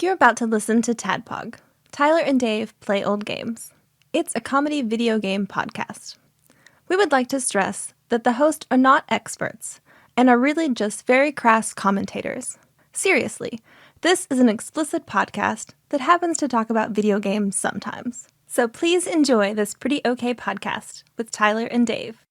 You're about to listen to TADPOG, Tyler and Dave Play Old Games. It's a comedy video game podcast. We would like to stress that the hosts are not experts and are really just very crass commentators. Seriously, this is an explicit podcast that happens to talk about video games sometimes. So please enjoy this pretty okay podcast with Tyler and Dave.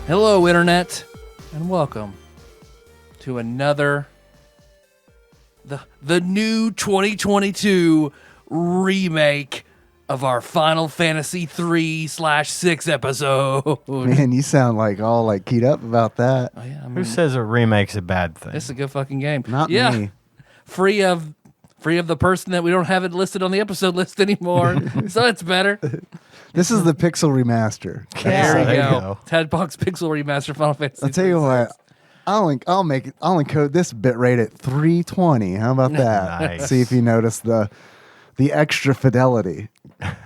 Hello, Internet, and welcome to another, the new 2022 remake of our Final Fantasy 3/6 episode. Man, you sound like all like keyed up about that. Oh, yeah, I mean, Who says a remake's a bad thing? it's a good fucking game. Not yeah, me. Free of the person that we don't have it listed on the episode list anymore, so it's better. This is the Pixel Remaster. There you there you go. go. TADPOG's Pixel Remaster Final Fantasy. I'll tell you what. I'll encode this bitrate at 320. How about that? Nice. See if you notice the extra fidelity.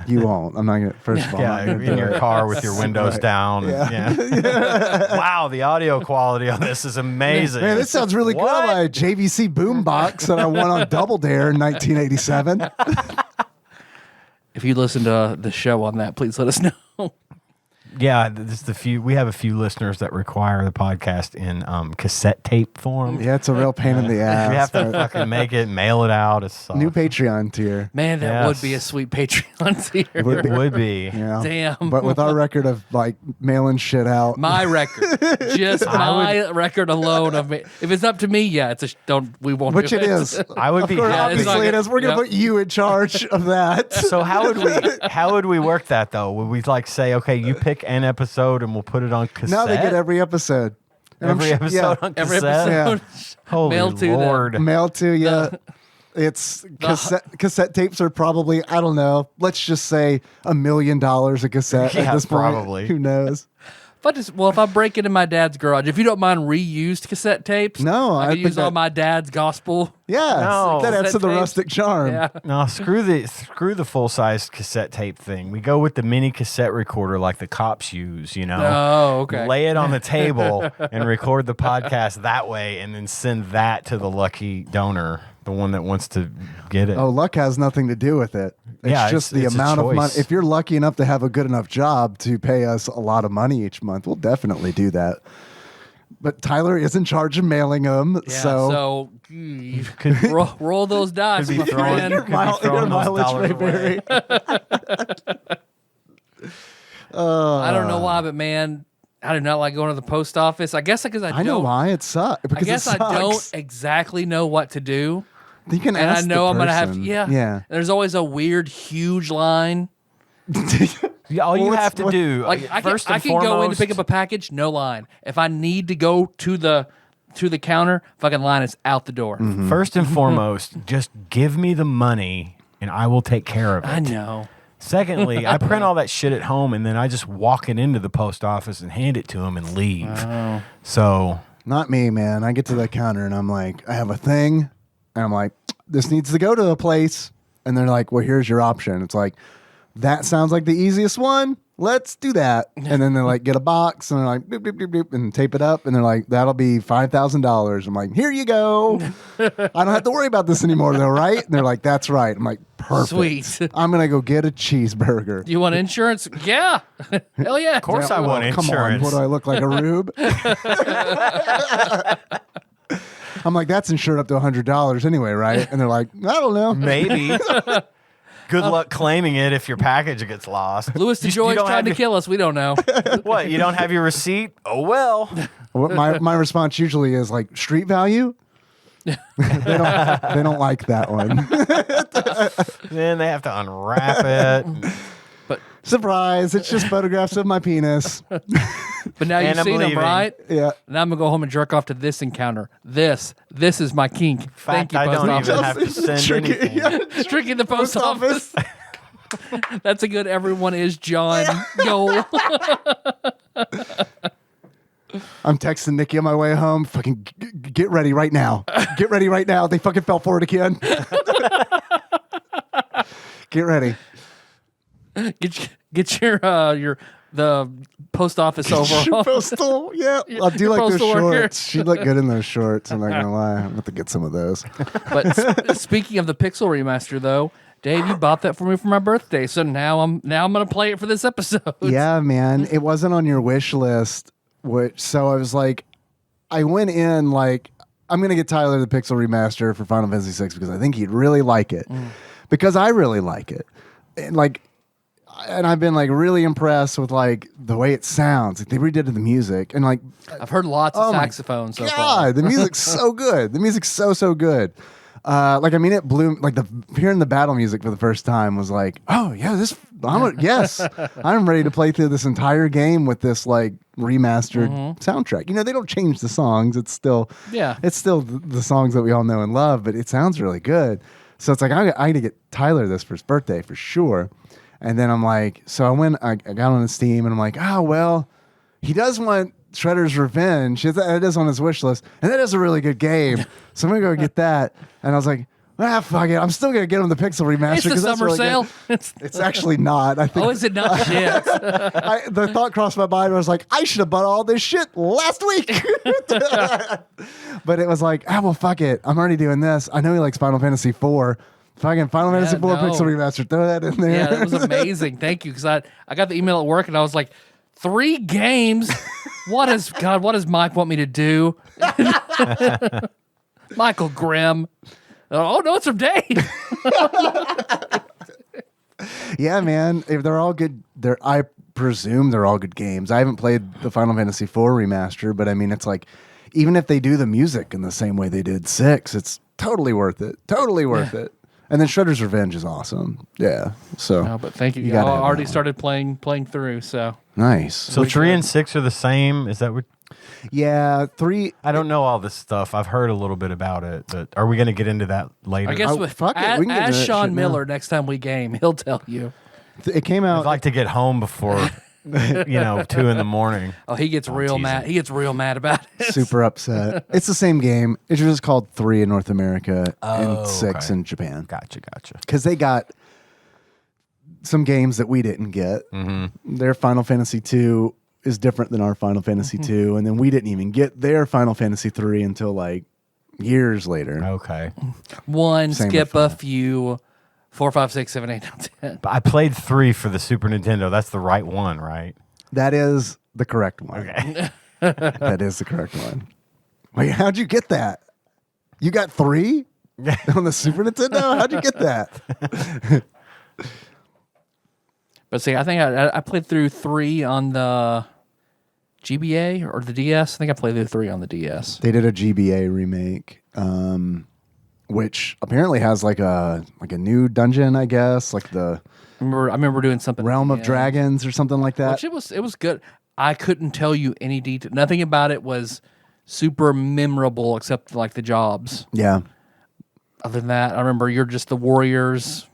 You won't. I'm not gonna. First of all, Yeah, I'm not gonna in do your it. car with your windows Right. down. Yeah. Wow, the audio quality on this is amazing. Man, this sounds really good on my JVC boombox that I won on Double Dare in 1987. If you listen to the show on that, please let us know. Yeah, we have a few listeners that require the podcast in cassette tape form. Yeah, it's a real pain in the ass. You have to but fucking make it, mail it out. It sucks. new Patreon tier. Man, that Yes. would be a sweet Patreon tier. It would be. Yeah. Damn. But with our record of like mailing shit out. My record, just my record alone of me. If it's up to me, yeah, we won't. Which do it is. I would be Of course, happy. it's not obviously it good. is. We're gonna Yep. put you in charge of that. So how would we work that though? Would we like say, okay, you pick an episode and we'll put it on cassette? Now they get every episode. And I'm Every sure- episode on Every cassette. episode, Holy mailed to them. Lord. Mail to you. It's cassette tapes are probably, I don't know, let's just say $1 million a cassette at Yeah, this point. probably. Who knows? if I break it in my dad's garage, if you don't mind reused cassette tapes, No, I I can think use all that- my dad's gospel. Yeah, No. that adds to the Cassette tapes. rustic charm. Yeah, No, screw the full size cassette tape thing. We go with the mini cassette recorder like the cops use, you know. Oh, okay. Lay it on the table and record the podcast that way and then send that to the lucky donor, the one that wants to get it. Oh, luck has nothing to do with it. It's Yeah, just it's- the it's a amount of money. choice. If you're lucky enough to have a good enough job to pay us a lot of money each month, we'll definitely do that. But Tyler is in charge of mailing them, Yeah, so you roll those dice, Could my be throwing- friend. could be your throwing those mileage dollars may away. vary. I don't know why, but man, I do not like going to the post office. I guess because I I know don't. why it sucks. I guess I don't exactly know what to do. You can And I ask know the I'm going to have, person. yeah. Yeah. There's always a weird, huge line. Yeah, all you Well, have to do, Like I can, first I and can foremost, go in to pick up a package, no line. If I need to go to the counter, fucking line is out the door. first and foremost, just give me the money and I will take care of it. I know. Secondly, I print all that shit at home and then I just walk it into the post office and hand it to them and leave. Oh. So Not me, man. I get to the counter and I'm like, I have a thing. And I'm like, this needs to go to a place. And they're like, well, here's your option. It's like, that sounds like the easiest one. Let's do that. And then they're like, get a box. And they're like, beep, beep, beep, beep, and tape it up. And they're like, that'll be $5,000. I'm like, here you go. I don't have to worry about this anymore, though, right? And they're like, that's right. I'm like, perfect. Sweet. I'm going to go get a cheeseburger. Do you want insurance? Yeah. Hell yeah. of course I want Come on, insurance. what do I look like, a rube? I'm like, that's insured up to $100 anyway, right? And they're like, I don't know. Maybe. Good luck claiming it if your package gets lost. Louis DeJoy's don't trying have to your- kill us. We don't know. What? You don't have your receipt? Oh well. What my response usually is like street value. they don't like that one. Then they have to unwrap it. Surprise! It's just photographs of my penis. But now you've And I'm seen them, leaving. right? Yeah. Now I'm going to go home and jerk off to this encounter. This is my kink. Thank Fact, you, I post don't office. even have to send Tricky, anything. yeah. Tricky the post office. That's a good everyone is John goal. I'm texting Nikki on my way home. Fucking get ready right now. Get ready right now. They fucking fell for it again. Get ready. Get your the post office overall. Postal, yeah. I do like those postal worker. shorts. She looked good in those shorts. I'm not gonna lie. I'm going to get some of those. But speaking of the Pixel Remaster, though, Dave, you bought that for me for my birthday, so now I'm gonna play it for this episode. Yeah, man. It wasn't on your wish list, so I was like, I went in like, I'm gonna get Tyler the Pixel Remaster for Final Fantasy VI because I think he'd really like it, because I really like it, and I've been like really impressed with like the way it sounds. Like, they redid the music, and like I've heard lots of saxophones so far. God, the music's so good. The music's so good. Like, I mean, it blew, like, hearing the battle music for the first time was like, oh yeah, yes, I'm ready to play through this entire game with this like remastered soundtrack. You know, they don't change the songs. It's still the songs that we all know and love, but it sounds really good. So it's like, I got to get Tyler this for his birthday for sure. And then I'm like, so I got on Steam and I'm like, oh, well, he does want Shredder's Revenge. That is on his wish list. And that is a really good game. So I'm going to go get that. And I was like, fuck it. I'm still going to get him the Pixel Remaster. It's the summer really sale. It's actually not. I think. Oh, is it not? Shit. The thought crossed my mind. I was like, I should have bought all this shit last week. But it was like, well, fuck it. I'm already doing this. I know he likes Final Fantasy IV. Fucking Final Fantasy IV Pixel Remaster. Throw that in there. Yeah, that was amazing. Thank you. Because I got the email at work and I was like, 3 games? What does Mike want me to do? Michael Grimm. Oh, no, it's from Dave. Yeah, man. If they're all good, I presume they're all good games. I haven't played the Final Fantasy IV remaster, but I mean, it's like, even if they do the music in the same way they did 6, it's totally worth it. Totally worth it. And then Shredder's Revenge is awesome. Yeah. So. No, but thank you. I already started playing through. So nice. So 3 and 6 are the same. Is that what? Yeah, 3. I don't know all this stuff. I've heard a little bit about it, but are we going to get into that later? I guess fuck it. We can get into that Sean shit Miller now. next time we game, he'll tell you. It came out. I'd like to get home before 2 in the morning. Oh, he gets real mad. He gets real mad about it. Super upset. It's the same game. It's just called 3 in North America and 6 in Japan. Gotcha. Because they got some games that we didn't get. Mm-hmm. Their Final Fantasy 2 is different than our Final Fantasy 2, and then we didn't even get their Final Fantasy 3 until like years later. Okay. Skip a few. 4, 5, 6, 7, 8, 9, 10. But I played 3 for the Super Nintendo. That's the right one, right? That is the correct one. Okay. That is the correct one. Wait, how'd you get that? You got 3 on the Super Nintendo? How'd you get that? But see, I think I played through 3 on the GBA or the DS. I think I played through 3 on the DS. They did a GBA remake, which apparently has like a new dungeon, I guess, like the I remember doing something. Realm of Dragons or something like that. Which it was good. I couldn't tell you any detail. Nothing about it was super memorable except like the jobs. Yeah. Other than that, I remember you're just the warriors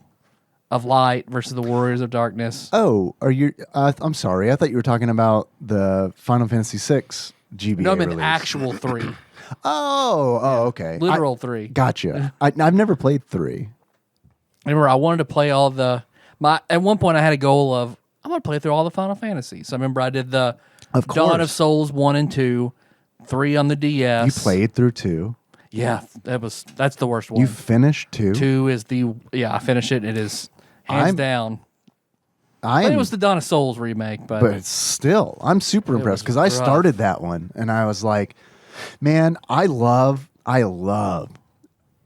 of light versus the warriors of darkness. Oh, are you? I'm sorry. I thought you were talking about the Final Fantasy VI GBA No, I meant release. actual 3. Okay. Literal 3. Gotcha. I've never played 3. I remember I wanted to play all at one point I had a goal of, I'm going to play through all the Final Fantasies. So I remember I did the Dawn of Souls 1 and 2, 3 on the DS. You played through 2. Yeah, that's the worst one. You finished 2. 2 is I finished it. It is hands down. It was the Dawn of Souls remake, but still, I'm super impressed because I started that one and I was like, man, I love an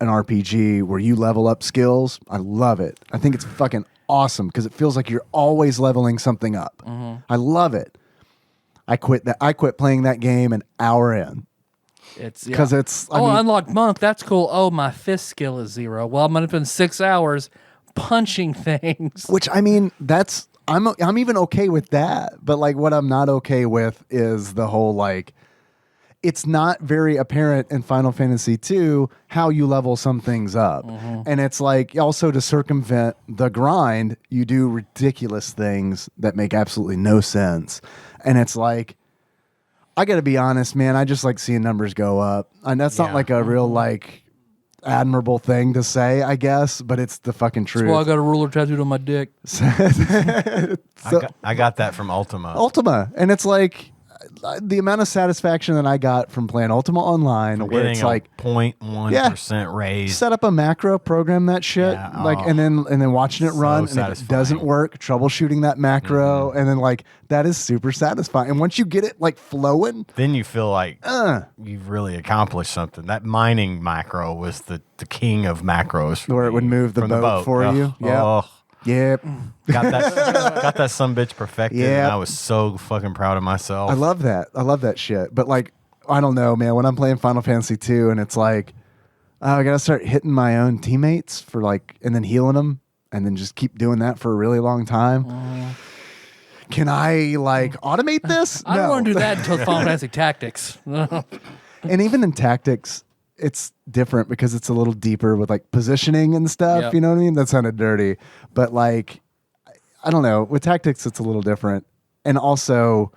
RPG where you level up skills. I love it. I think it's fucking awesome because it feels like you're always leveling something up. Mm-hmm. I love it. I quit playing that game an hour in. It's because I unlocked monk. That's cool. Oh, my fist skill is 0. Well, I'm gonna spend 6 hours punching things. Which I mean, I'm even okay with that. But like, what I'm not okay with is the whole like, it's not very apparent in Final Fantasy II how you level some things up. Mm-hmm. And it's like, also to circumvent the grind, you do ridiculous things that make absolutely no sense. And it's like, I got to be honest, man, I just like seeing numbers go up. And that's not like a real like, admirable thing to say, I guess, but it's the fucking truth. Well, I got a ruler tattooed on my dick. I got that from Ultima, and it's like the amount of satisfaction that I got from playing Ultima Online, where it's like 0.1% raise. Set up a macro, program that shit, and then watching it run, and if it doesn't work, troubleshooting that macro, and then like that is super satisfying. And once you get it like flowing, then you feel like you've really accomplished something. That mining macro was the king of macros, where it would move the boat for you. Yeah. Yep. Got that sumbitch perfected. And I was so fucking proud of myself. I love that shit. But like, I don't know, man. When I'm playing Final Fantasy 2 and it's like, I gotta start hitting my own teammates for like, and then healing them, and then just keep doing that for a really long time. Can I like automate this? I don't want to do that until Final Fantasy Tactics. And even in Tactics, it's different because it's a little deeper with like positioning and stuff. Yep. You know what I mean? That sounded dirty, but like, I don't know. With Tactics, it's a little different, and also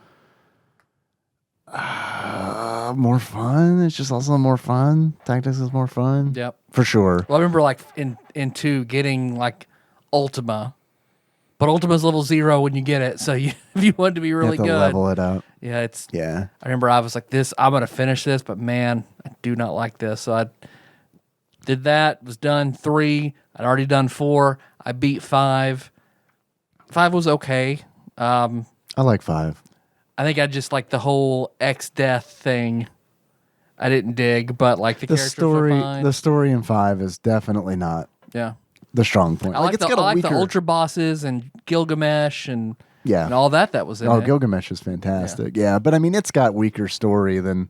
more fun. It's just also more fun. Tactics is more fun. Yep, for sure. Well, I remember like in 2 getting like Ultima, but Ultima's level 0 when you get it. So if you want to be really you have to good, level it out. Yeah, I remember I was like, I'm gonna finish this, but man, I do not like this. So I did that. Was done 3. I'd already done 4. I beat 5. 5 was okay. I like 5. I think I just like the whole X-Death thing. I didn't dig, but like the characters were fine. The story in 5 is definitely not the strong point. I like the Ultra bosses and Gilgamesh and all that was in it. Gilgamesh is fantastic. Yeah, but I mean, it's got weaker story than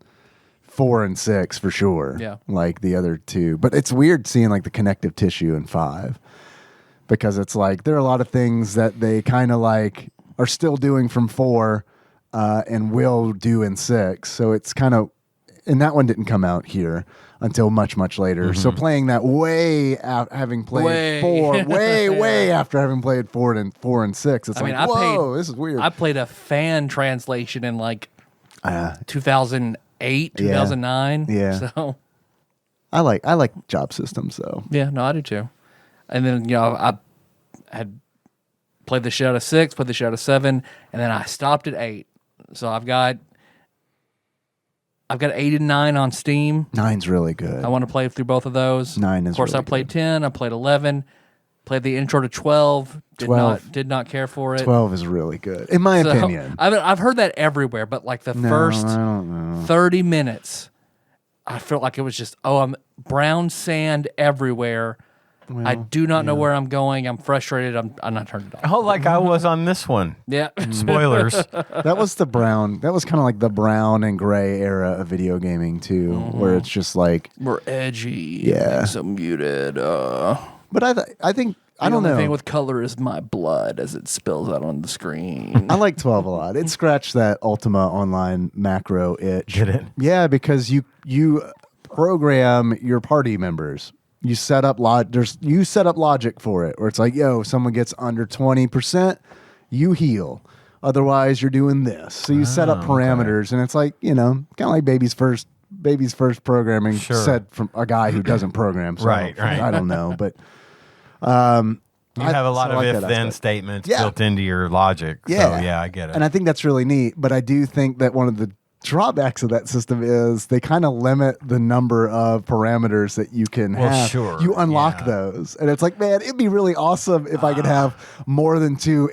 4 and 6 for sure. Yeah, like the other 2. But it's weird seeing like the connective tissue in 5 because it's like there are a lot of things that they kind of like are still doing from 4 and will do in 6. So it's kind of, and that one didn't come out here until much, much later. So playing that way out, having played 4, way after having played 4 and 6, it's this is weird. I played a fan translation in like 2008, 2009. Yeah. So I like job systems though. Yeah, no, I do too. And then I had played the shit out of 6, played the shit out of 7, and then I stopped at 8. So I've got 8 and 9 on Steam. 9's really good. I want to play through both of those. 9 is. Of course, really I played good. 10. I played 11. Played the intro to 12. Did not care for it. 12 is really good, in my opinion. I've heard that everywhere, but like the first 30 minutes, I felt like it was just I'm brown sand everywhere. Well, I do not know where I'm going. I'm frustrated. I'm not turning it off. Oh, like I was on this one. Yeah. Spoilers. That was the brown. That was kind of like the brown and gray era of video gaming too, where it's just like more edgy. Yeah. So muted. But I think I don't know. The only thing with color is my blood as it spills out on the screen. I like 12 a lot. It scratched that Ultima Online macro itch. Did it? Yeah, because you program your party members. You set up logic for it, where it's like, if someone gets under 20%, you heal. Otherwise, you're doing this. So you set up parameters, and it's like, kind of like baby's first programming said from a guy who doesn't program. So right. I don't know, but you have a lot of if-then statements built into your logic. Yeah. So, yeah, I get it. And I think that's really neat. But I do think that one of the drawbacks of that system is they kind of limit the number of parameters that you can have. Sure. You unlock those. And it's like, man, it'd be really awesome if I could have more than 2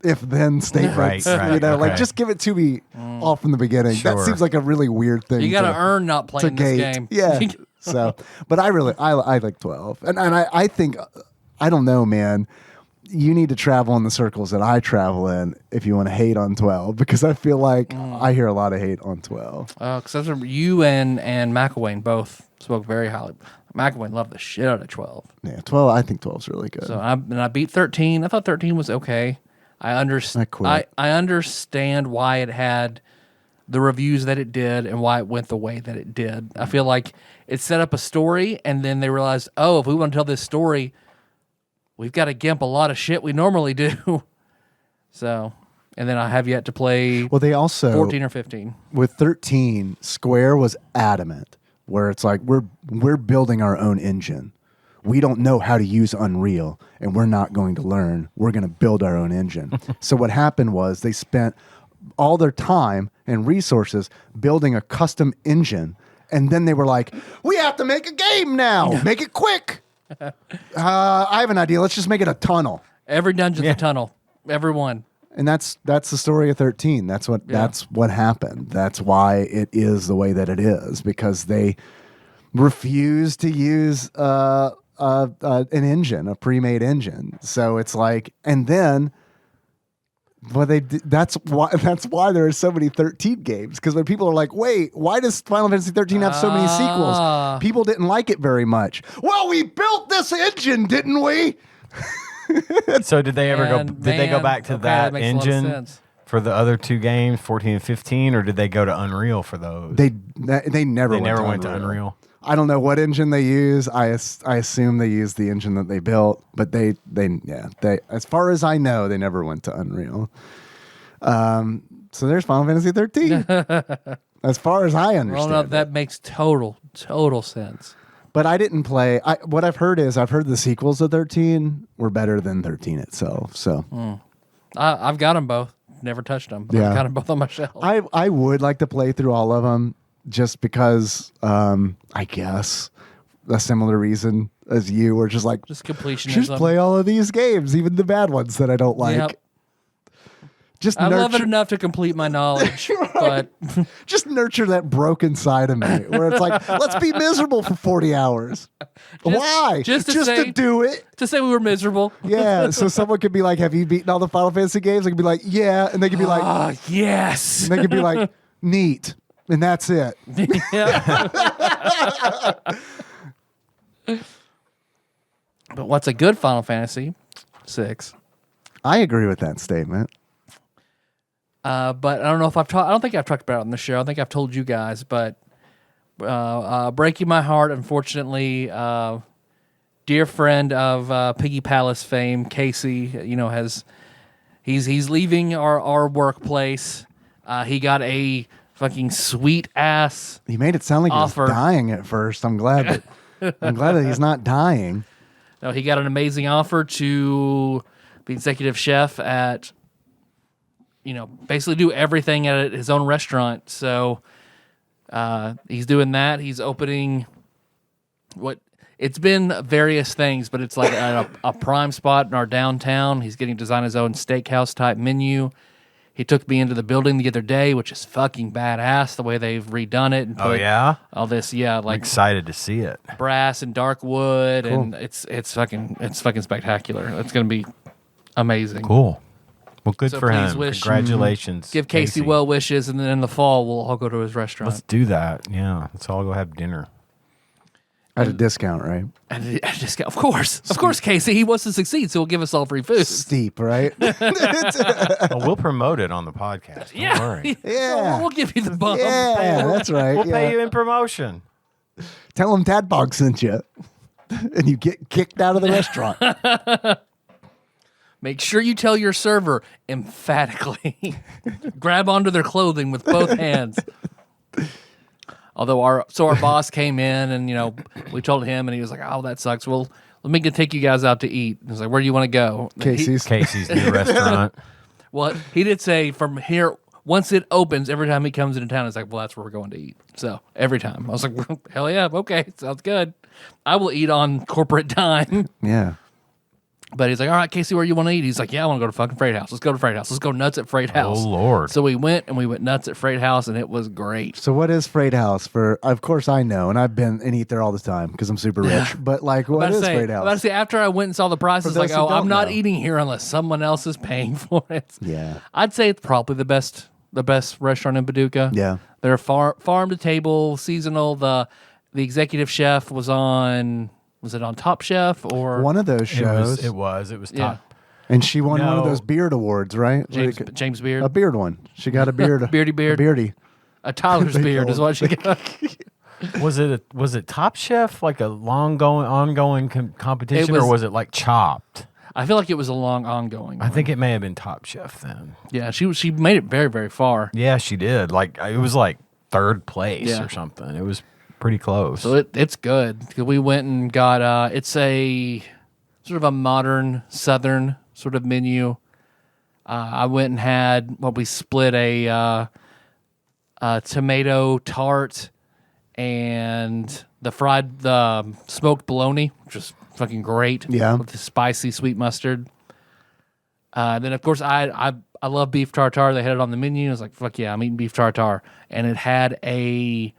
if-then statements. Right, like just give it to me all from the beginning. Sure. That seems like a really weird thing. You got to earn not playing this game. Yeah. So, but I like 12. And I think, I don't know, man. You need to travel in the circles that I travel in if you want to hate on 12, because I feel like I hear a lot of hate on 12. Because you and McElwain both spoke very highly. McElwain loved the shit out of 12. Yeah, 12. I think 12's really good. So I beat 13. I thought 13 was okay. I understand why it had the reviews that it did and why it went the way that it did. I feel like it set up a story, and then they realized, if we want to tell this story, we've got to gimp a lot of shit we normally do. So, and then I have yet to play. Well, they also 14 or 15. With 13, Square was adamant where it's like we're building our own engine. We don't know how to use Unreal, and we're not going to learn. We're going to build our own engine. So what happened was they spent all their time and resources building a custom engine, and then they were like, we have to make a game now. Make it quick. I have an idea. Let's just make it a tunnel. Every dungeon's a tunnel. Every one. And that's the story of 13. That's what happened. That's why it is the way that it is, because they refuse to use an engine, a pre-made engine. So it's like, and then, well, that's why there are so many 13 games. Because when people are like, wait, why does Final Fantasy 13 have so many sequels? People didn't like it very much. Well, we built this engine, didn't we? So did they ever go back to that engine for the other two games, 14 and 15, or did they go to Unreal for those? They never went to Unreal. I don't know what engine they use. I assume they use the engine that they built, but they as far as I know, they never went to Unreal. So there's Final Fantasy 13. As far as I understand. Well, no, that makes total sense. But I didn't play. What I've heard is the sequels to 13 were better than 13 itself. So I've got them both. Never touched them. But Yeah. I've got them both on my shelf. I would like to play through all of them, just because I guess a similar reason as you were just like completionism. Just play all of these games, even the bad ones that I don't like. Yep. I love it enough to complete my knowledge, but just nurture that broken side of me where it's like, let's be miserable for 40 hours. Why? Just to do it. To say we were miserable. Yeah. So someone could be like, have you beaten all the Final Fantasy games? I could be like, yeah. And they could be like, yes. And they could be like, neat. And that's it. But what's a good Final Fantasy? 6. I agree with that statement. But I don't know if I don't think I've talked about it on the show. I think I've told you guys, but breaking my heart, unfortunately, dear friend of Piggy Palace fame, Casey, he's leaving our workplace. He got a fucking sweet ass. He made it sound like offer. He was dying at first. I'm glad that he's not dying. No, he got an amazing offer to be executive chef at, basically do everything at his own restaurant. So he's doing that. He's opening it's been various things, but it's like a prime spot in our downtown. He's getting to design his own steakhouse type menu. He took me into the building the other day, which is fucking badass, the way they've redone it. And put all this, like I'm excited to see it. Brass and dark wood, Cool. and it's fucking spectacular. It's gonna be amazing. Cool. Well, good So for please him. wish- Congratulations. Give Casey well wishes, and then in the fall we'll all go to his restaurant. Let's do that. Yeah. Let's all go have dinner. At a discount, right? And I just of course, Casey, he wants to succeed, so he'll give us all free food. Steep, right? Well, we'll promote it on the podcast. Don't worry. Yeah. We'll give you the bump. Yeah, that's right. We'll yeah. pay you in promotion. Tell him TADPOG sent you. And you get kicked out of the restaurant. Make sure you tell your server emphatically. Grab onto their clothing with both hands. Although our boss came in and we told him and he was like, "Oh, that sucks. Well, let me take you guys out to eat." And I was like, "Where do you want to go?" Casey's new restaurant. Well, he did say from here once it opens, every time he comes into town, it's like, "Well, that's where we're going to eat." So every time I was like, well, "Hell yeah, okay, sounds good. I will eat on corporate time." Yeah. But he's like, "All right, Casey, where you want to eat?" He's like, "Yeah, I want to go to fucking Freight House. Let's go to Freight House. Let's go nuts at Freight House." Oh, Lord. So we went nuts at Freight House, and it was great. So what is Freight House? Of course I know, and I've been and eat there all the time because I'm super rich. But like, what is Freight I'm about to House? say, after I went and saw the prices, For like, those who oh, I'm don't not know. eating here unless someone else is paying for it. Yeah. I'd say it's probably the best restaurant in Paducah. Yeah. They're farm to table, seasonal. The executive chef was on. Was it on Top Chef or One of those shows. It was top. Yeah. And she won one of No. those beard awards, right? James Beard? A beard one. She got a beard. Beardy beard? A beardy. A Tyler's They beard call is it- what she got. Was it Top Chef, like a ongoing competition, was- or was it like Chopped? I feel like it was a long ongoing. I think it may have been Top Chef then. Yeah, she made it very, very far. Yeah, she did. Like it was like third place Yeah. or something. It was pretty close. So it's good. We went and got it's a sort of a modern Southern sort of menu. I went and had we split a tomato tart and the smoked bologna, which was fucking great. Yeah, with the spicy sweet mustard. Then of course I love beef tartare. They had it on the menu. I was like, fuck yeah, I'm eating beef tartare, and it had a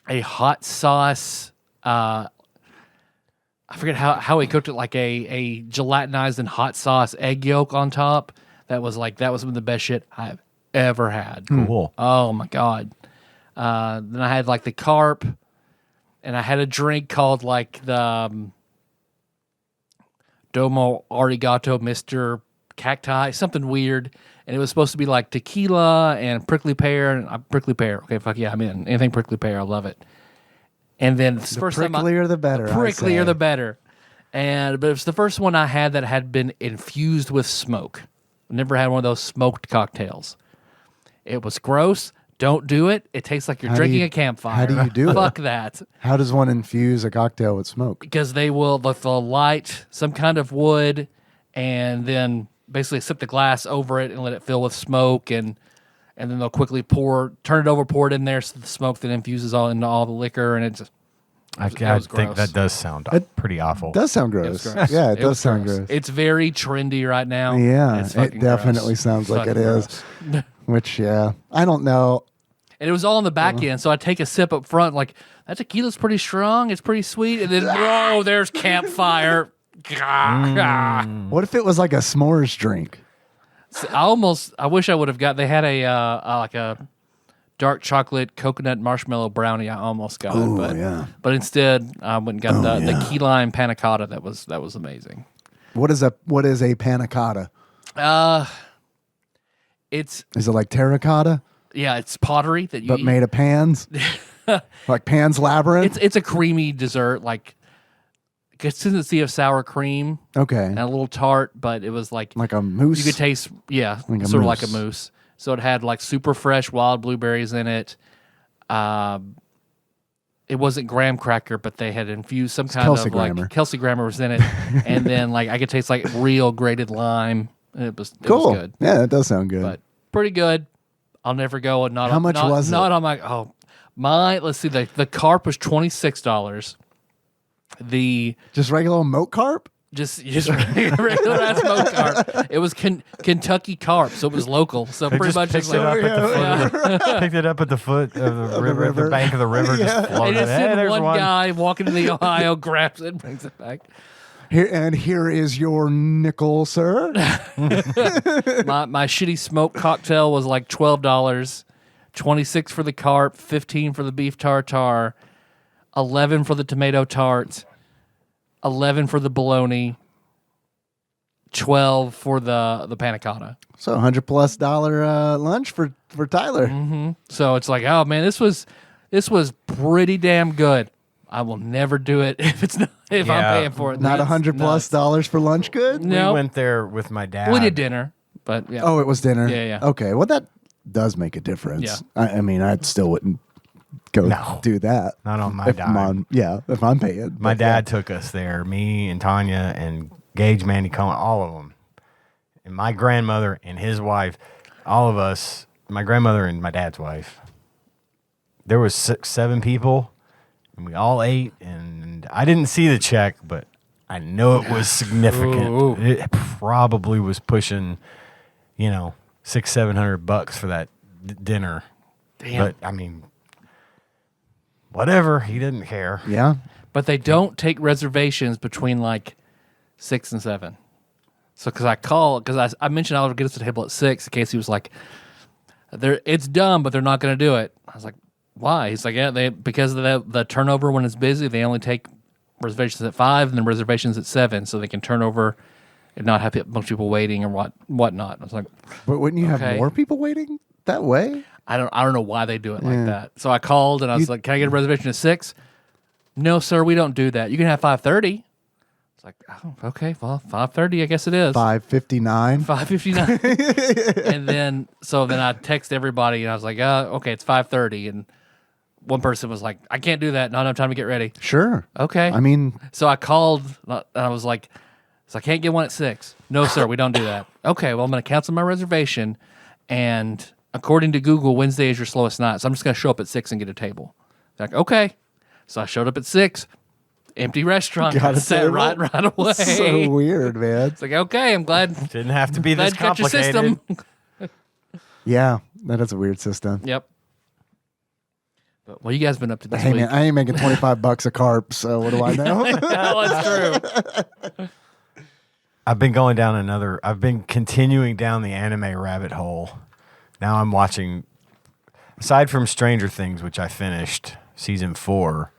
hot sauce. I forget how he cooked it, like a gelatinized and hot sauce egg yolk on top. That was some of the best shit I've ever had. Cool. Oh my god. Then I had like the carp, and I had a drink called like the Domo Arigato Mr. Cacti, something weird. And it was supposed to be like tequila and prickly pear. And prickly pear. Okay, fuck yeah, I'm in. Anything prickly pear, I love it. And then the first pricklier the better. Pricklier the better. But it was the first one I had that had been infused with smoke. I never had one of those smoked cocktails. It was gross. Don't do it. It tastes like you're drinking a campfire. How do you do it? Fuck that. How does one infuse a cocktail with smoke? Because they'll light some kind of wood and then basically sip the glass over it and let it fill with smoke, and then they'll quickly turn it over, pour it in there, so the smoke then infuses into all the liquor, and it just I think that does sound pretty awful. Does sound gross. Yeah, it does sound gross. It's very trendy right now. Yeah, it definitely sounds like it is. Which, yeah, I don't know. And it was all on the back end, so I take a sip up front, like, that tequila's pretty strong, it's pretty sweet, and then, whoa, there's campfire. What if it was like a s'mores drink? I wish I would have got, they had a dark chocolate coconut marshmallow brownie. I almost got it, but instead I went and got the key lime panna cotta. That was amazing. What is a panna cotta? Is it like terracotta? Yeah, it's pottery that you eat. Made of pans, like Pan's Labyrinth. It's a creamy dessert, like consistency of sour cream. Okay, and a little tart, but it was like a mousse. You could taste, sort of like a mousse. So it had like super fresh wild blueberries in it. It wasn't graham cracker, but they had infused some kind of like Kelsey Grammer was in it, and then like I could taste like real grated lime. It was cool. Was good. Yeah, that does sound good. But pretty good. I'll never go. And not how much was it? Not on my. Let's see. The carp was $26. Just regular old moat carp. Just regular ass moat carp. It was Kentucky carp, so it was local. So they pretty much picked it up at the foot of the river, the bank of the river. Just floated. And one guy walking to the Ohio grabs it and brings it back. Here is your nickel, sir. my shitty smoke cocktail was like $12, $26 for the carp, $15 for the beef tartare, $11 for the tomato tart, $11 for the bologna, $12 for the panna cotta. So $100+ lunch for Tyler. Mm-hmm. So it's like, oh man, this was pretty damn good. I will never do it if I'm paying for it. Not $100+ for lunch good? No. We went there with my dad. We did dinner, but yeah. Oh, it was dinner? Yeah. Okay, well that does make a difference. Yeah. I mean, I still wouldn't go do that. Not on my dime. If I'm paying. My dad took us there, me and Tanya and Gage, Mandy, Cohen, all of them. And my grandmother and his wife, all of us, my grandmother and my dad's wife. There was 7 people. And we all ate, and I didn't see the check, but I know it was significant. Ooh. It probably was pushing, $600-700 for that dinner. Damn. But I mean, whatever. He didn't care. Yeah. But they don't take reservations between like 6 and 7. So because I mentioned I would get us a table at 6 in case he was like, it's dumb, but they're not going to do it. I was like, why? He's like, yeah, because of the turnover when it's busy, they only take reservations at 5 and then reservations at 7, so they can turn over and not have a bunch of people waiting or whatnot. I was like, but wouldn't you have more people waiting that way? I don't know why they do it like that. So I called and I was like, can I get a reservation at 6? No, sir, we don't do that. You can have 5:30. It's like, oh, okay, well, 5:30, I guess it is. 5:59. 5:59. And then I text everybody and I was like, okay, it's 5:30, and one person was like, I can't do that. Not enough time to get ready. Sure. Okay. I mean, So I called and I was like, so I can't get one at 6. No, sir, we don't do that. Okay, well, I'm going to cancel my reservation. And according to Google, Wednesday is your slowest night. So I'm just going to show up at 6 and get a table. They're like, okay. So I showed up at 6, empty restaurant, Got a sat table? right away. so weird, man. It's like, okay, I'm glad. Didn't have to be this Glad you got your complicated. system. Yeah, that is a weird system. Yep. But what you guys been up to this Hey week? man, I ain't making $25 a carp, so what do I know? No, that's true. I've been continuing down the anime rabbit hole. Now I'm watching, aside from Stranger Things, which I finished, season 4,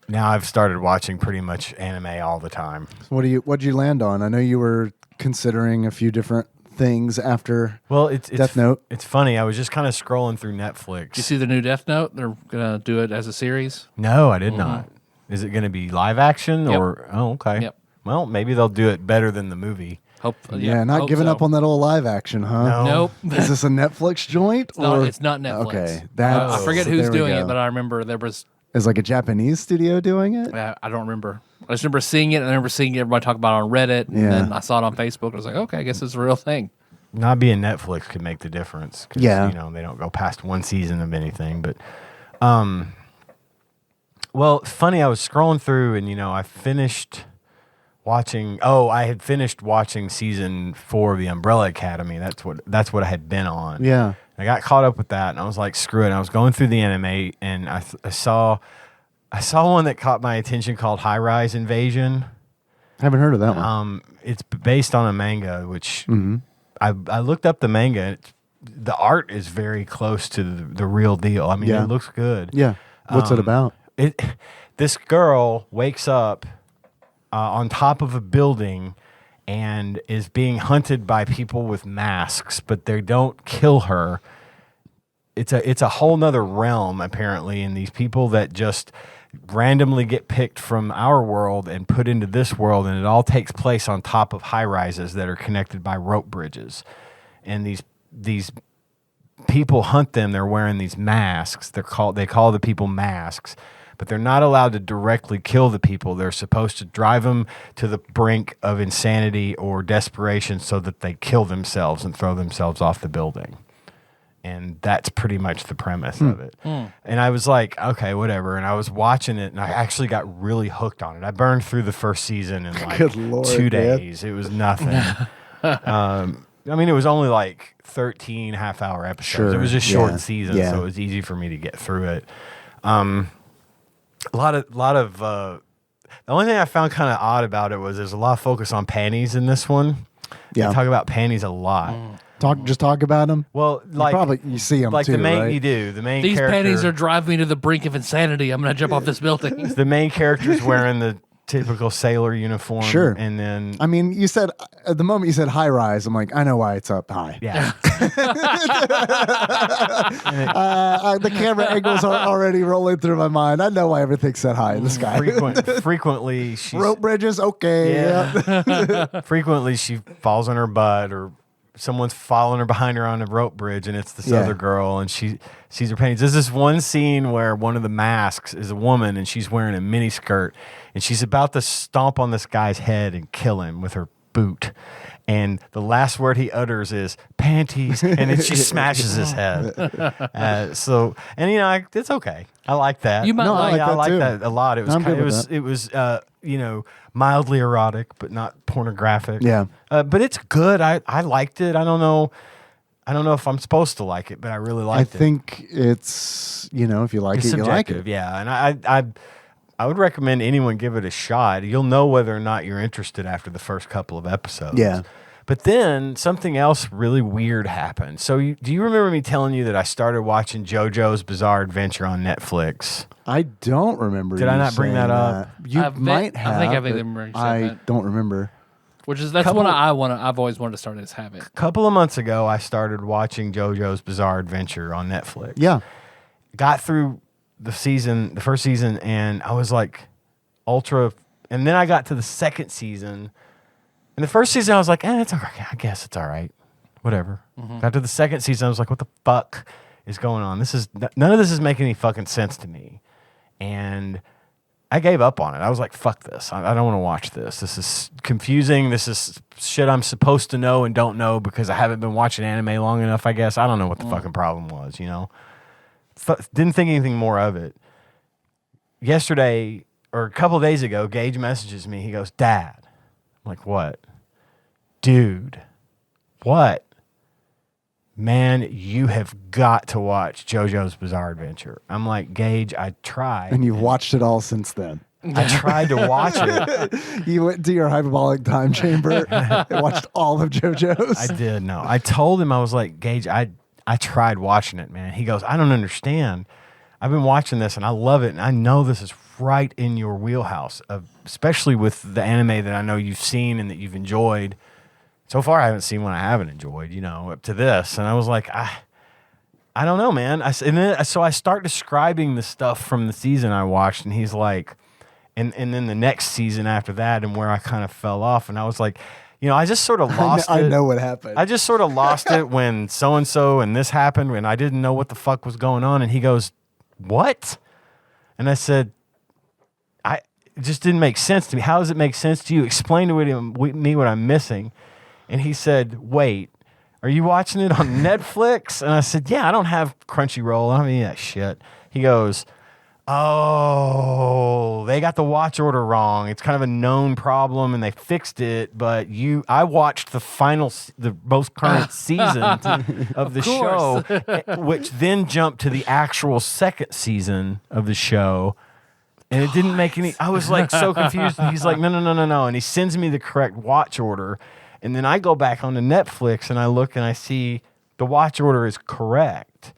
now I've started watching pretty much anime all the time. What'd you land on? I know you were considering a few different things after Well, it's Death Note. It's funny. I was just kind of scrolling through Netflix. Did you see the new Death Note? They're going to do it as a series. No, I did not. Is it going to be live action Yep. or? Oh, okay. Yep. Well, maybe they'll do it better than the movie. Hope. Yeah, not hope giving so. up on that old live action, huh? No. Nope. Is this a Netflix joint? It's not Netflix. Okay, I forget who's there we doing go. it, but I remember there was. Is like a Japanese studio doing it? I don't remember. I just remember seeing it, and I remember seeing everybody talk about it on Reddit, and Yeah. then I saw it on Facebook. I was like, okay, I guess it's a real thing. Not being Netflix could make the difference. 'Cause, Yeah. you know, they don't go past one season of anything. But, well, funny, I was scrolling through and, I finished watching. Oh, I had finished watching season 4 of The Umbrella Academy. That's what I had been on. Yeah. I got caught up with that, and I was like, screw it. And I was going through the anime, and I saw one that caught my attention called High Rise Invasion. Haven't heard of that one. It's based on a manga, which Mm-hmm. I looked up the manga. And the art is very close to the real deal. I mean, Yeah. it looks good. Yeah. What's it about? This girl wakes up on top of a building and is being hunted by people with masks, but they don't kill her. It's a whole nother realm, apparently, and these people that just randomly get picked from our world and put into this world, and it all takes place on top of high rises that are connected by rope bridges. And these people hunt them. They're wearing these masks. They call the people masks, but they're not allowed to directly kill the people. They're supposed to drive them to the brink of insanity or desperation so that they kill themselves and throw themselves off the building. And that's pretty much the premise of it. And I was like, okay, whatever. And I was watching it, and I actually got really hooked on it. I burned through the first season in like Good Lord, 2 man. days. It was nothing. I mean, it was only like 13 half-hour episodes. Sure, It was a short yeah, season, yeah. so it was easy for me to get through it. A lot of the only thing I found kind of odd about it was there's a lot of focus on panties in this one. Yeah. They talk about panties a lot. Just talk about them. Well, like You see them like too, the main right? you do the main These character, panties are driving me to the brink of insanity. I'm going to jump off this building. the main character's wearing the typical sailor uniform. Sure. And then I mean, you said at the moment you said high rise. I'm like, I know why it's up high. yeah. The camera angles are already rolling through my mind. I know why everything's set high in the sky. Frequently she's Rope bridges, okay. Yeah. Frequently she falls on her butt or someone's following her behind her on a rope bridge and it's this Yeah. other girl and she sees her panties. There's this one scene where one of the masks is a woman and she's wearing a mini skirt and she's about to stomp on this guy's head and kill him with her boot. And the last word he utters is panties, and then she smashes his head. It's okay. I like that. You might No, I like like I that like too. that a lot. It was I'm kind good of, with it was mildly erotic, but not pornographic. Yeah. But it's good. I liked it. I don't know if I'm supposed to like it, but I really I liked it. think it's, if you like It's it, you like subjective, it. yeah. And I would recommend anyone give it a shot. You'll know whether or not you're interested after the first couple of episodes. Yeah. But then something else really weird happened. So do you remember me telling you that I started watching JoJo's Bizarre Adventure on Netflix? I don't remember. Did you I not bring saying that up? You I bet- might I have. think I vaguely but remember you saying I that. don't remember. That's one I've always wanted to start as habit. A couple of months ago, I started watching JoJo's Bizarre Adventure on Netflix. Yeah. Got through the first season, and I was like ultra. And then I got to the second season. And the first season, I was like, it's all right. I guess it's all right. Whatever. Got to the second season, I was like, what the fuck is going on? None of this is making any fucking sense to me. And I gave up on it. I was like, fuck this. I don't want to watch this. This is confusing. This is shit I'm supposed to know and don't know because I haven't been watching anime long enough, I guess. I don't know what the fucking problem was, you know? Didn't think anything more of it. Yesterday, or a couple of days ago, Gage messages me. He goes, Dad. I'm like, what? Dude. What? Man, you have got to watch JoJo's Bizarre Adventure. I'm like, Gage, I tried. And you've watched it all since then. I tried to watch it. You went to your hyperbolic time chamber and watched all of JoJo's. I did, no. I told him, I was like, Gage, I tried watching it, man. He goes, I don't understand. I've been watching this and I love it. And I know this is right in your wheelhouse, especially with the anime that I know you've seen and that you've enjoyed. So far, I haven't seen one I haven't enjoyed, you know, up to this. And I was like, I don't know, man. So I start describing the stuff from the season I watched, and he's like, and then the next season after that, and where I kind of fell off. And I was like, you know, I just sort of lost it. I know what happened. I just sort of lost it when so-and-so and this happened, and I didn't know what the fuck was going on. And he goes, what? And I said, it just didn't make sense to me. How does it make sense to you? Explain to me what I'm missing. And he said, wait, are you watching it on Netflix? And I said, yeah, I don't have Crunchyroll. I don't have any of that shit. He goes, oh, they got the watch order wrong. It's kind of a known problem, and they fixed it. But I watched the most current season of the show, which then jumped to the actual second season of the show. And it didn't make any, I was like so confused. And he's like, no. And he sends me the correct watch order. And then I go back onto Netflix and I look and I see the watch order is correct.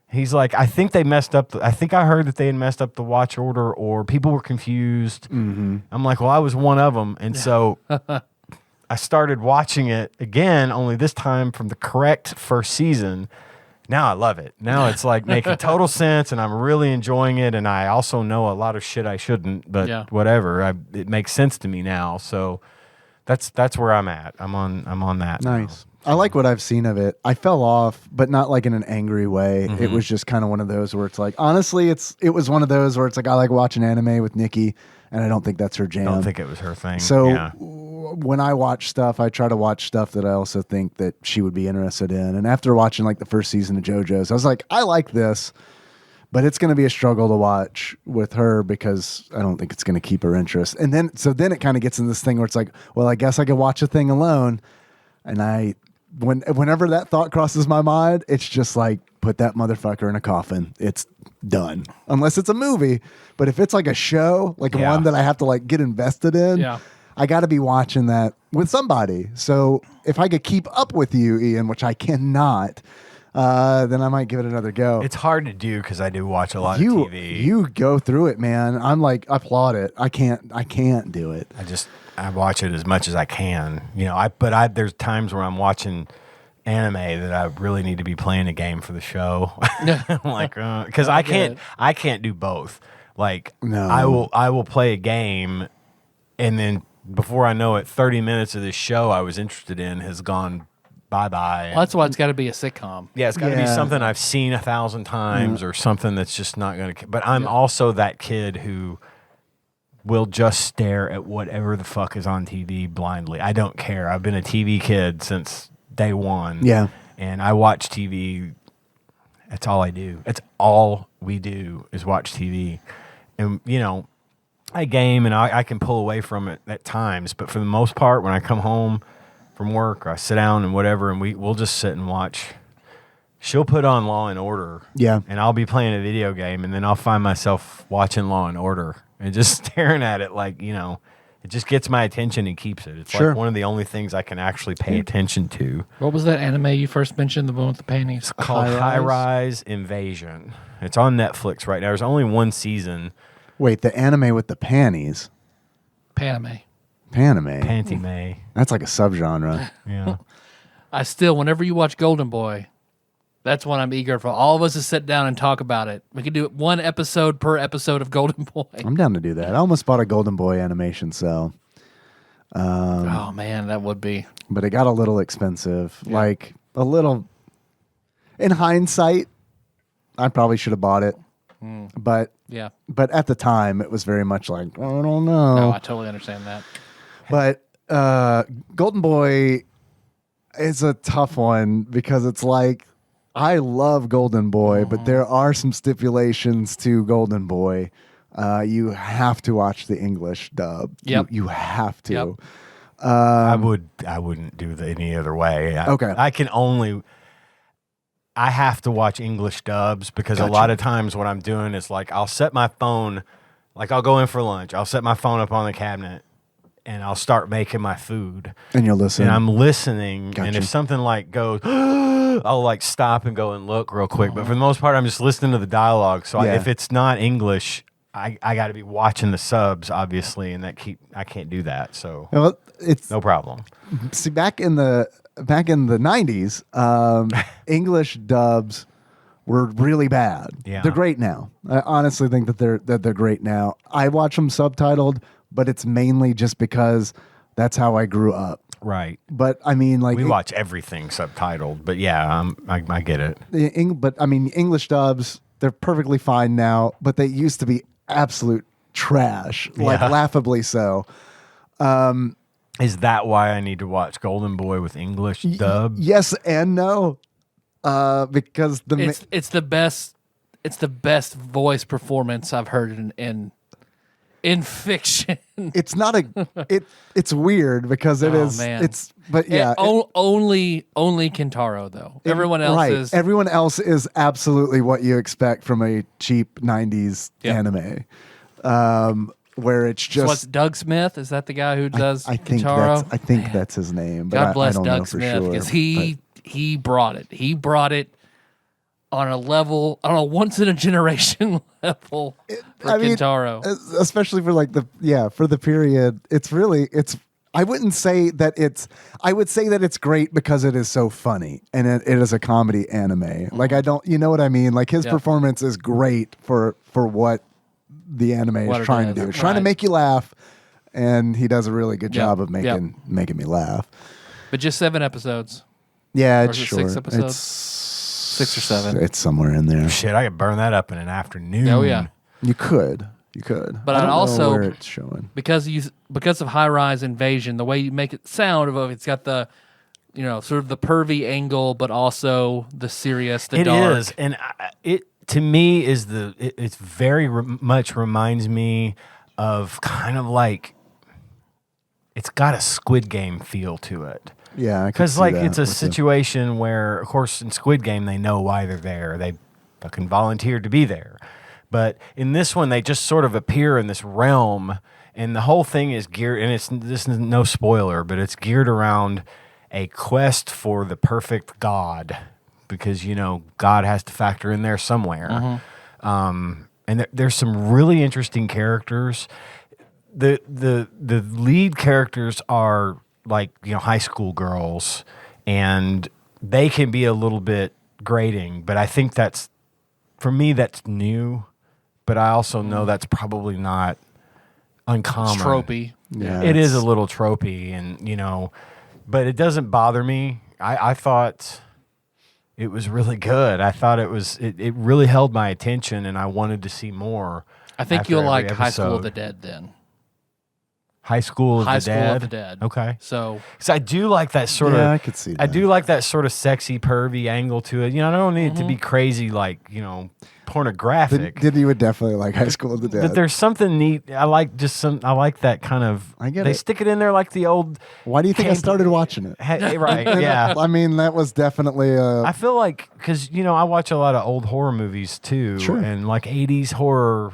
He's like, I think they messed up. I think I heard that they had messed up the watch order or people were confused. Mm-hmm. I'm like, well, I was one of them. And so I started watching it again, only this time from the correct first season. Now I love it. Now it's like making total sense and I'm really enjoying it. And I also know a lot of shit I shouldn't, but whatever. It makes sense to me now. So that's where I'm at. I'm on that. Nice. Now. I like what I've seen of it. I fell off, but not like in an angry way. Mm-hmm. It was just kind of one of those where it's like, honestly, it was one of those where it's like I like watching anime with Nikki, and I don't think that's her jam. I don't think it was her thing. So when I watch stuff, I try to watch stuff that I also think that she would be interested in. And after watching like the first season of JoJo's, I was like, I like this, but it's going to be a struggle to watch with her because I don't think it's going to keep her interest. And then it kind of gets in this thing where it's like, well, I guess I could watch a thing alone. And whenever that thought crosses my mind, it's just like, put that motherfucker in a coffin. It's done. Unless it's a movie. But if it's like a show, like one that I have to like get invested in, I got to be watching that with somebody. So if I could keep up with you, Ian, which I cannot, then I might give it another go. It's hard to do because I do watch a lot of TV. You go through it, man. I'm like, I applaud it. I can't do it. I watch it as much as I can, you know. But there's times where I'm watching anime that I really need to be playing a game for the show, like because I can't do both. Like, no. I will play a game, and then before I know it, 30 minutes of this show I was interested in has gone bye-bye. Well, that's why it's got to be a sitcom. Yeah, it's got to be something I've seen 1,000 times or something that's just not going to. But I'm also that kid who will just stare at whatever the fuck is on TV blindly. I don't care. I've been a TV kid since day one. Yeah. And I watch TV. That's all I do. That's all we do is watch TV. And, you know, I game and I can pull away from it at times. But for the most part, when I come home from work or I sit down and whatever, and we'll just sit and watch. She'll put on Law and Order. Yeah. And I'll be playing a video game, and then I'll find myself watching Law and Order and just staring at it like, you know, it just gets my attention and keeps it. It's like one of the only things I can actually pay attention to. What was that anime you first mentioned, the one with the panties? It's called High Rise Invasion. It's on Netflix right now. There's only one season. Wait, the anime with the panties? Paname. Panty May. That's like a subgenre. Yeah. Whenever you watch Golden Boy, that's when I'm eager for all of us to sit down and talk about it. We could do one episode per episode of Golden Boy. I'm down to do that. I almost bought a Golden Boy animation cell. Oh, man, that would be. But it got a little expensive. Yeah. Like, a little... In hindsight, I probably should have bought it. But Yeah. but at the time, it was very much like, I don't know. No, I totally understand that. But Golden Boy is a tough one because it's like, I love Golden Boy, but there are some stipulations to Golden Boy. You have to watch the English dub. Yep. You have to. Yep. I wouldn't do it any other way. Okay. I have to watch English dubs because Gotcha. a lot of times what I'm doing is like I'll set my phone, like I'll go in for lunch, I'll set my phone up on the cabinet and I'll start making my food. And you'll listen. And I'm listening, and Gotcha. if something like goes, I'll like stop and go and look real quick. But for the most part, I'm just listening to the dialogue. So Yeah. if it's not English, I got to be watching the subs, obviously, and I can't do that. So Well, it's no problem. see back in the 90s, English dubs were really bad. Yeah. They're great now. I honestly think that they're great now. I watch them subtitled, but it's mainly just because that's how I grew up. Right. But I mean, like We watch everything subtitled, but yeah, I get it. but I mean, English dubs, they're perfectly fine now, but they used to be absolute trash, like Yeah. laughably so. Is that why I need to watch Golden Boy with English dub? Yes and no, because It's the best voice performance I've heard in fiction. it's not it's weird because it Oh, is. man. It's but yeah. Only Kintaro though. Everyone else right. is Everyone else is absolutely what you expect from a cheap '90s Yep. anime, where it's So just. what's Doug Smith? Is that the guy who does I think Kintaro? that's his name. But God bless I don't know Doug for Smith sure, because he brought it. He brought it on a level, on a once in a generation level for Kintaro. especially for like for the period. I wouldn't say that I would say that it's great because it is so funny and it is a comedy anime. Like you know what I mean? Like his Yeah. performance is great for what the anime What is it trying is, to do. It's trying to right. make you laugh, and he does a really good Yep, job of yep. making me laugh. But just 7 episodes. Yeah, Or it's is it short. 6 episodes? It's 6 or 7. It's somewhere in there. Shit, I could burn that up in an afternoon. Oh yeah. You could. But I I'd don't know also- where it's showing. because of High Rise Invasion, the way you make it sound, it's got the sort of the pervy angle, but also the serious, the It dark. is, and it to me is it's very much reminds me of kind of like it's got a Squid Game feel to it. Yeah, I could Because see like that it's a with the- situation where, of course, in Squid Game they know why they're there. They fucking volunteered to be there. But in this one, they just sort of appear in this realm, and the whole thing is geared. And this is no spoiler, but it's geared around a quest for the perfect God, because God has to factor in there somewhere. And there's some really interesting characters. The lead characters are like high school girls, and they can be a little bit grating. But I think that's for me that's new. But I also know that's probably not uncommon. It's tropey. Yeah, It is it's- a little tropey, and but it doesn't bother me. I thought it was really good. I thought it really held my attention, and I wanted to see more. I think after you'll every like High School of episode. the Dead then. High School of High the School Dead. of the Dead. Okay, So because I do like that sort Yeah, I of. could see that. I do like that sort of sexy, pervy angle to it. I don't need it to be crazy, like pornographic. You would definitely like High School of the Dead. But there's something neat. I like that kind of. I get they it. stick it in there like the old. Why do you think I Camp- started watching it? Right? Yeah. I mean, that was definitely I feel like because I watch a lot of old horror movies too, Sure. and like '80s horror,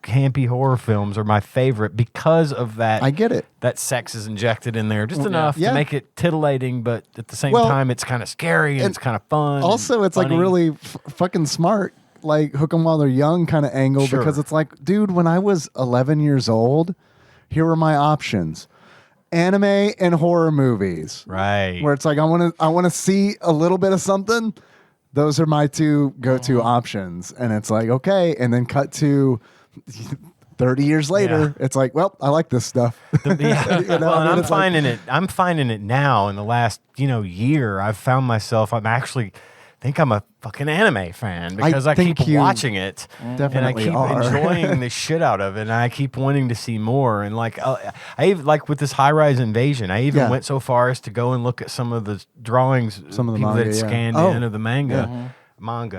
campy horror films are my favorite because of that. I get it. That sex is injected in there just enough Yeah. to make it titillating, but at the same Well, time, it's kind of scary and it's kind of fun. Also, and it's like funny. really fucking smart, like hook 'em while they're young kind of angle, Sure. because it's like, dude, when I was 11 years old, here were my options: anime and horror movies. right. Where it's like I want to see a little bit of something. Those are my two go-to options, and it's like okay, and then cut to 30 years later, it's like, well, I like this stuff. Yeah. You know, Well, I and mean, I'm it's like- finding it. I'm finding it now in the last year. I've found myself. I'm actually think I'm a fucking anime fan because I think keep you watching it and I definitely keep are. enjoying the shit out of it, and I keep wanting to see more. And like, I even, like with this High Rise Invasion, I even went so far as to go and look at some of the drawings, Some of the people manga, that yeah. scanned Oh, in of the manga,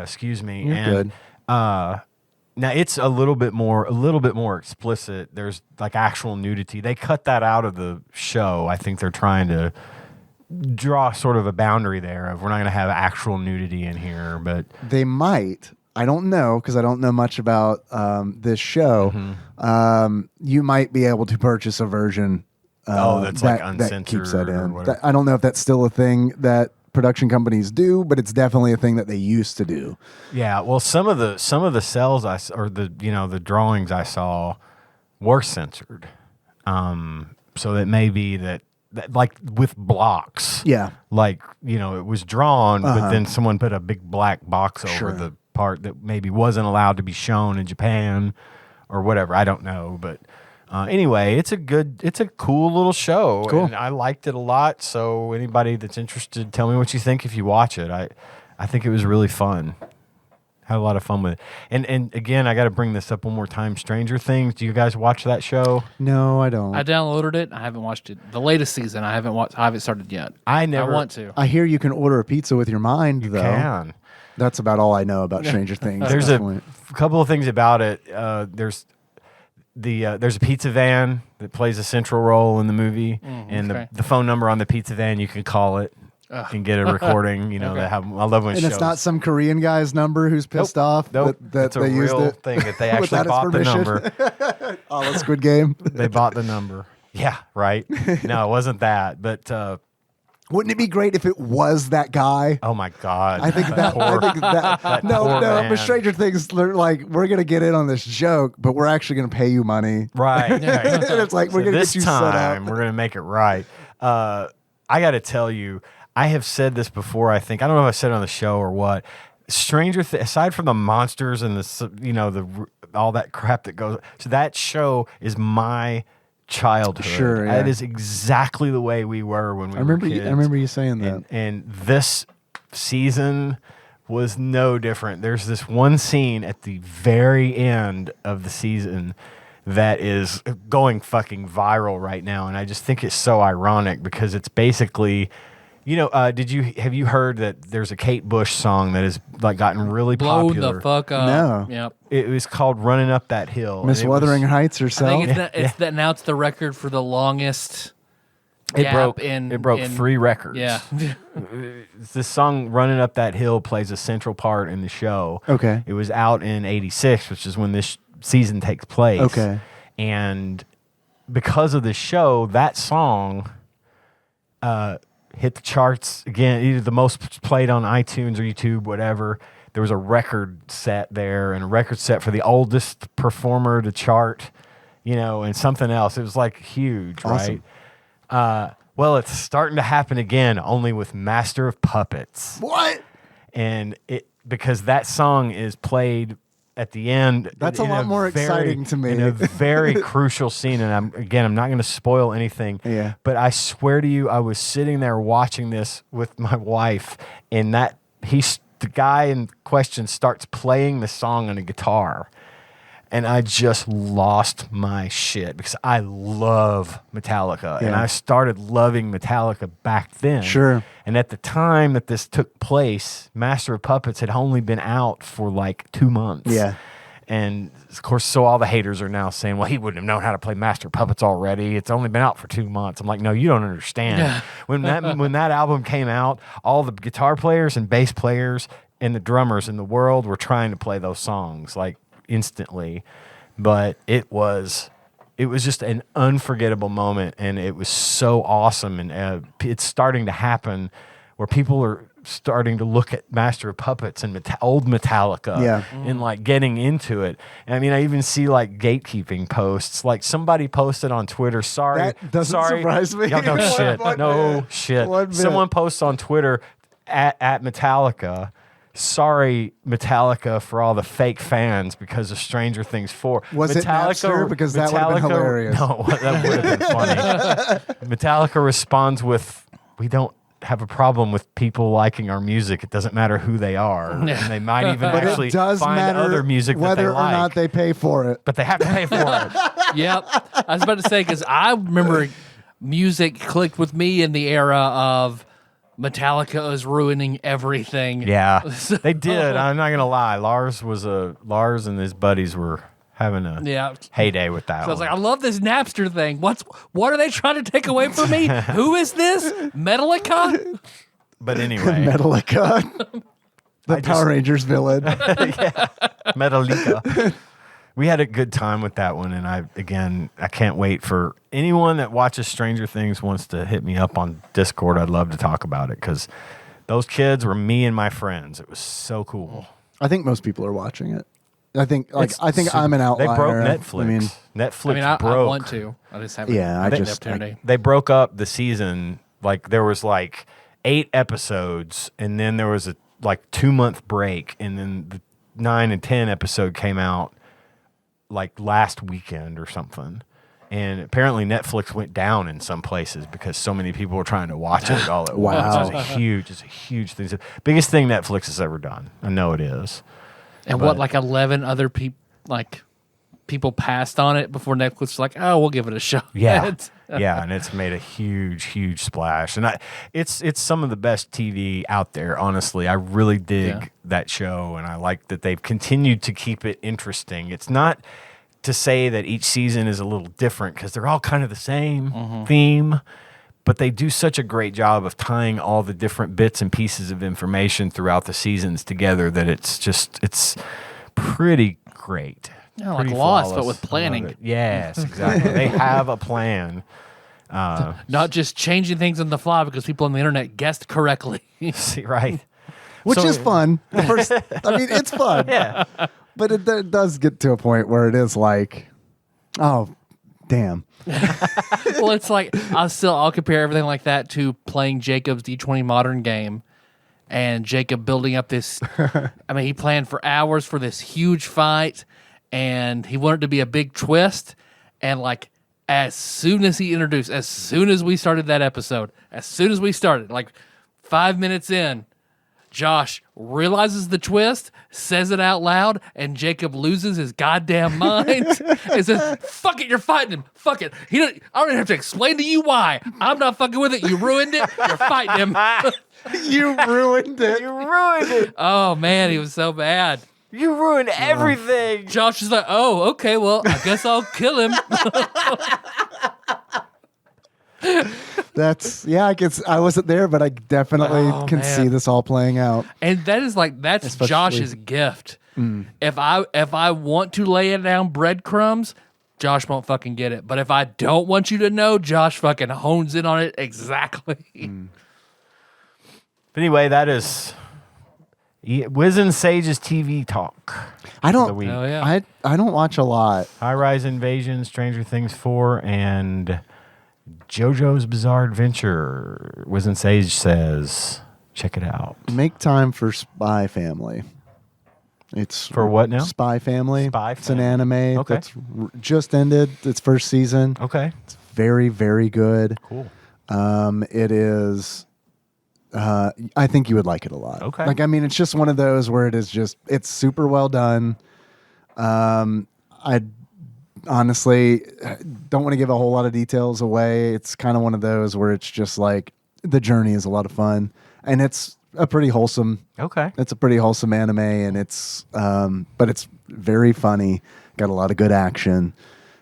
excuse me. You're and good. now it's a little bit more explicit. There's like actual nudity. They cut that out of the show. I think they're trying to draw sort of a boundary there of we're not going to have actual nudity in here, but They might. I don't know because I don't know much about this show. You might be able to purchase a version that's like that keeps that uncensored or in. whatever. I don't know if that's still a thing that production companies do, but it's definitely a thing that they used to do. yeah. Well, some of the cells the drawings I saw were censored. So it may be that like with blocks. Yeah. Like, it was drawn, but then someone put a big black box over Sure. the part that maybe wasn't allowed to be shown in Japan or whatever. I don't know. But anyway, it's a cool little show. Cool. And I liked it a lot. So anybody that's interested, tell me what you think if you watch it. I think it was really fun. Had a lot of fun with it. And again, I got to bring this up one more time. Stranger Things. Do you guys watch that show? No, I don't. I downloaded it. I haven't watched it. The latest season, I haven't watched. I haven't started yet. I want to. I hear you can order a pizza with your mind, though. Can. That's about all I know about Stranger Things. There's at this a point. couple of things about it. There's a pizza van that plays a central role in the movie, and okay. the phone number on the pizza van, you can call it and get a recording. That have. I love when And shows. it's not some Korean guy's number who's pissed off Nope. that It's a they used real it. thing that they actually without his bought the permission. number. Oh, that's Squid Game. They bought the number. Yeah, right. No, it wasn't that. But Wouldn't it be great if it was that guy? oh my god, I think that. No, poor but man. Stranger Things, they're like, we're gonna get in on this joke, but we're actually gonna pay you money. right. And it's like we're gonna this get you set time up. we're gonna make it right. I got to tell you, I have said this before. I don't know if I said it on the show or what. Aside from the monsters and the all that crap that goes, so that show is my childhood. Sure, yeah. That is exactly the way we were when we were kids. I remember you saying that. And this season was no different. There's this one scene at the very end of the season that is going fucking viral right now, and I just think it's so ironic because it's basically, have you heard that there's a Kate Bush song that has like gotten really Blow popular? the fuck up. No. Yep. It was called "Running Up That Hill." Miss and it was- Wuthering Heights I herself. think it's that now it's the record for the longest. It gap broke in 3 records. Yeah. This song "Running Up That Hill" plays a central part in the show. Okay. It was out in '86, which is when this season takes place. Okay. And because of the show, that song hit the charts again, either the most played on iTunes or YouTube, whatever. There was a record set there and a record set for the oldest performer to chart, and something else. It was like huge, Awesome. right? Well, it's starting to happen again, only with Master of Puppets. What? And because that song is played at the end. That's a lot more exciting to me. In a very crucial scene, and I'm not going to spoil anything. Yeah. But I swear to you, I was sitting there watching this with my wife, and the guy in question starts playing the song on a guitar. And I just lost my shit because I love Metallica. And Yeah. I started loving Metallica back then. Sure. And at the time that this took place, Master of Puppets had only been out for like 2 months. Yeah. And of course, so all the haters are now saying, well, he wouldn't have known how to play Master of Puppets already. It's only been out for 2 months. I'm like, no, you don't understand. Yeah. When that album came out, all the guitar players and bass players and the drummers in the world were trying to play those songs like instantly. But it was just an unforgettable moment, and it was so awesome. And it's starting to happen where people are starting to look at Master of Puppets and old Metallica, Yeah. and like getting into it. And I mean, I even see like gatekeeping posts. Like somebody posted on Twitter, sorry, That doesn't surprise me. Yo, no One- shit, one no bit. shit. One bit. Someone posts on Twitter at Metallica. Sorry, Metallica, for all the fake fans because of Stranger Things 4. Was it Napster? Because that would have been hilarious. No, that would have been funny. Metallica responds with, we don't have a problem with people liking our music. It doesn't matter who they are, and they might even But actually it does find matter other music that they whether or like. not they pay for it. But they have to pay for it. Yep. I was about to say, because I remember music clicked with me in the era of Metallica is ruining everything. Yeah, So- they did. I'm not gonna lie. Lars and his buddies were having a heyday with that. So I was one. like, I love this Napster thing. What are they trying to take away from me? Who is this? Metallica? But anyway, Metallica. The Power Rangers villain. Metallica. We had a good time with that one, and I can't wait for anyone that watches Stranger Things wants to hit me up on Discord. I'd love to talk about it because those kids were me and my friends. It was so cool. I think most people are watching it. I think It's I'm an outlier. They broke Netflix. I mean, Netflix I broke. want to. I just haven't Yeah, had I the just- opportunity. They broke up the season. Like there was like 8 episodes, and then there was a 2-month break, and then the 9 and 10 episode came out like last weekend or something. And apparently Netflix went down in some places because so many people were trying to watch it all at once. Wow. It's a huge thing. It's the biggest thing Netflix has ever done. I know it is. And But- 11 other people passed on it before Netflix was like, oh, we'll give it a shot. Yeah, yeah, and it's made a huge splash, and it's some of the best TV out there. Honestly, I really dig that show, and I like that they've continued to keep it interesting. It's not to say that each season is a little different because they're all kind of the same theme, but they do such a great job of tying all the different bits and pieces of information throughout the seasons together that it's pretty great. Yeah, like Pretty Lost, but flawless. with planning. I love it. Yes, exactly. They have a plan. Not just changing things on the fly because people on the internet guessed correctly. See, right. which So- is fun. The first, I mean, it's fun. Yeah. But it does get to a point where it is like, oh, damn. Well, it's like I'll compare everything like that to playing Jacob's D20 modern game, and Jacob building up this. I mean, he planned for hours for this huge fight, and he wanted it to be a big twist. And as soon as we started that episode, like 5 minutes in, Josh realizes the twist, says it out loud, and Jacob loses his goddamn mind and says, fuck it, you're fighting him. Fuck it. I don't even have to explain to you why. I'm not fucking with it. You ruined it. You're fighting him. You ruined it. You ruined it. Oh, man, he was so bad. You ruined everything. Josh is like, oh, okay, well, I guess I'll kill him. That's I wasn't there, but I definitely can man. see this all playing out. And that's Especially- Josh's gift. If I want to lay it down breadcrumbs, Josh won't fucking get it. But if I don't want you to know, Josh fucking hones in on it exactly. But anyway, that is Wiz and Sage's TV talk. I The don't. week. Oh, yeah. I don't watch a lot. High Rise Invasion, Stranger Things 4, and JoJo's Bizarre Adventure. Wiz and Sage says, check it out. Make time for Spy Family. It's For what now? Spy Family. Spy It's an Family. anime Okay. that's just ended its first season. Okay. It's very, very good. Cool. It is. I think you would like it a lot. Okay. I mean, it's just one of those where it's super well done. I honestly don't want to give a whole lot of details away. It's kind of one of those where it's just like the journey is a lot of fun, and it's a pretty wholesome. Okay. It's a pretty wholesome anime, and but it's very funny. Got a lot of good action.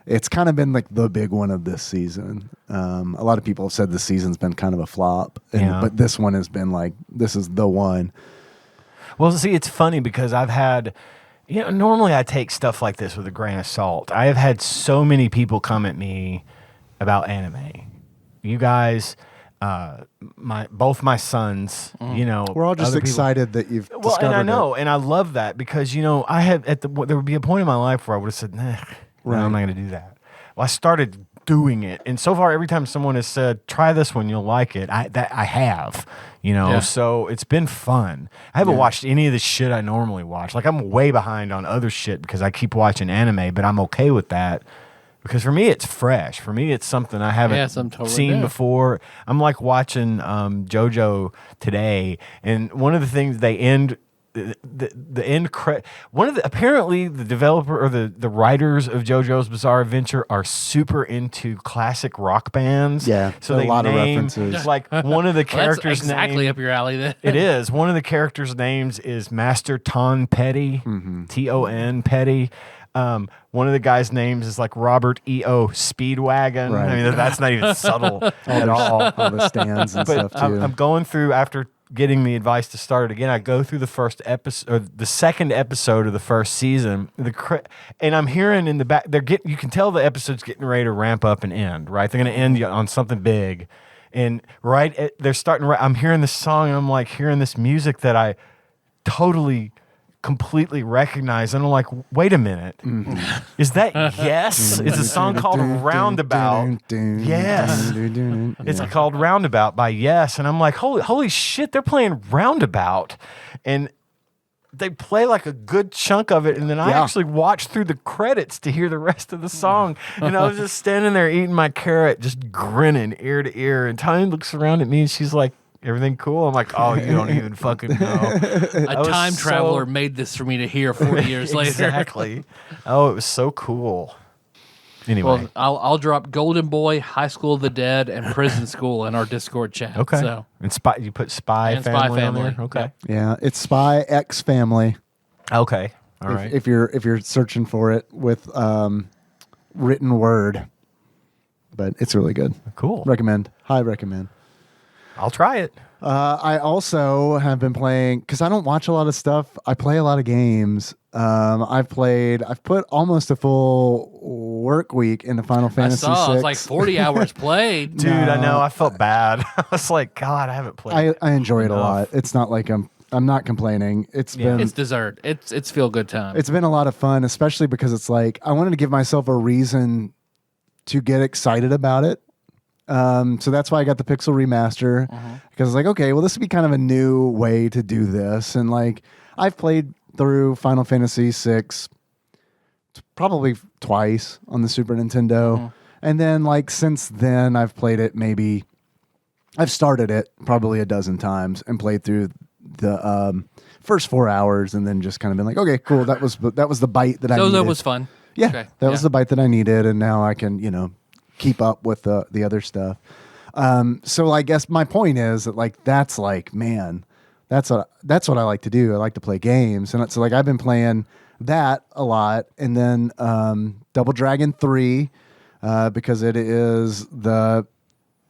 It's kind of been like the big one of this season. A lot of people have said this season's been kind of a flop, but this one has been like, this is the one. Well, see, it's funny because I've had, normally I take stuff like this with a grain of salt. I have had so many people come at me about anime. You guys, both my sons, We're all just other people- excited that you've Well, discovered and I it. know, and I love that because I had there would be a point in my life where I would have said, "Nah, no, I'm not going to do that." Well, I started doing it, and so far, every time someone has said, "Try this one, you'll like it," I have, Yeah. So it's been fun. I haven't watched any of the shit I normally watch. Like I'm way behind on other shit because I keep watching anime, but I'm okay with that Because for me, it's fresh. For me, it's something I haven't totally seen different. before. I'm like watching JoJo today, and one of the things they end the end apparently the developer or the writers of JoJo's Bizarre Adventure are super into classic rock bands. Yeah, so a they lot of name, references. Like one of the Well, that's characters' exactly name, up your alley. Then it is. One of the characters' names is Master Ton Petty, Ton Petty. One of the guys' names is like Robert E.O. Speedwagon. Right. I mean, that's not even subtle at all. All the stands and But stuff too. I'm going through, after getting the advice to start it again, I go through the first episode, or the second episode of the first season, and I'm hearing in the back, you can tell the episode's getting ready to ramp up and end, right? They're going to end on something big. And they're starting, I'm hearing this song, and I'm like hearing this music that I totally completely recognize, and I'm like, wait a minute, is that Yes? It's a song called Roundabout. Yes, it's called Roundabout by Yes, and I'm like, holy shit, they're playing Roundabout, and they play like a good chunk of it, and then I actually watched through the credits to hear the rest of the song, and I was just standing there eating my carrot, just grinning ear to ear, and Tanya looks around at me and she's like, everything cool? I'm like, oh, you don't even fucking know. a time traveler made this for me to hear 40 years later. Exactly. Oh, it was so cool. Anyway. Well, I'll drop Golden Boy, High School of the Dead, and Prison School in our Discord chat. Okay. So. And you put Spy And Family, Spy Family. on there? Okay. Yeah, it's Spy X Family. Okay. All right. If you're searching for it with written word, but it's really good. Cool. Recommend. High recommend. I'll try it. I also have been playing, because I don't watch a lot of stuff. I play a lot of games. I've put almost a full work week into Final Fantasy VI. It's like 40 hours played. Dude, I know. I felt bad. I was like, God, I haven't played. I enjoy it a enough. lot. It's not like I'm not complaining. It's dessert. It's feel good time. It's been a lot of fun, especially because it's like I wanted to give myself a reason to get excited about it. So that's why I got the Pixel Remaster, because it's like, okay, well, this would be kind of a new way to do this. And like, I've played through Final Fantasy VI probably twice on the Super Nintendo. And then like, since then I've played it I've started it probably a dozen times and played through the first 4 hours, and then just kind of been like, okay, cool. That was the bite that I needed. That was fun. Yeah, Okay. that was the bite that I needed, and now I can, keep up with the other stuff. So I guess my point is that like that's like, man, that's what I like to do. I like to play games, and it's like I've been playing that a lot, and then Double Dragon 3 because it is the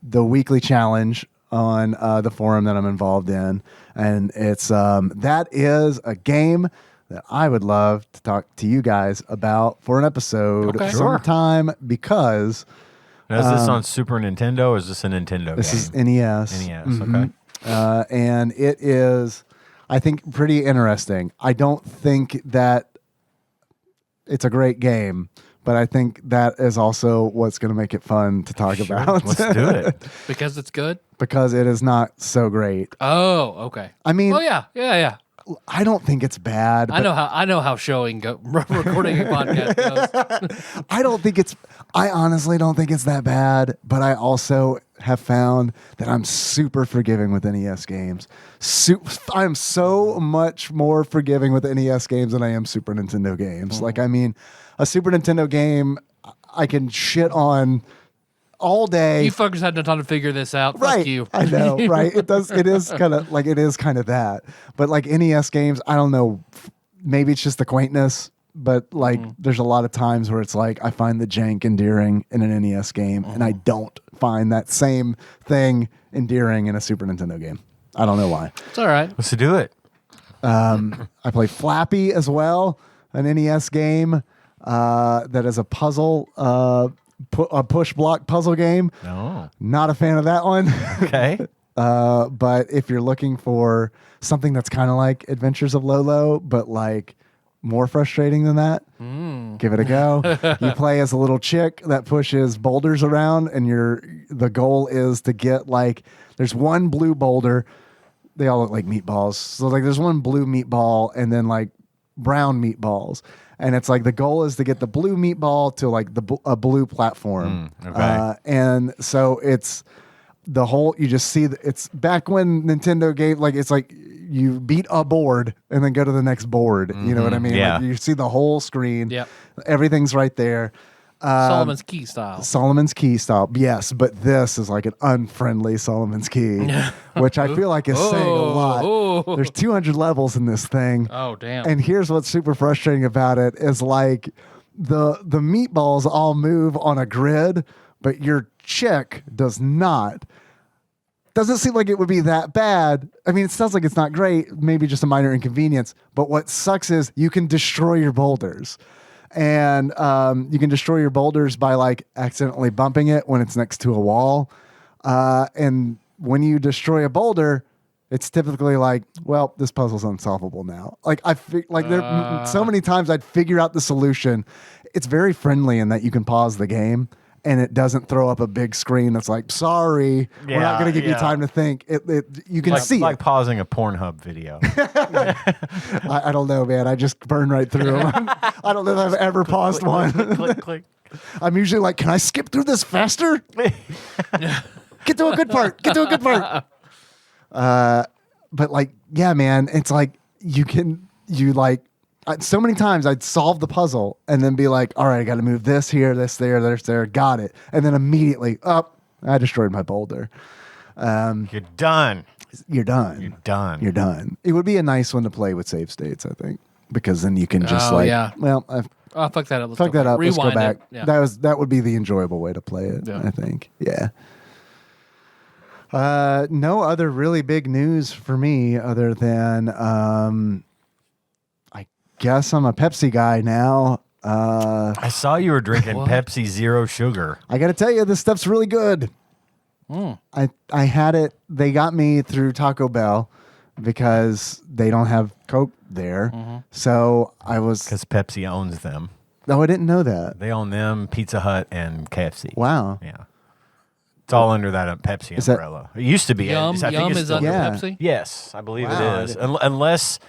weekly challenge on the forum that I'm involved in, and it's that is a game that I would love to talk to you guys about for an episode sometime, because Now, is this on Super Nintendo or is this a Nintendo this game? is NES. NES, okay. And it is, I think, pretty interesting. I don't think that it's a great game, but I think that is also what's going to make it fun to talk about. Let's do it. Because it's good? Because it is not so great. Oh, okay. I mean, Oh, yeah. I don't think it's bad. I know how recording a podcast goes. I honestly don't think it's that bad, but I also have found that I'm super forgiving with NES games. I'm so much more forgiving with NES games than I am Super Nintendo games. Like, I mean, a Super Nintendo game I can shit on all day. You fuckers had no time to figure this out. Right. Fuck you. I know, right? It is kind of that. But like NES games, I don't know, maybe it's just the quaintness, but like there's a lot of times where it's like I find the jank endearing in an NES game, and I don't find that same thing endearing in a Super Nintendo game. I don't know why. It's all right. Let's do it. I play Flappy as well, an NES game that is a puzzle, a push block puzzle game. Oh. Not a fan of that one. Okay. But if you're looking for something that's kind of like Adventures of Lolo, but like more frustrating than that, give it a go. You play as a little chick that pushes boulders around, and the goal is to get like, there's one blue boulder. They all look like meatballs. So like there's one blue meatball, and then like brown meatballs. And it's like the goal is to get the blue meatball to like a blue platform. Okay. And so it's the whole, you just see, it's back when Nintendo gave, like, it's like you beat a board and then go to the next board. You know what I mean? Yeah. Like, you see the whole screen. Yep. Everything's right there. Solomon's Key style. Solomon's Key style, yes, but this is like an unfriendly Solomon's Key, which I feel like is saying a lot. Oh. There's 200 levels in this thing. Oh, damn. And here's what's super frustrating about it is like the meatballs all move on a grid, but your chick does not. Doesn't seem like it would be that bad. I mean, it sounds like it's not great, maybe just a minor inconvenience, but what sucks is you can destroy your boulders. And you can destroy your boulders by like accidentally bumping it when it's next to a wall. And when you destroy a boulder, it's typically like, well, this puzzle's unsolvable now. Like there so many times I'd figure out the solution. It's very friendly in that you can pause the game and it doesn't throw up a big screen that's like, sorry, we're not going to give you time to think. You can see like it. pausing a Pornhub video. I don't know, man. I just burn right through them. I don't know if I've ever paused one. click. I'm usually like, can I skip through this faster? Get to a good part. Get to a good part. But like, yeah, man, it's like so many times I'd solve the puzzle and then be like, all right, I got to move this here, this there, got it. And then immediately, I destroyed my boulder. You're done. You're done. You're done. You're done. It would be a nice one to play with save states, I think, because then you can just well, Oh, fuck that up. Let's fuck go that back. up. Let's go Rewind back. it. Yeah. That would be the enjoyable way to play it, Yeah. I think. Yeah. No other really big news for me other than I guess I'm a Pepsi guy now. I saw you were drinking Pepsi Zero Sugar. I got to tell you, this stuff's really good. I had it. They got me through Taco Bell because they don't have Coke there. So I was. Because Pepsi owns them. Oh, I didn't know that. They own them, Pizza Hut, and KFC. Wow. Yeah. It's all under that Pepsi Is that- umbrella. It used to be. Yum I think is it's still- under Yeah. Pepsi? Yes, I believe Wow, it is. Unless,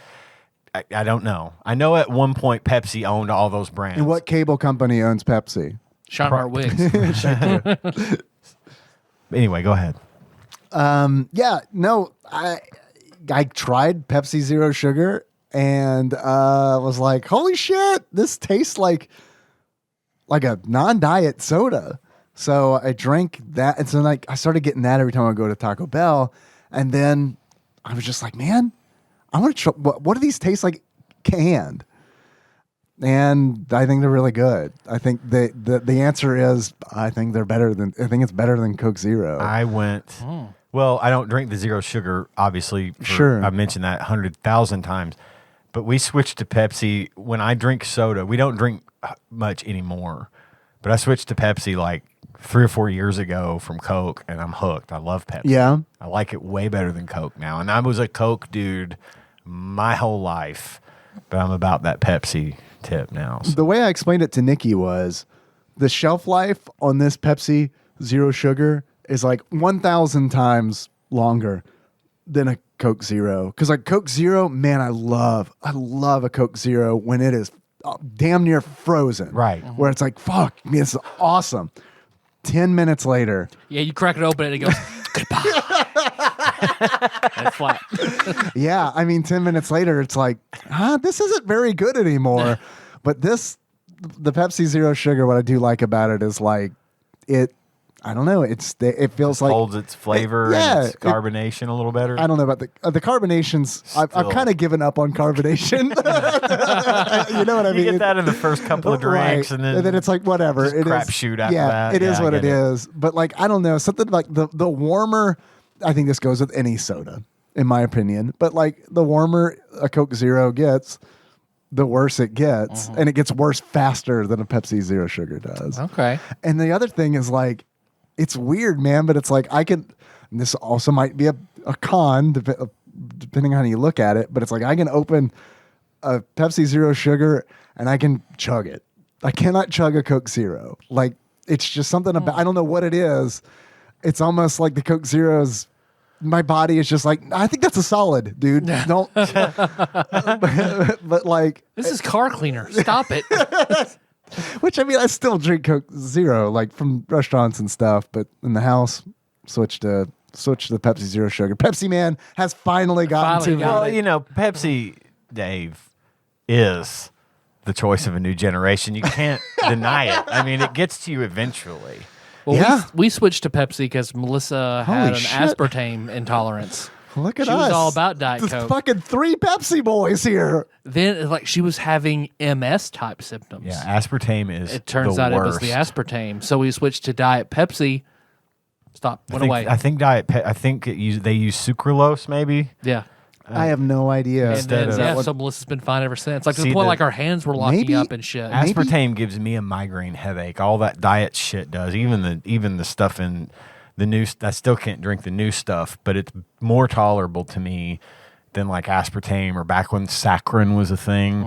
I don't know. I know at one point Pepsi owned all those brands. And what cable company owns Pepsi? Shonhart Wigs. Anyway, go ahead. Yeah, no, I tried Pepsi Zero Sugar and was like, holy shit, this tastes like a non-diet soda. So I drank that, and so like I started getting that every time I go to Taco Bell, and then I was just like, man, I want to try. What do these taste like canned? And I think they're really good. I think the answer is I think they're better than it's better than Coke Zero. I went. Well, I don't drink the zero sugar, obviously. Sure. I've mentioned that 100,000 times. But we switched to Pepsi. When I drink soda, we don't drink much anymore. But I switched to Pepsi like 3 or 4 years ago from Coke, and I'm hooked. I love Pepsi. Yeah. I like it way better than Coke now. And I was a Coke dude my whole life. But I'm about that Pepsi tip now. So. The way I explained it to Nikki was the shelf life on this Pepsi Zero Sugar is like 1,000 times longer than a Coke Zero. Because like Coke Zero, man, I love a Coke Zero when it is damn near frozen. Right. Where it's like, fuck, man, this is awesome. 10 minutes later. Yeah, you crack it open and it goes, goodbye. And it's flat. Yeah, I mean, 10 minutes later, it's like, this isn't very good anymore. But the Pepsi Zero Sugar, what I do like about it is like, I don't know, it feels like. Holds its flavor and its carbonation a little better. I don't know about the carbonations. I've kind of given up on carbonation. You know what I mean? You get that in the first couple of drinks, right. and then it's like whatever. just It is crapshoot after yeah, that. it is Yeah, what I it get it. is. But like I don't know, something like the warmer. I think this goes with any soda, in my opinion. But like the warmer a Coke Zero gets, the worse it gets, and it gets worse faster than a Pepsi Zero Sugar does. Okay. And the other thing is like, it's weird, man, but it's like and this also might be a con, depending on how you look at it, but it's like I can open a Pepsi Zero Sugar and I can chug it. I cannot chug a Coke Zero. Like, it's just something about, I don't know what it is. It's almost like the Coke Zero's my body is just like, I think that's a solid, dude. Don't. but like, This is car cleaner. Stop it. which I mean, I still drink Coke Zero, like from restaurants and stuff. But in the house, switch to the Pepsi Zero Sugar. Pepsi Man has finally gotten Finally to me. got Well, you know, Pepsi, Dave, is the choice of a new generation. You can't deny it. I mean, it gets to you eventually. Well, Yeah. we switched to Pepsi because Melissa had Holy an shit. aspartame intolerance. Look at She us. was all about Diet There's Coke. fucking 3 Pepsi boys here. Then, like, she was having MS type symptoms. Yeah, aspartame is. It turns the out worst. it was the aspartame. So we switched to Diet Pepsi. Stop. Went away. I think they use sucralose maybe. Yeah. I have no idea. And then, of- yeah, so Melissa's been fine ever since. Like, to the See, point, the- like, our hands were locking Maybe- up and shit. Maybe- Aspartame gives me a migraine headache. All that diet shit does. Even the stuff in the new. I still can't drink the new stuff, but it's more tolerable to me than like aspartame or back when saccharin was a thing.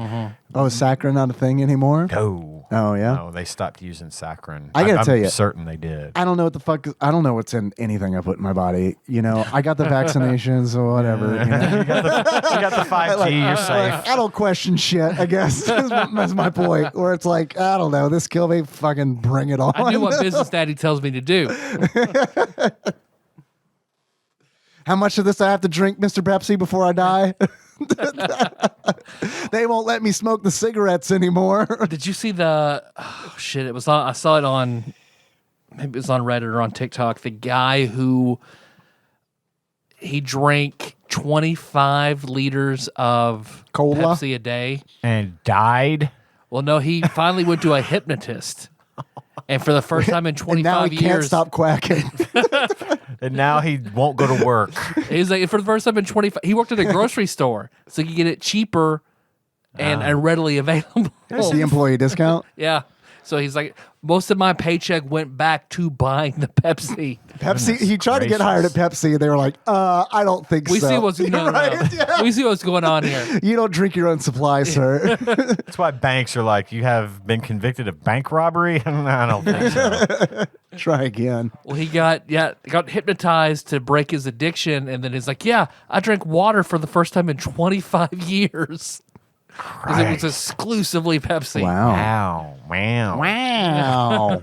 Oh, is saccharin not a thing anymore? No. Oh, yeah? No, they stopped using saccharin. I gotta I'm tell you- certain they did. I don't know what the fuck. I don't know what's in anything I put in my body. You know, I got the vaccinations or whatever. You know? You got the 5G. You're safe. Like, I don't question shit, I guess. That's my point. Where it's like, I don't know, this kill me, fucking bring it on. I do what Business Daddy tells me to do. How much of this I have to drink, Mr. Pepsi, before I die? They won't let me smoke the cigarettes anymore. Did you see the shit? It was on. I saw it on. Maybe it was on Reddit or on TikTok. The guy who he drank 25 liters of Cola? Pepsi a day. And died. Well, no, he finally went to a hypnotist, and for the first time in And 25 now he years, can't stop quacking. And now he won't go to work. he's like, for the first time in 25, he worked at a grocery store, so he could get it cheaper and readily available. It's the employee discount. Yeah. So he's like, most of my paycheck went back to buying the Pepsi. Pepsi. He tried to get hired at Pepsi, and they were like, "I don't think We so." see what's no. We see what's going on here. You don't drink your own supply, sir. That's why banks are like, you have been convicted of bank robbery? I don't think so. Try again. Well, he got hypnotized to break his addiction, and then he's like, "Yeah, I drank water for the first time in 25 years because it was exclusively Pepsi." Wow. Wow. Wow.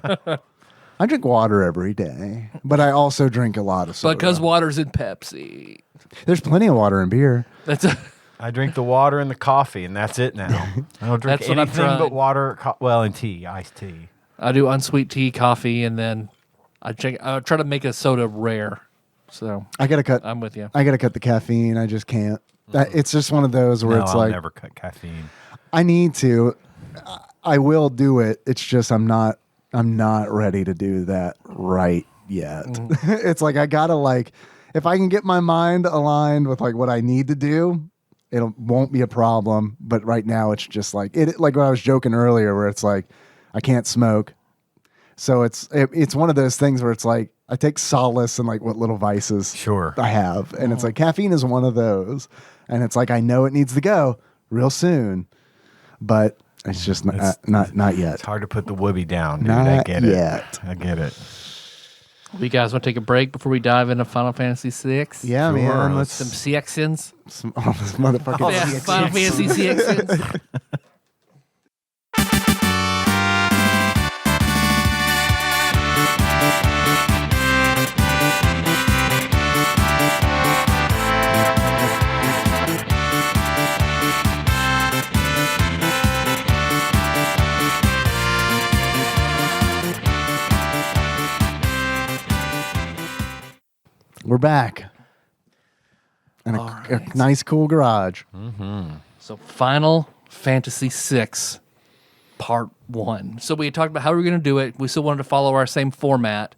I drink water every day, but I also drink a lot of soda. Because water's in Pepsi. There's plenty of water in beer. That's a, I drink the water and the coffee, and that's it now. I don't drink That's what I've anything tried. but water, and tea, iced tea. I do unsweet tea, coffee, and then I try to make a soda rare. So I gotta cut. I'm with you. I gotta cut the caffeine. I just can't. It's just one of those where No, it's I'll like never cut caffeine. I need to. I will do it. It's just I'm not ready to do that right yet. It's like I gotta if I can get my mind aligned with like what I need to do, it won't be a problem. But right now it's just like like what I was joking earlier where it's like I can't smoke. So it's one of those things where it's like I take solace in like what little vices Sure. I have. And it's like caffeine is one of those. And it's like I know it needs to go real soon. But it's just not yet. It's hard to put the whoopee down, dude. Not I get yet. it. I get it. You guys want to take a break before we dive into Final Fantasy VI? Yeah, Sure. man. Let's Some CXins. this motherfucker. Yeah, Final Fantasy CXins. We're back. In a nice, cool garage. So Final Fantasy VI, Part 1. So we had talked about how we were going to do it. We still wanted to follow our same format.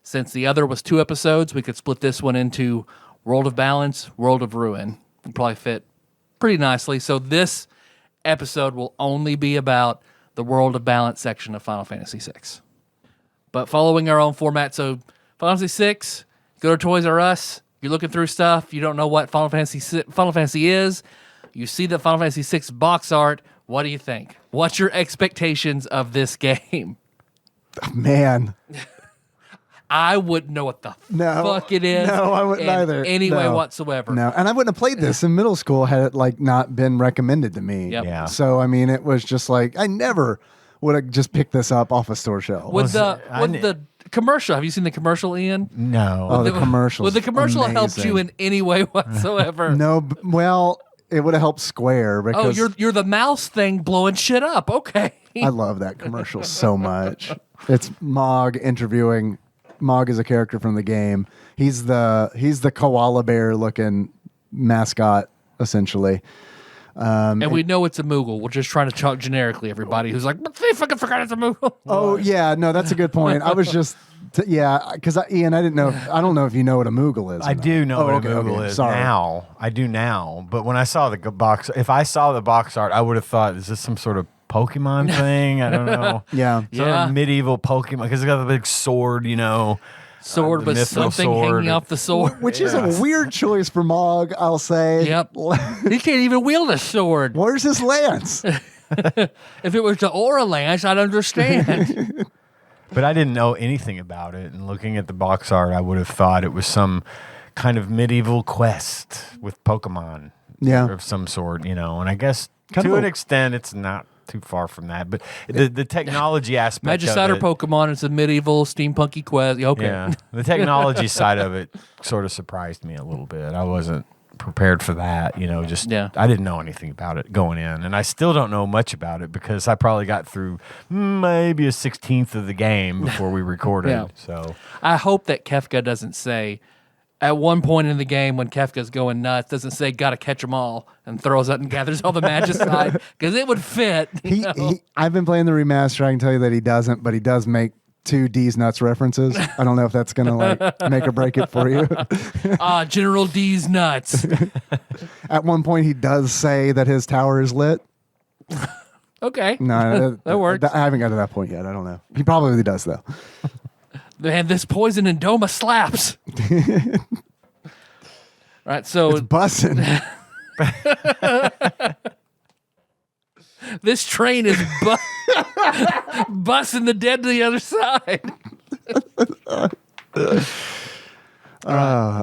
Since the other was 2 episodes, we could split this one into World of Balance, World of Ruin. Would probably fit pretty nicely. So this episode will only be about the World of Balance section of Final Fantasy VI. But following our own format, so Final Fantasy VI, go to Toys R Us, you're looking through stuff, you don't know what Final Fantasy is, you see the Final Fantasy VI box art, what do you think? What's your expectations of this game? Man, I wouldn't know what the fuck it is. No, I wouldn't in either. any way No. whatsoever. No, and I wouldn't have played this in middle school had it like not been recommended to me. Yep. Yeah. So I mean, it was just like I never would have just picked this up off a store shelf. With the commercial, have you seen the commercial, Ian? No. Oh, the commercial. Would the commercial helped you in any way whatsoever? No, well, it would have helped Square Oh, because you're the mouse thing blowing shit up. Okay. I love that commercial so much. It's Mog interviewing. Mog is a character from the game. He's the koala bear looking mascot essentially. And we know it's a Moogle. We're just trying to talk generically, everybody who's like, but they fucking forgot it's a Moogle. Oh yeah, no, that's a good point. I was just because Ian, I didn't know. I don't know if you know what a Moogle is. I do know what a Moogle is Sorry. now. I do now. But when I saw the box, if I saw the box art, I would have thought, is this some sort of Pokemon thing? I don't know. Yeah. Sort of medieval Pokemon, because it's got the big sword, Sword the with mythical something sword. hanging off the sword. Which is a weird choice for Mog, I'll say. Yep. He can't even wield a sword. Where's his lance? If it was the Aura Lance, I'd understand. But I didn't know anything about it. And looking at the box art, I would have thought it was some kind of medieval quest with Pokemon of some sort, And I guess to an extent, it's not too far from that. But the technology aspect Magicite or of it, Pokemon, it's a medieval steampunky quest. Okay. yeah, the technology side of it sort of surprised me a little bit. I wasn't prepared for that, I didn't know anything about it going in, and I still don't know much about it because I probably got through maybe a 16th of the game before we recorded. Yeah. So I hope that Kefka doesn't say, at one point in the game when Kefka's going nuts, doesn't say, gotta catch them all, and throws out and gathers all the Magicite, because it would fit. I've been playing the remaster. I can tell you that he doesn't, but he does make 2 D's nuts references. I don't know if that's going to make or break it for you. General D's nuts. At one point, he does say that his tower is lit. Okay. No, that works. I haven't got to that point yet. I don't know. He probably does, though. Man, this poison in Doma slaps. Right, so It's bussin'. this train is busting the dead to the other side.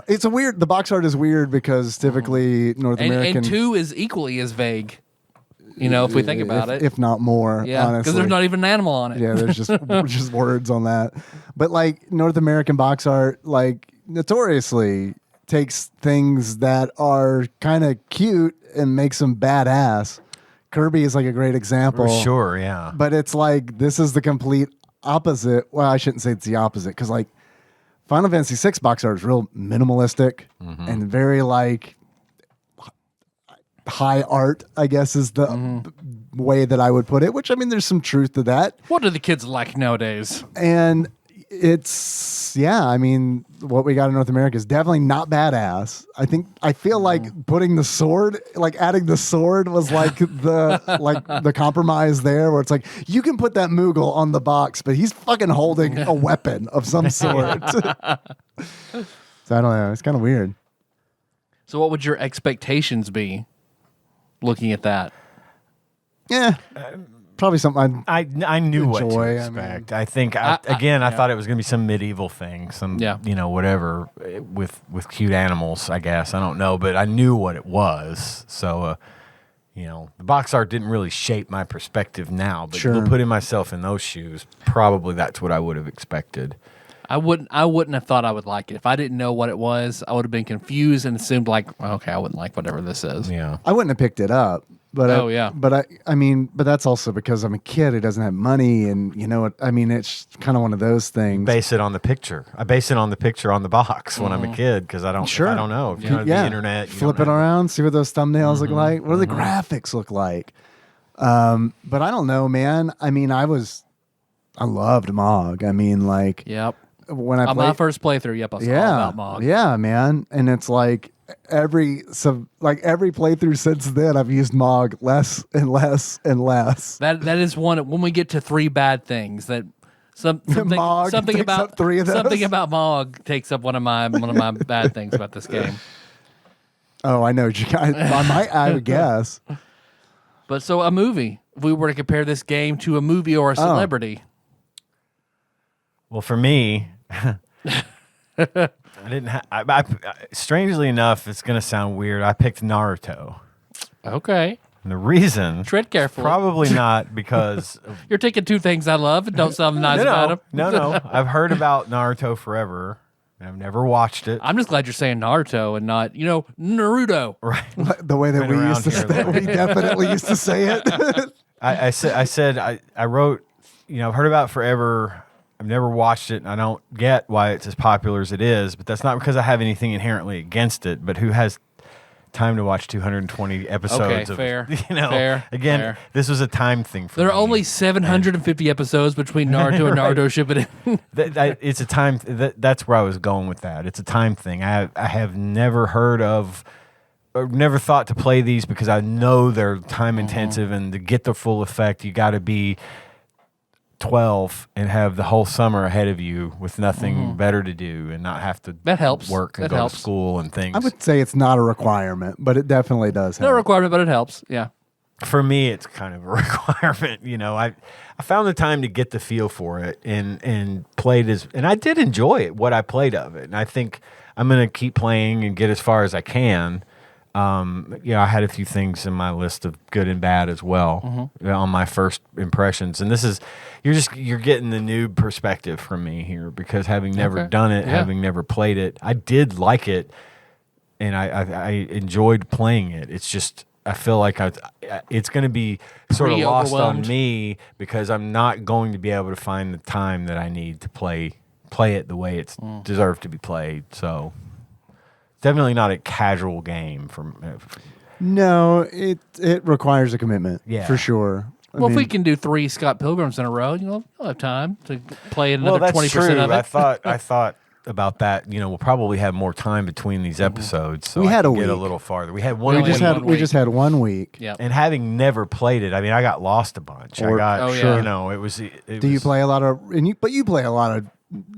It's a weird. The box art is weird because typically North American, And 2 is equally as vague. If we think about it. if not more. Yeah, because honestly. there's not even an animal on it. Yeah, there's just words on that. But like North American box art, like notoriously takes things that are kind of cute and makes them badass. Kirby is like a great example. for sure, yeah. But it's like this is the complete opposite. Well, I shouldn't say it's the opposite because like Final Fantasy VI box art is real minimalistic and very like high art, I guess is the way that I would put it, which I mean, there's some truth to that. What do the kids like nowadays? And it's, I mean, what we got in North America is definitely not badass. I feel like putting the sword, like adding the sword was like the compromise there where it's like, you can put that Moogle on the box, but he's fucking holding a weapon of some sort. So I don't know. It's kind of weird. So what would your expectations be looking at that? Yeah. Probably something I knew what to enjoy, expect. I think I thought it was going to be some medieval thing, some whatever with cute animals. I guess I don't know, but I knew what it was. So the box art didn't really shape my perspective now. But putting myself in those shoes, probably that's what I would have expected. I wouldn't have thought I would like it. If I didn't know what it was, I would have been confused and assumed like, okay, I wouldn't like whatever this is. Yeah, I wouldn't have picked it up. But but that's also because I'm a kid who doesn't have money, and you know what I mean. It's kind of one of those things. Base it on the picture. I base it on the picture on the box when I'm a kid because I don't know if you know the internet. Flip it around, see what those thumbnails look like. What do the graphics look like? But I don't know, man. I mean, I loved Mog. I mean, like, yep. When I played my first playthrough, I saw all about Mog. Yeah, man, and it's like. Every playthrough since then, I've used Mog less and less and less. That is one when we get to 3 bad things that something about 3 of those? Something about Mog takes up one of my bad things about this game. Oh, I know. I would guess. But so a movie. If we were to compare this game to a movie or a celebrity. Well, for me, I didn't. Strangely enough, it's gonna sound weird. I picked Naruto. Okay. And the reason, Tread carefully. probably not because You're taking two things I love and don't sound nice about them. No. I've heard about Naruto forever. I've never watched it. I'm just glad you're saying Naruto and not, Naruto. Right. The way that Been we around used to here say, we definitely used to say it. I wrote, I've heard about it forever. I've never watched it, and I don't get why it's as popular as it is, but that's not because I have anything inherently against it, but who has time to watch 220 episodes Okay, of fair. Fair. This was a time thing for There me. are only 750 episodes between Naruto and Naruto Shippuden. It's a time that's where I was going with that. It's a time thing. I have never heard of or never thought to play these because I know they're time intensive, and to get the full effect you got to be 12 and have the whole summer ahead of you with nothing better to do and not have to That helps. work and That go helps. to school and things. I would say it's not a requirement, but it definitely does help. No requirement, but it helps. Yeah. For me, it's kind of a requirement. I found the time to get the feel for it and played and I did enjoy it, what I played of it. And I think I'm going to keep playing and get as far as I can. I had a few things in my list of good and bad as well on my first impressions. And this is, you're getting the noob perspective from me here because having never done it, having never played it, I did like it and I enjoyed playing it. It's just, I feel like it's going to be sort of lost on me because I'm not going to be able to find the time that I need to play it the way it's deserved to be played. So definitely not a casual game. No, it requires a commitment. Yeah. For sure. Well, if we can do 3 Scott Pilgrims in a row, you'll have time to play another Well, that's 20% true. of it. I thought about that. We'll probably have more time between these episodes, so We I had can a get a week. little farther. We had one. We we just only had one we week. just had 1 week. Yeah. And having never played it, I mean, I got lost a bunch. Or- I got, Oh, yeah. it was. Do you play a lot of but you play a lot of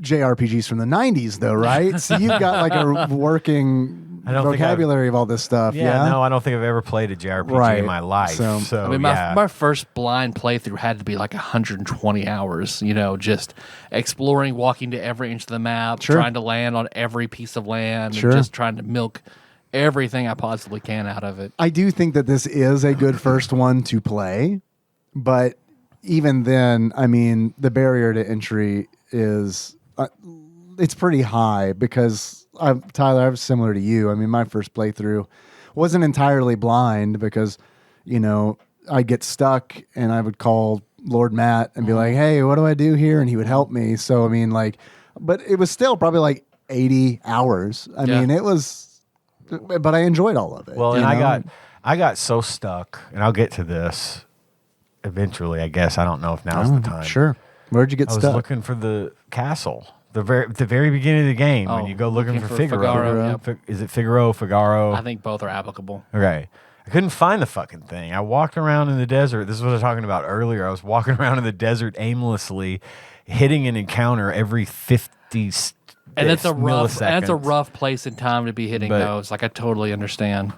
JRPGs from the 90s though, right? So you've got like a working I don't think vocabulary of all this stuff. Yeah. No, I don't think I've ever played a JRPG Right. in my life. So- So, I mean, yeah. my first blind playthrough had to be like 120 hours, just exploring, walking to every inch of the map, Sure. trying to land on every piece of land, Sure. and just trying to milk everything I possibly can out of it. I do think that this is a good first one to play, but even then, I mean, the barrier to entry is it's pretty high because Tyler, I was similar to you. I mean, my first playthrough wasn't entirely blind because, I'd get stuck and I would call Lord Matt and be like, "Hey, what do I do here?" And he would help me. So I mean, but it was still probably like 80 hours. I mean, it was, but I enjoyed all of it. Well, and you know? I got so stuck, and I'll get to this eventually. I guess I don't know if now's the time. Sure. Where'd you get I was stuck? looking for the castle. The very beginning of the game when you go looking for Figaro. Figaro, yep. Is it Figaro? Figaro? I think both are applicable. Okay. I couldn't find the fucking thing. I walked around in the desert. This is what I was talking about earlier. I was walking around in the desert aimlessly, hitting an encounter every 50 And that's a milliseconds. rough place in time to be hitting But- those. Like I totally understand.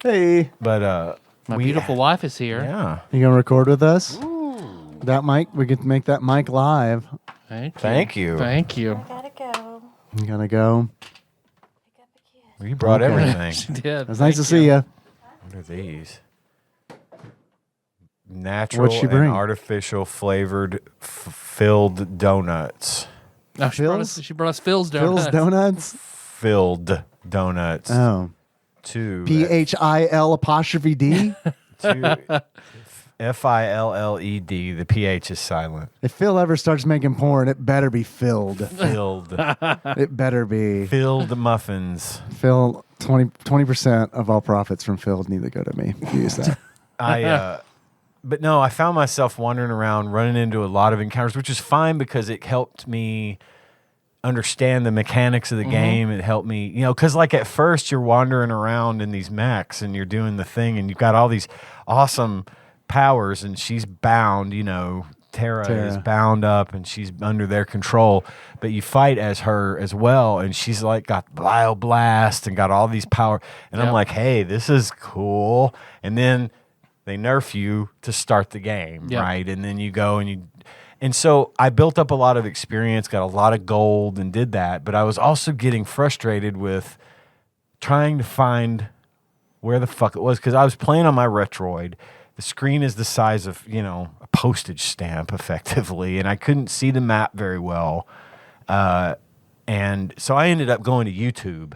Hey, But My beautiful wife is here. yeah. you gonna record with us? That mic, we get to make that mic live. Thank you. Thank you. Thank you. Gotta go. You gotta go. Pick up a kid. You brought Okay. everything. She did. It's nice to see you. What are these? Natural What'd she bring? and artificial flavored filled donuts. No, she brought us Phil's donuts. Phil's Donuts. Filled donuts. Oh, Two. PHIL''D. FILLED. The PH is silent. If Phil ever starts making porn, it better be filled. Filled. It better be. Filled muffins. Phil, 20% of all profits from Phil need to go to me. Use that. But no, I found myself wandering around, running into a lot of encounters, which is fine because it helped me understand the mechanics of the game. It helped me, because like at first you're wandering around in these mechs and you're doing the thing and you've got all these awesome powers and she's bound, Terra is bound up and she's under their control, but you fight as her as well and she's like got Bioblast and got all these power and I'm like, hey, this is cool. And then they nerf you to start the game, Yep. right? And then you go and And so I built up a lot of experience, got a lot of gold, and did that. But I was also getting frustrated with trying to find where the fuck it was, because I was playing on my Retroid. The screen is the size of, a postage stamp, effectively, and I couldn't see the map very well. And so I ended up going to YouTube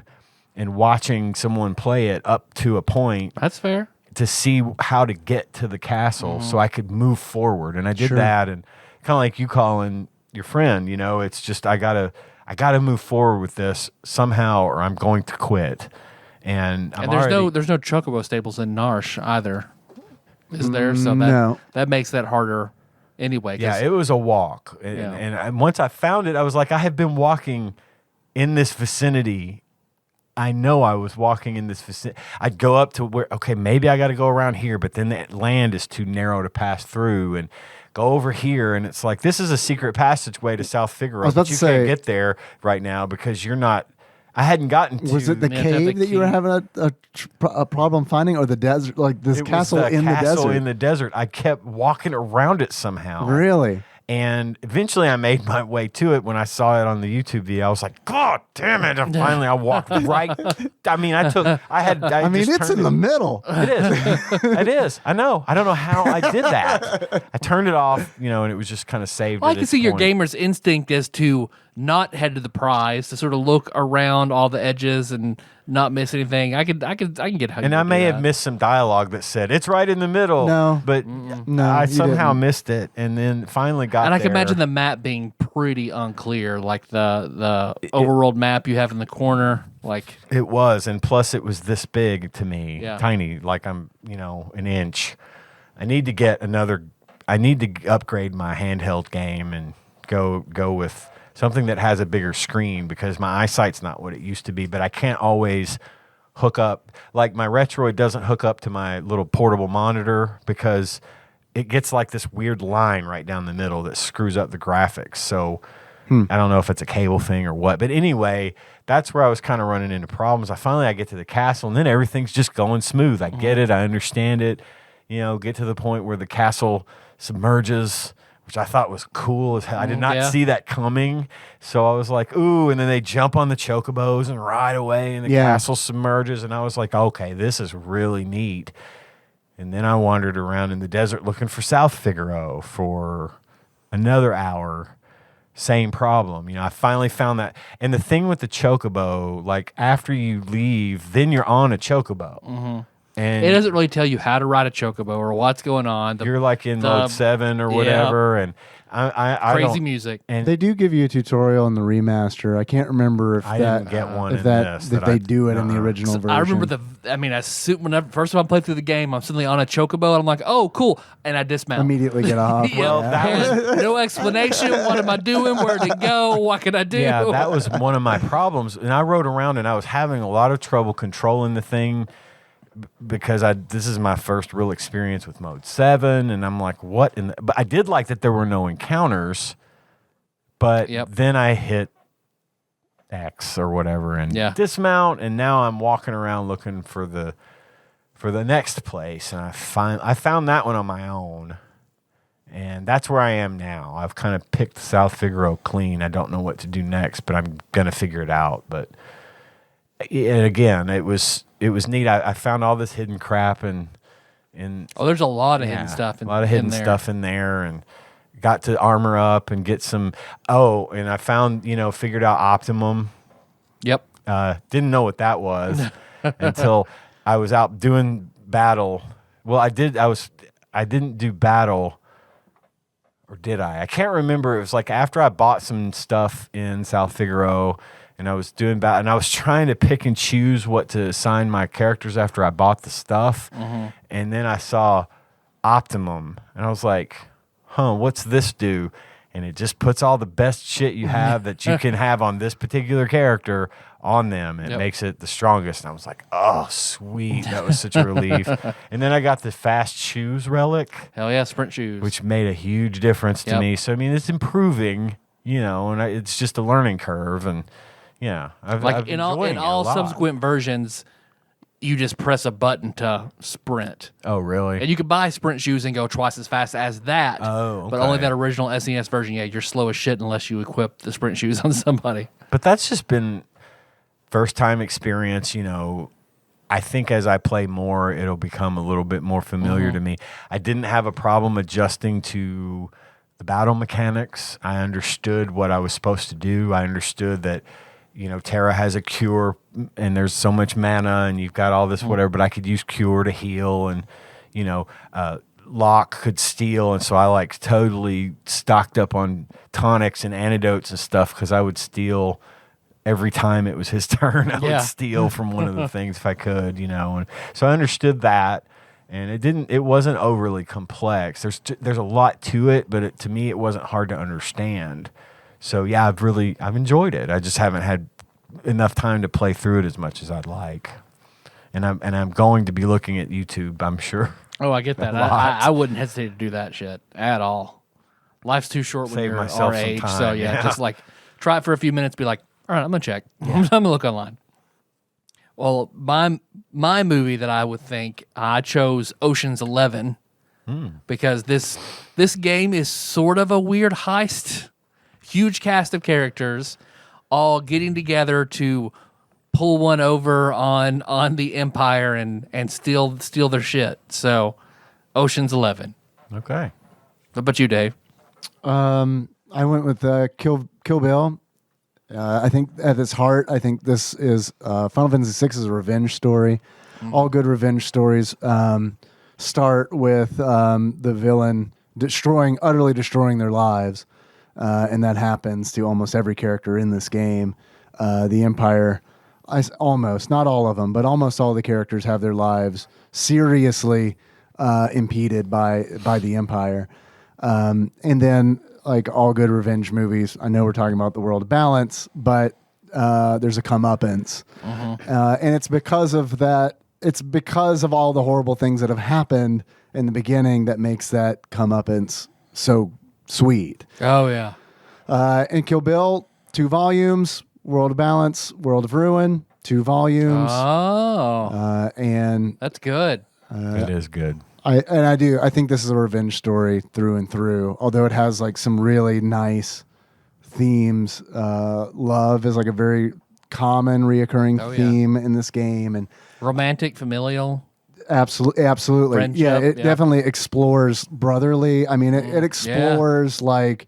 and watching someone play it up to a point. That's fair. To see how to get to the castle so I could move forward. And I did that, and kind of like you calling your friend, it's just I gotta move forward with this somehow, or I'm going to quit. And there's no chocobo stables in Narsh either, is there? So that makes that harder anyway. Yeah, it was a walk, and once I found it, I was like, I have been walking in this vicinity. I know I was walking in this vicinity. I'd go up to where, okay, maybe I got to go around here, but then the land is too narrow to pass through, and go over here, and it's like, this is a secret passageway to South Figaro, but you can't get there right now because you're not. I hadn't gotten to. Was it the cave that you were having a problem finding, or the desert? Like this castle in the desert? Castle in the desert. I kept walking around it somehow. Really? And eventually I made my way to it when I saw it on the YouTube video. I was like, God damn it. And finally I walked right. I mean, it's in the middle. It is. It is. I know. I don't know how I did that. I turned it off, and it was just kind of saved. Well, I can see your gamer's instinct is to not head to the prize, to sort of look around all the edges and not miss anything. I can get how. And I may have missed some dialogue that said it's right in the middle. No, but I somehow missed it, and then finally got. And I can imagine the map being pretty unclear, like the overworld map you have in the corner. Like it was, and plus it was this big to me, Yeah. tiny, like I'm an inch. I need to upgrade my handheld game and go with something that has a bigger screen, because my eyesight's not what it used to be, but I can't always hook up. Like my Retroid doesn't hook up to my little portable monitor because it gets like this weird line right down the middle that screws up the graphics. So I don't know if it's a cable thing or what. But anyway, that's where I was kind of running into problems. I get to the castle, and then everything's just going smooth. I get it. I understand it. Get to the point where the castle submerges, which I thought was cool as hell. I did not see that coming. So I was like, ooh, and then they jump on the chocobos and ride away, and the castle submerges. And I was like, okay, this is really neat. And then I wandered around in the desert looking for South Figaro for another hour. Same problem. I finally found that. And the thing with the chocobo, like after you leave, then you're on a chocobo. Mm-hmm. And it doesn't really tell you how to ride a chocobo or what's going on. You're like in mode 7 or whatever, and I crazy music. And they do give you a tutorial in the remaster. I can't remember if I that didn't get one if they do it in the original version. I remember first time I played through the game, I'm suddenly on a chocobo, and I'm like, oh, cool, and I dismount. Immediately get off. Well, that was no explanation. What am I doing? Where to go? What can I do? Yeah, that was one of my problems, and I rode around, and I was having a lot of trouble controlling the thing. Because this is my first real experience with mode 7, and I'm like, what? But I did like that there were no encounters, but then I hit X or whatever and dismount, and now I'm walking around looking for the next place, and I found that one on my own, and that's where I am now. I've kind of picked South Figaro clean. I don't know what to do next, but I'm gonna figure it out. But and again, it was neat. I found all this hidden crap and there's a lot of hidden stuff. A lot of hidden stuff in there, and got to armor up and get some. Oh, and I found figured out Optimum. Yep. Didn't know what that was until I was out doing battle. Well, I didn't do battle, or did I? I can't remember. It was like after I bought some stuff in South Figaro. And I was doing and I was trying to pick and choose what to assign my characters after I bought the stuff. Mm-hmm. And then I saw Optimum, and I was like, what's this do? And it just puts all the best shit you have that you can have on this particular character on them. And it makes it the strongest. And I was like, oh, sweet. That was such a relief. And then I got the fast shoes relic. Hell yeah, sprint shoes. Which made a huge difference to me. So, I mean, it's improving, and it's just a learning curve. And yeah, I've in all subsequent versions, you just press a button to sprint. Oh, really? And you could buy sprint shoes and go twice as fast as that. Oh, But only okay. that original SNES version, yeah, you're slow as shit unless you equip the sprint shoes on somebody. But that's just been first time experience, you know. I think as I play more, it'll become a little bit more familiar to me. I didn't have a problem adjusting to the battle mechanics. I understood what I was supposed to do. I understood that, you know, Terra has a cure and there's so much mana and you've got all this whatever, but I could use cure to heal and, you know, Locke could steal. And so I like totally stocked up on tonics and antidotes and stuff because I would steal every time it was his turn. I would steal from one of the things if I could, you know. And so I understood that. And it wasn't overly complex. There's a lot to it, but to me, it wasn't hard to understand. So yeah, I've enjoyed it. I just haven't had enough time to play through it as much as I'd like. And I'm going to be looking at YouTube, I'm sure. Oh, I get that. I wouldn't hesitate to do that shit at all. Life's too short when Save you're myself our some age. time, So yeah. just like try it for a few minutes. Be like, all right, I'm gonna check. I'm gonna look online. Well, my movie that I would think I chose Ocean's 11 because this game is sort of a weird heist. Huge cast of characters all getting together to pull one over on the Empire and steal their shit. So, Ocean's 11. Okay. What about you, Dave? I went with Kill Bill. I think at its heart, I think this is Final Fantasy VI is a revenge story. All good revenge stories start with the villain utterly destroying their lives, and that happens to almost every character in this game. The Empire, almost, not all of them, but almost all the characters have their lives seriously impeded by the Empire. And then, like all good revenge movies, I know we're talking about the world of balance, but there's a comeuppance. And it's because of that. It's because of all the horrible things that have happened in the beginning that makes that comeuppance so sweet. Oh, yeah. And Kill Bill, 2 volumes, World of Balance, World of Ruin, 2 volumes. Oh, And that's good. It is good. I think this is a revenge story through and through, although it has like some really nice themes. Love is like a very common reoccurring theme in this game, and Romantic, familial. absolutely. Friendship, Yeah, it yeah. definitely explores brotherly. I mean, it explores like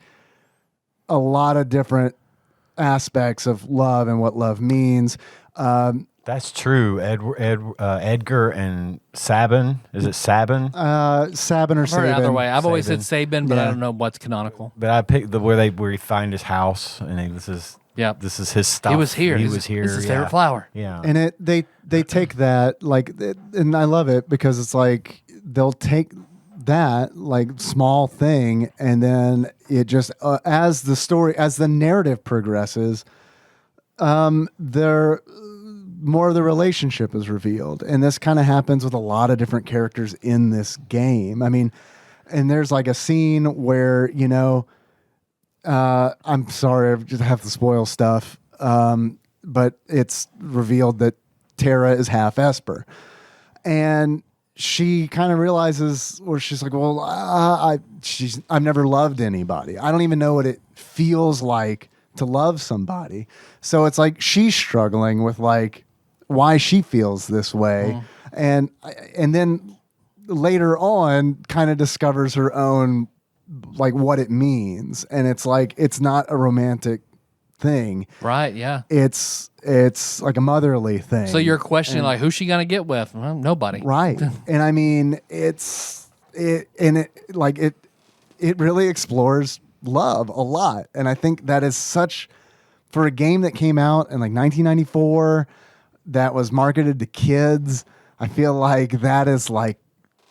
a lot of different aspects of love and what love means. That's true. Edgar and Sabin. Is it Sabin? Sabin or I've heard it Sabin. either way. I've always said Sabin. Sabin, but I Yeah. don't know what's canonical. But I picked where he find his house and this is his stuff. He was here. He was here. This is his favorite flower. Yeah. And they take that and I love it because it's like they'll take that like small thing and then it just as the narrative progresses, more of the relationship is revealed, and this kind of happens with a lot of different characters in this game. I mean, and there's like a scene where I'm sorry, I just have to spoil stuff. But it's revealed that Terra is half Esper. And she kind of realizes, or she's like, well, I've never loved anybody. I don't even know what it feels like to love somebody. So it's like she's struggling with like why she feels this way. And then later on kind of discovers her own, like what it means. And it's like, it's not a romantic thing. Right, yeah. It's like a motherly thing. So you're questioning, like, who's she going to get with? Well, nobody. Right. And I mean, it really explores love a lot. And I think that is such, for a game that came out in like 1994, that was marketed to kids, I feel like that is like,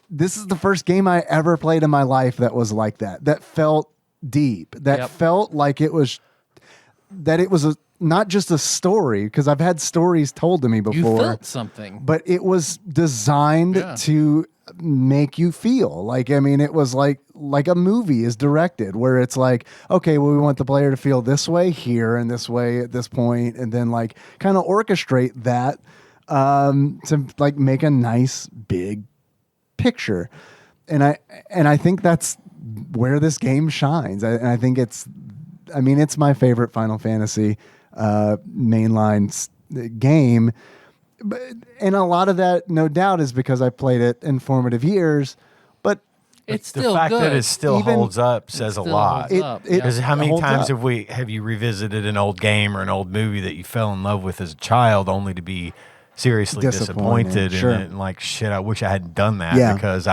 this is the first game I ever played in my life that was like that. That felt deep. That felt like it was not just a story, because I've had stories told to me before. You felt something. But it was designed to make you feel like, I mean, it was like a movie is directed where it's like, okay, well, we want the player to feel this way here and this way at this point, and then like kind of orchestrate that to like make a nice big picture. And I think that's where this game shines. And I think it's my favorite Final Fantasy mainline game. And a lot of that, no doubt, is because I played it in formative years. But It's The still fact good. that it still Even- holds up says a Still lot. holds up. Because how many holds times up. have you revisited an old game or an old movie that you fell in love with as a child, only to be seriously Disappointed, disappointed sure. in it, and like shit? I wish I hadn't done that Yeah. because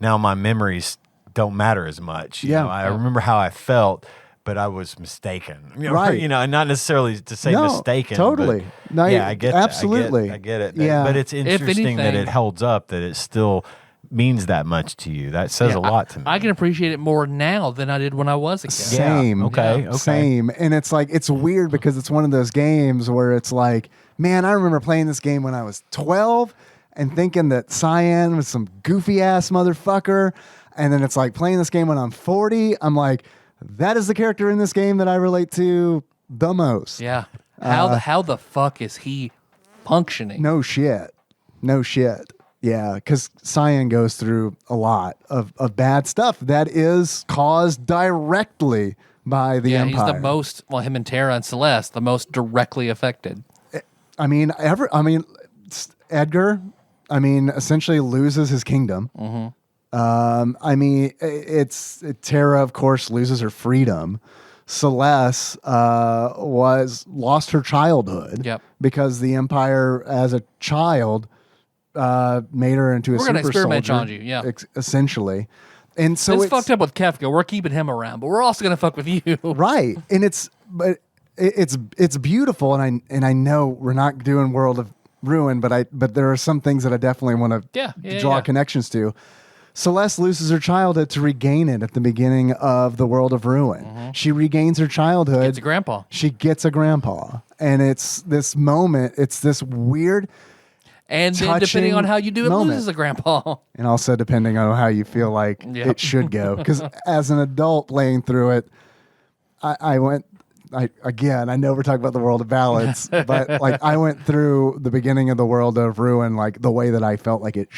now my memories don't matter as much. You Yeah. know, I remember how I felt, but I was mistaken. You know, Right. You know, and not necessarily to say No, mistaken. totally. But No, yeah, I get that. absolutely. I get it. Yeah. But it's interesting that anything- it holds up. That it still means that much to you. That says a lot to me. I can appreciate it more now than I did when I was a kid. Same. Okay. Okay. Same. And it's like, it's weird because it's one of those games where it's like, man, I remember playing this game when I was 12 and thinking that Cyan was some goofy ass motherfucker. And then it's like playing this game when I'm 40. I'm like, that is the character in this game that I relate to the most. Yeah. How the fuck is he functioning? No shit. No shit. Yeah, because Cyan goes through a lot of bad stuff that is caused directly by the Empire. He's the most, him and Terra and Celeste, the most directly affected. Edgar, essentially loses his kingdom. It's Terra, of course, loses her freedom. Celeste lost her childhood. Yep. Because the Empire, as a child, made her into a We're gonna super experiment soldier, on you, yeah. essentially. And so It's fucked up with Kefka. We're keeping him around, but we're also gonna fuck with you. right, and it's beautiful, and I know we're not doing World of Ruin, but there are some things that I definitely want to draw connections to. Celeste loses her childhood to regain it at the beginning of the World of Ruin. She regains her childhood. It's a grandpa. She gets a grandpa, and it's this moment. It's this weird. And then depending on how you do it, moment. loses a grandpa. And also depending on how you feel like it should go. Because as an adult playing through it, I know we're talking about the World of Balance, but like I went through the beginning of the World of Ruin like the way that I felt like it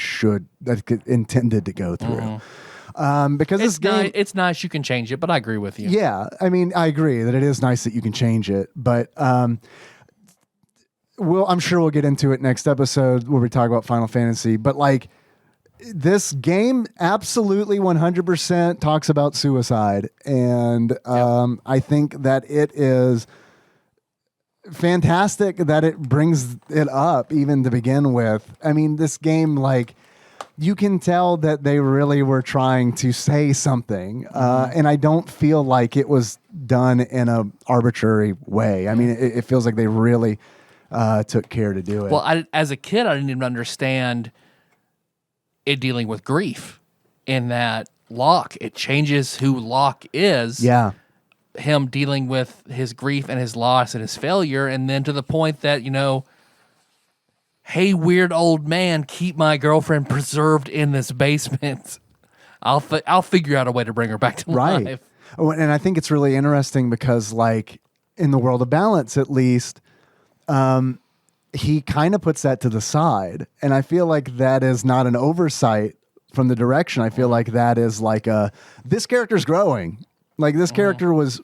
intended to go through. Because this game, it's nice you can change it, but I agree with you. yeah, I agree that it is nice that you can change it, but I'm sure we'll get into it next episode where we talk about Final Fantasy, but like this game absolutely 100% talks about suicide. And I think that it is fantastic that it brings it up even to begin with. This game, like, you can tell that they really were trying to say something. And I don't feel like it was done in a arbitrary way. It feels like they really took care to do it. Well, as a kid, I didn't even understand it dealing with grief in that Locke. It changes who Locke is. Yeah. Him dealing with his grief and his loss and his failure, and then to the point that, hey, weird old man, keep my girlfriend preserved in this basement. I'll figure out a way to bring her back to life. Oh, and I think it's really interesting because, like, in the World of Balance, at least, he kind of puts that to the side. And I feel like that is not an oversight from the direction. I feel like that is like this character's growing. Like, this character was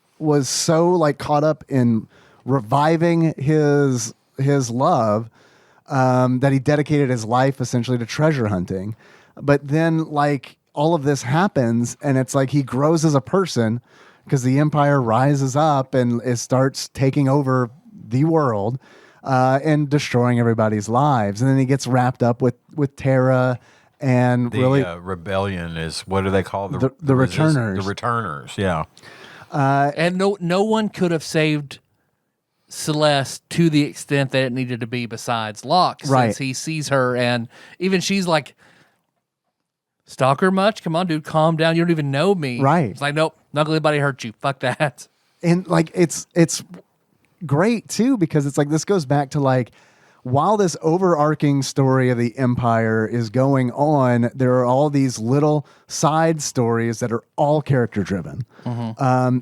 so like caught up in reviving his love that he dedicated his life essentially to treasure hunting. But then, like, all of this happens, and it's like he grows as a person because the Empire rises up and it starts taking over the world and destroying everybody's lives. And then he gets wrapped up with Terra and The rebellion is, what do they call the returners? The returners, yeah. And no one could have saved Celeste to the extent that it needed to be besides Locke, since he sees her, and even she's like, stalker much? Come on, dude, calm down. You don't even know me. Right. It's like, nope, not gonna let anybody hurt you. Fuck that. And like it's great too, because it's like this goes back to like, while this overarching story of the Empire is going on, there are all these little side stories that are all character driven.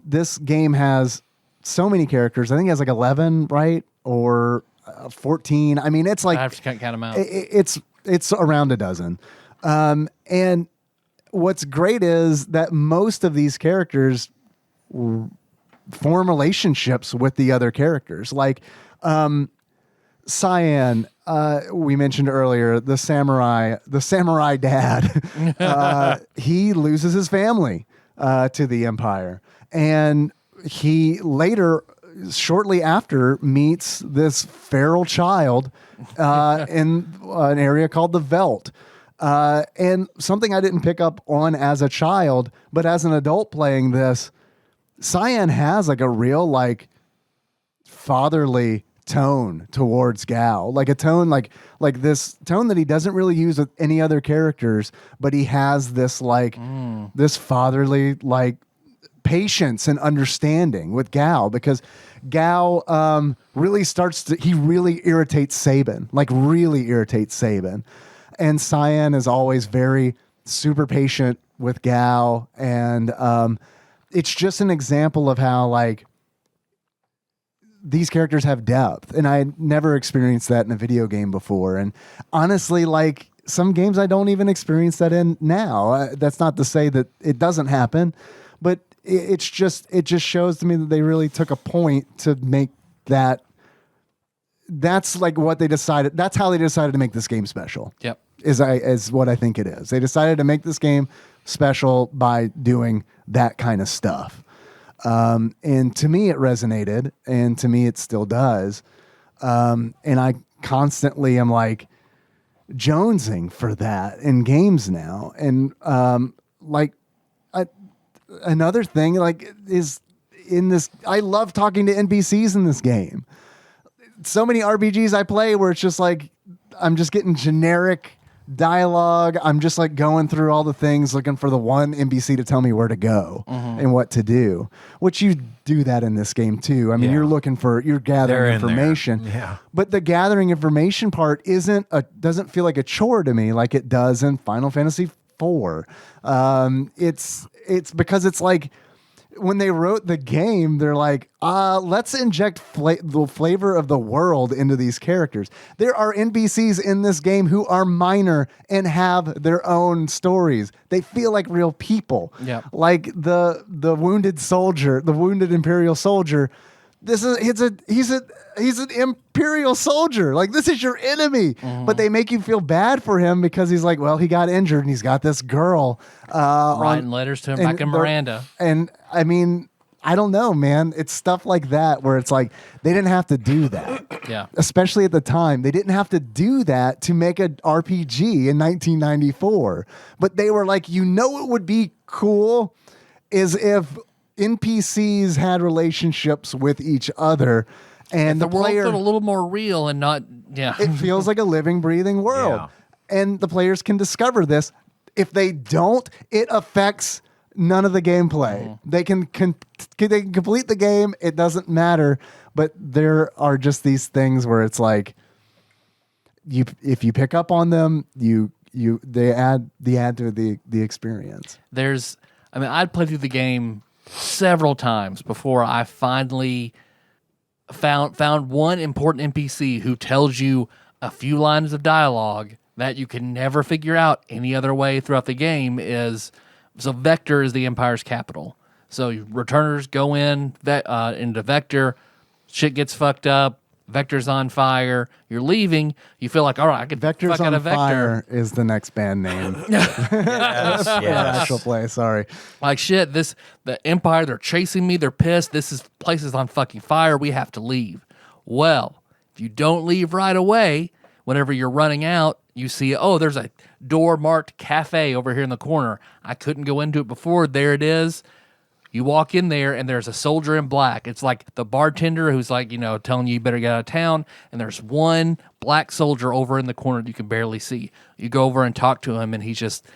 This game has so many characters. I think it has like 11, right? Or 14. I mean, it's like I have to count them out. It's around a dozen. And what's great is that most of these characters form relationships with the other characters. Like Cyan, we mentioned earlier, the samurai dad. He loses his family to the Empire, and he later, shortly after, meets this feral child in an area called the Veldt. And something I didn't pick up on as a child, but as an adult playing this, Cyan has like a real like fatherly tone towards Gal, like a tone like this tone that he doesn't really use with any other characters, but he has this like this fatherly like patience and understanding with Gal, because Gal really irritates Sabin, like really irritates Sabin. And Cyan is always very super patient with Gal. And it's just an example of how like these characters have depth. And I never experienced that in a video game before. And honestly, like some games I don't even experience that in now. That's not to say that it doesn't happen, but it just shows to me that they really took a point to make that. That's like what they decided. That's how they decided to make this game special. Yep. Is what I think it is. They decided to make this game special by doing that kind of stuff. And to me, it resonated, and to me, it still does. And I constantly am like jonesing for that in games now. And another thing like is in this, I love talking to NPCs in this game. So many RPGs I play where it's just like I'm just getting generic dialogue. I'm just like going through all the things looking for the one NPC to tell me where to go and what to do, which you do that in this game too. I mean, you're gathering information, but the gathering information part doesn't feel like a chore to me like it does in Final Fantasy IV. It's because it's like when they wrote the game, they're like, let's inject the flavor of the world into these characters. There are NPCs in this game who are minor and have their own stories. They feel like real people. Yep. Like the wounded soldier, the wounded Imperial soldier. He's an Imperial soldier. Like, this is your enemy. But they make you feel bad for him because he's like, well, he got injured and he's got this girl. Writing letters to him back in Miranda. And I mean, I don't know, man. It's stuff like that where it's like, they didn't have to do that. Yeah. Especially at the time. They didn't have to do that to make an RPG in 1994. But they were like, what would be cool is if NPCs had relationships with each other, and the world felt a little more real and not. Yeah, it feels like a living, breathing world, and the players can discover this. If they don't, it affects none of the gameplay. They can complete the game. It doesn't matter. But there are just these things where it's like, if you pick up on them, they add to the experience. I'd played through the game several times before I finally found one important NPC who tells you a few lines of dialogue that you can never figure out any other way throughout the game. So Vector is the Empire's capital. So returners go into Vector, shit gets fucked up, Vector's on fire, you're leaving, you feel like, all right, I can Vector's fuck out on of Vector. Fire is the next band name. Yes. Actual play, sorry. Like, shit, the Empire, they're chasing me, they're pissed, place is on fucking fire, we have to leave. Well, if you don't leave right away, whenever you're running out, you see, there's a door marked cafe over here in the corner. I couldn't go into it before. There it is. You walk in there, and there's a soldier in black. It's like the bartender who's like, telling you better get out of town. And there's one black soldier over in the corner that you can barely see. You go over and talk to him, and he's just,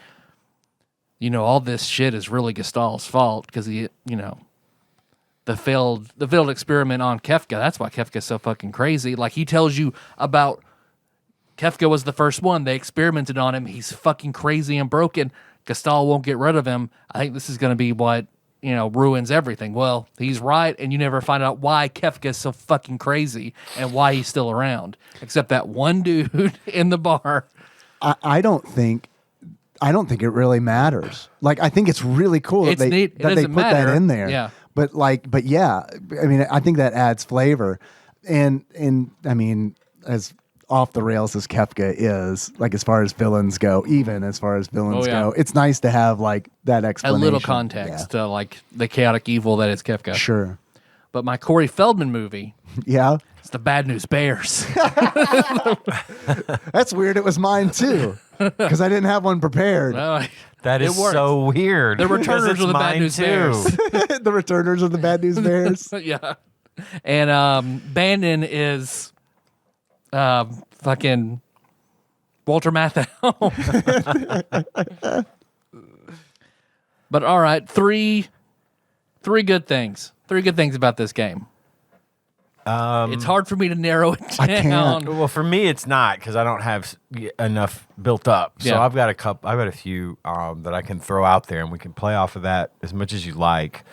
all this shit is really Gestal's fault because he, the failed experiment on Kefka. That's why Kefka's so fucking crazy. Like, he tells you about Kefka was the first one. They experimented on him. He's fucking crazy and broken. Gestal won't get rid of him. I think this is going to be what ruins everything. Well, he's right, and you never find out why Kefka's so fucking crazy and why he's still around, except that one dude in the bar. I don't think it really matters. Like, I think it's really cool that It's they neat. It that they doesn't put matter. that in there. Yeah. But yeah, I mean, I think that adds flavor. And I mean, as off the rails as Kefka is, like as far as villains go, go, it's nice to have like that A explanation. little context to like the chaotic evil that is Kefka. Yeah. Sure. But my Corey Feldman movie, Yeah. it's the Bad News Bears. That's weird. It was mine too. Because I didn't have one prepared. Well, That is it works. so weird. The because returners it's of the Bad mine News too. Bears. The returners of the Bad News Bears. Yeah. And Bandon is fucking Walter Matthau. But all right, three good things. Three good things about this game. It's hard for me to narrow it down. I can't. Well, for me, it's not because I don't have enough built up. So Yeah. I've got a few that I can throw out there, and we can play off of that as much as you like.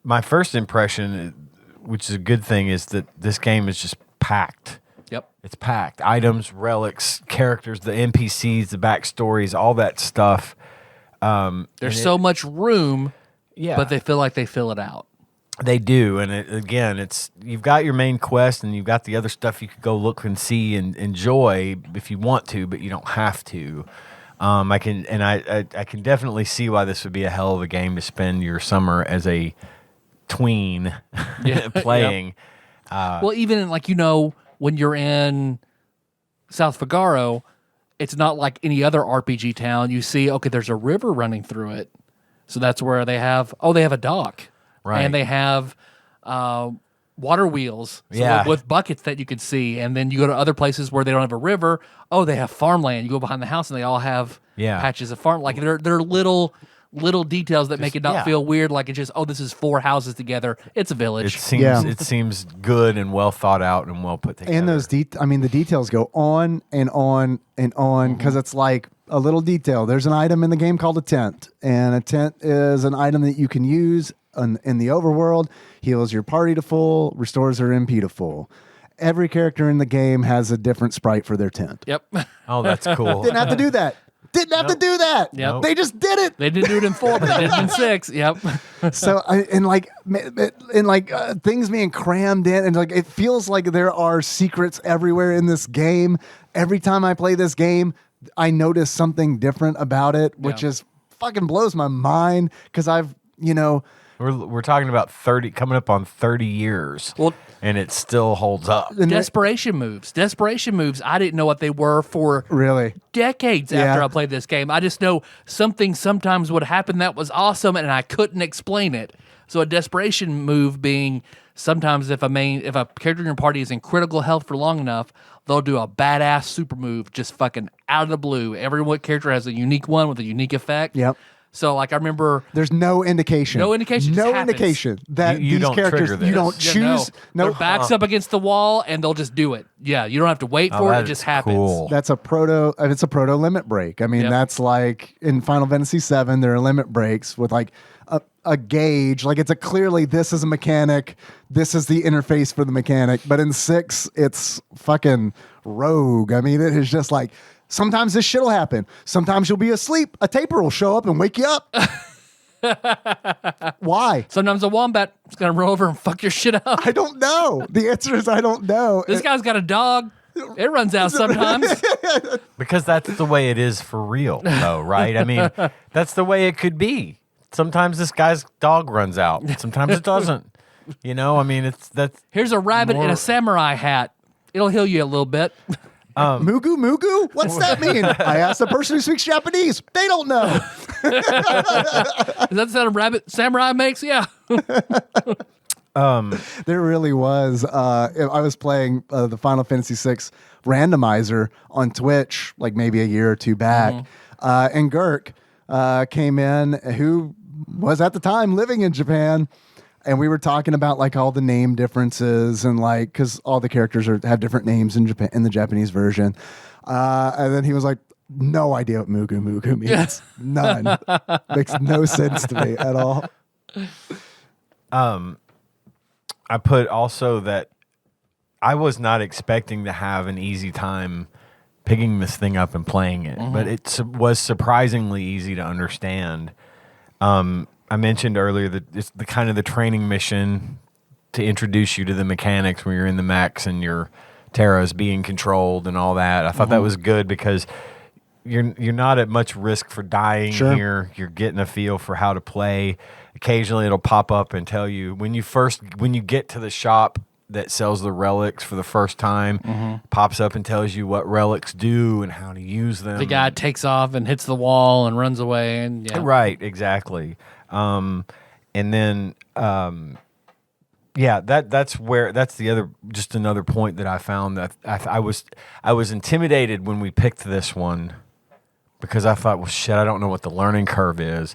My first impression, which is a good thing, is that this game is just packed. Yep. It's packed. Items, relics, characters, the NPCs, the backstories, all that stuff. There's so much room, Yeah, but they feel like they fill it out. They do, and it's you've got your main quest, and you've got the other stuff you could go look and see and enjoy if you want to, but you don't have to. I can definitely see why this would be a hell of a game to spend your summer as a tween playing. Well, even in, when you're in South Figaro, it's not like any other RPG town. You see, okay, there's a river running through it, so that's where they have a dock. Right. And they have water wheels with buckets that you can see. And then you go to other places where they don't have a river. Oh, they have farmland. You go behind the house and they all have patches of farm. Like they're little details that make it not feel weird. Like it's just, this is 4 houses together. It's a village. It seems good and well thought out and well put together. And those the details go on and on and on because it's like a little detail. There's an item in the game called a tent, and a tent is an item that you can use in the overworld, heals your party to full, restores their MP to full. Every character in the game has a different sprite for their tent. Yep. Oh, that's cool. Didn't have to do that. Didn't have to do that. Yep. They just did it. They didn't do it in 4, but they did it in 6. Yep. So things being crammed in, and like it feels like there are secrets everywhere in this game. Every time I play this game, I notice something different about it, which is fucking blows my mind because We're talking about 30, coming up on 30 years, and it still holds up. Desperation Moves. I didn't know what they were for Really? decades after I played this game. I just know something sometimes would happen that was awesome, and I couldn't explain it. So a desperation move being sometimes if a character in your party is in critical health for long enough, they'll do a badass super move just fucking out of the blue. Every character has a unique one with a unique effect. Yep. So, like, I remember... There's no indication. No indication. No happens. indication that You these don't characters... trigger this. You don't Yeah, choose... no. No. Their back's up against the wall, and they'll just do it. Yeah, you don't have to wait for it. that It just is happens. cool. It's a proto limit break. I mean, Yep. that's like in Final Fantasy VII, there are limit breaks with like a gauge. Like it's clearly this is a mechanic. This is the interface for the mechanic. But in 6, it's fucking rogue. I mean, it is just like, sometimes this shit will happen. Sometimes you'll be asleep. A taper will show up and wake you up. Why? Sometimes a wombat is going to roll over and fuck your shit up. I don't know. The answer is I don't know. This guy's got a dog. It runs out sometimes. Because that's the way it is for real, though, right? I mean, that's the way it could be. Sometimes this guy's dog runs out. Sometimes it doesn't. I mean, Here's a rabbit in a samurai hat. It'll heal you a little bit. Mugu Mugu? What's that mean? I asked the person who speaks Japanese. They don't know. Is that the sound a rabbit samurai makes? Yeah. There really was. I was playing the Final Fantasy VI Randomizer on Twitch like maybe a year or 2 back. And Girk came in, who was at the time living in Japan. And we were talking about like all the name differences and like, because all the characters have different names in Japan in the Japanese version. And then he was like, no idea what Mugu Mugu means. None. Makes no sense to me at all. I put also that I was not expecting to have an easy time picking this thing up and playing it, but it was surprisingly easy to understand. I mentioned earlier that it's the kind of the training mission to introduce you to the mechanics when you're in the mechs and your Terra's being controlled and all that. I thought that was good because you're not at much risk for dying here. You're getting a feel for how to play. Occasionally it'll pop up and tell you when you get to the shop that sells the relics for the first time, pops up and tells you what relics do and how to use them. The guy takes off and hits the wall and runs away. And Right, exactly. And then, that's the other, just another point that I found that I was intimidated when we picked this one because I thought, well, shit, I don't know what the learning curve is.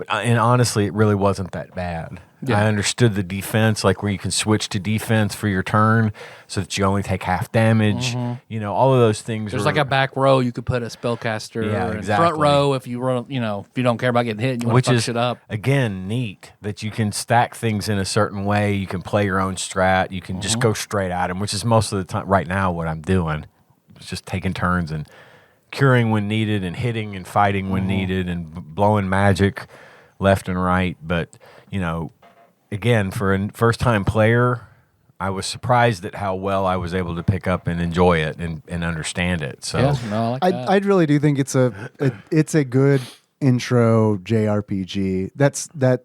And honestly, it really wasn't that bad. Yeah. I understood the defense, like where you can switch to defense for your turn so that you only take half damage. You know, all of those things. There's like a back row you could put a spellcaster. Yeah, exactly. Front row if you run, if you don't care about getting hit, and you want to fuck shit up. Again, neat that you can stack things in a certain way. You can play your own strat. You can just go straight at them, which is most of the time right now what I'm doing. It's just taking turns and curing when needed and hitting and fighting when needed and blowing magic left and right. But, again, for a first-time player, I was surprised at how well I was able to pick up and enjoy it and understand it. So I like that. I really do think it's a good intro JRPG. That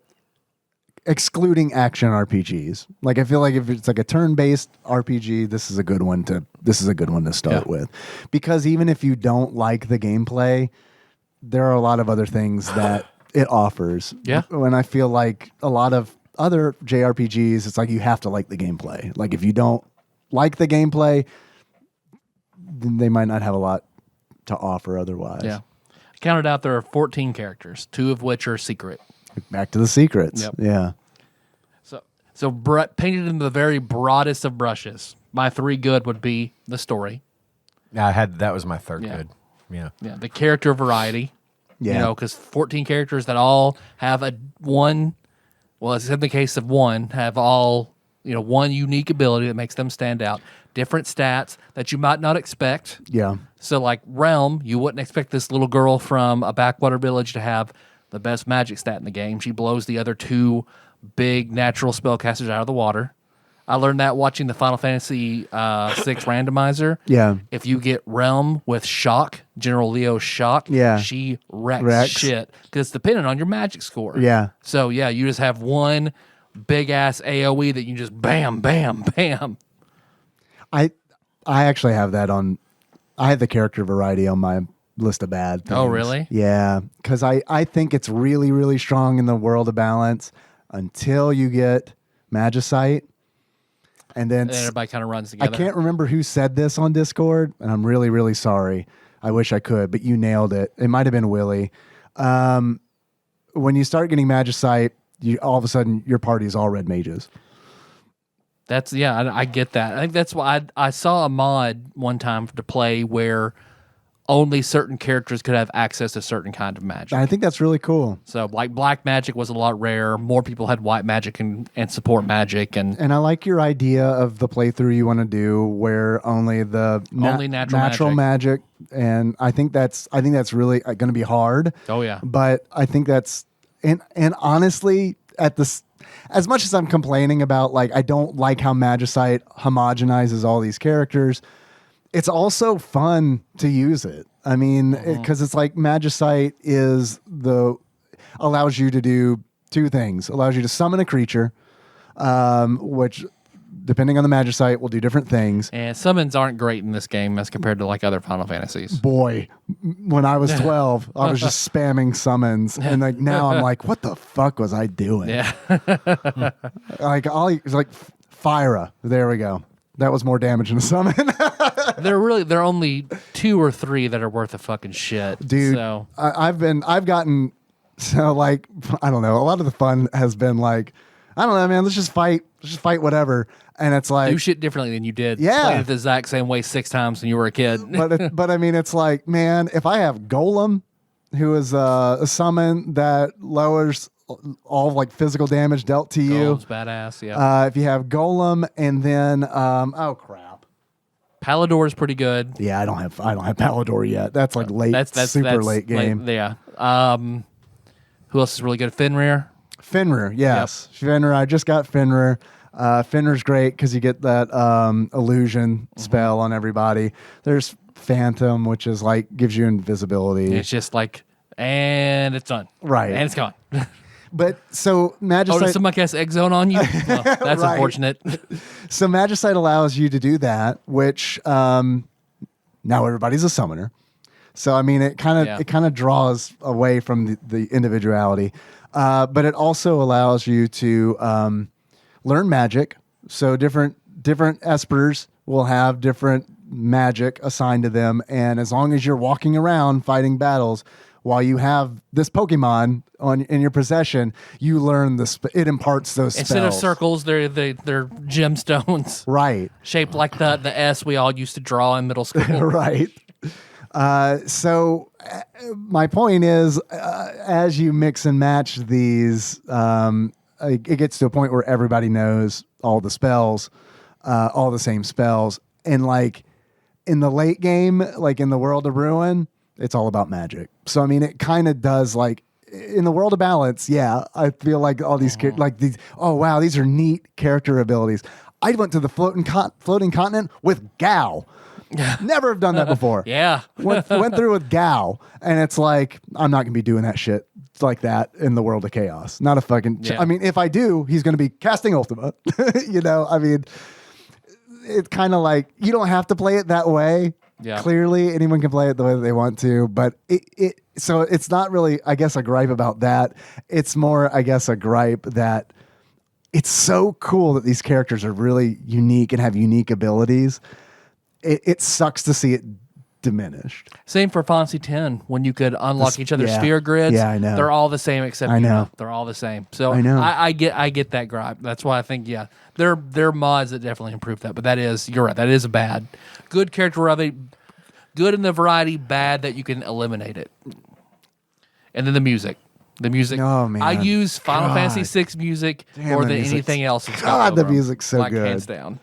excluding action RPGs. Like I feel like if it's like a turn-based RPG, this is a good one to start with. Because even if you don't like the gameplay, there are a lot of other things that it offers. Yeah. When I feel like a lot of other JRPGs, it's like you have to like the gameplay. Like if you don't like the gameplay, then they might not have a lot to offer otherwise. Yeah. I counted out there are 14 characters, 2 of which are secret. Back to the secrets. Yep. Yeah. So painted in the very broadest of brushes, my 3 good would be the story. that was my third good. Yeah. Yeah. The character variety. Yeah. Because 14 characters that all have in the case of one, have all, one unique ability that makes them stand out. Different stats that you might not expect. Yeah. So like Realm, you wouldn't expect this little girl from a backwater village to have the best magic stat in the game. She blows the other 2 big natural spellcasters out of the water. I learned that watching the Final Fantasy VI Randomizer. Yeah. If you get Realm with Shock, General Leo's Shock, she wrecks shit because it's dependent on your magic score. Yeah. So, you just have one big-ass AoE that you just bam, bam, bam. I actually have that on... I have the character variety on my list of bad things. Oh, really? Yeah. Because I think it's really, really strong in the World of Balance until you get Magicite. And then everybody kind of runs together. I can't remember who said this on Discord, and I'm really, really sorry. I wish I could, but you nailed it. It might have been Willie. When you start getting Magicite, all of a sudden your party is all red mages. I get that. I think that's why I saw a mod one time to play where only certain characters could have access to certain kind of magic. I think that's really cool. So, like, black magic was a lot rare. More people had white magic and support magic. And I like your idea of the playthrough you want to do where only the only natural magic. And I think that's really going to be hard. Oh, yeah. But I think that's... And honestly, as much as I'm complaining about, like, I don't like how Magicite homogenizes all these characters... It's also fun to use it. I mean, because it's like Magicite allows you to do 2 things. Allows you to summon a creature, which, depending on the Magicite, will do different things. And summons aren't great in this game as compared to like other Final Fantasies. Boy, when I was 12, I was just spamming summons, and like now I'm like, what the fuck was I doing? Yeah. It's like Fyra. There we go. That was more damage than a summon. There are only 2 or 3 that are worth a fucking shit, dude. So. I don't know. A lot of the fun has been like, I don't know, man. Let's just fight whatever. And it's like Do shit differently than you did. Yeah. Play it the exact same way 6 times when you were a kid. but I mean, it's like, man, if I have Golem, who is a summon that lowers all like physical damage dealt to you. Golem's badass. Yeah. If you have Golem, and then oh crap, Palador is pretty good. yeah, I don't have Palador yet. That's like late, super late game. Yeah. Who else is really good? Fenrir. Fenrir, yes, Fenrir. I just got Fenrir. Fenrir's great because you get that illusion spell on everybody. There's Phantom, which is like gives you invisibility. It's just like, and it's done. Right. And it's gone. But so Oh, Magicite, does somebody cast Egg Zone on you? Well, that's Right. unfortunate. so Magicite allows you to do that, which now everybody's a summoner. So I mean, it kind of draws away from the individuality, but it also allows you to learn magic. So different espers will have different magic assigned to them, and as long as you're walking around fighting battles while you have this Pokemon in your possession, you learn it imparts those spells. Instead of circles, they're gemstones. Right. Shaped like the S we all used to draw in middle school. Right. So my point is, as you mix and match these, it gets to a point where everybody knows all the spells, all the same spells. And like in the late game, like in the World of Ruin, it's all about magic. So, I mean, it kind of does like in the World of Balance. Yeah. I feel like all these, like these, oh, wow, these are neat character abilities. I went to the floating continent with Gao. Never have done that before. Yeah. went through with Gao, and it's like, I'm not going to be doing that shit like that in the World of Chaos. Not a fucking... Yeah. I mean, if I do, he's going to be casting Ultima. You know, I mean, it's kind of like, you don't have to play it that way. Yeah. Clearly, anyone can play it the way that they want to, but so it's not really, I guess, a gripe about that. It's more, I guess, a gripe that it's so cool that these characters are really unique and have unique abilities. It sucks to see it diminished. Same for Final Fantasy X when you could unlock each other's yeah. sphere grids. Yeah, I know. They're all the same except I know. They're all the same. So I know. I get that gripe. That's why I think there are mods that definitely improve that. But you're right. That is a bad. Good character variety, good in the variety, bad that you can eliminate it. And then the music. The music. Oh, man. I use Final God. Fantasy VI music Damn, more the than music's- anything else. God, the music's so like, good. hands down.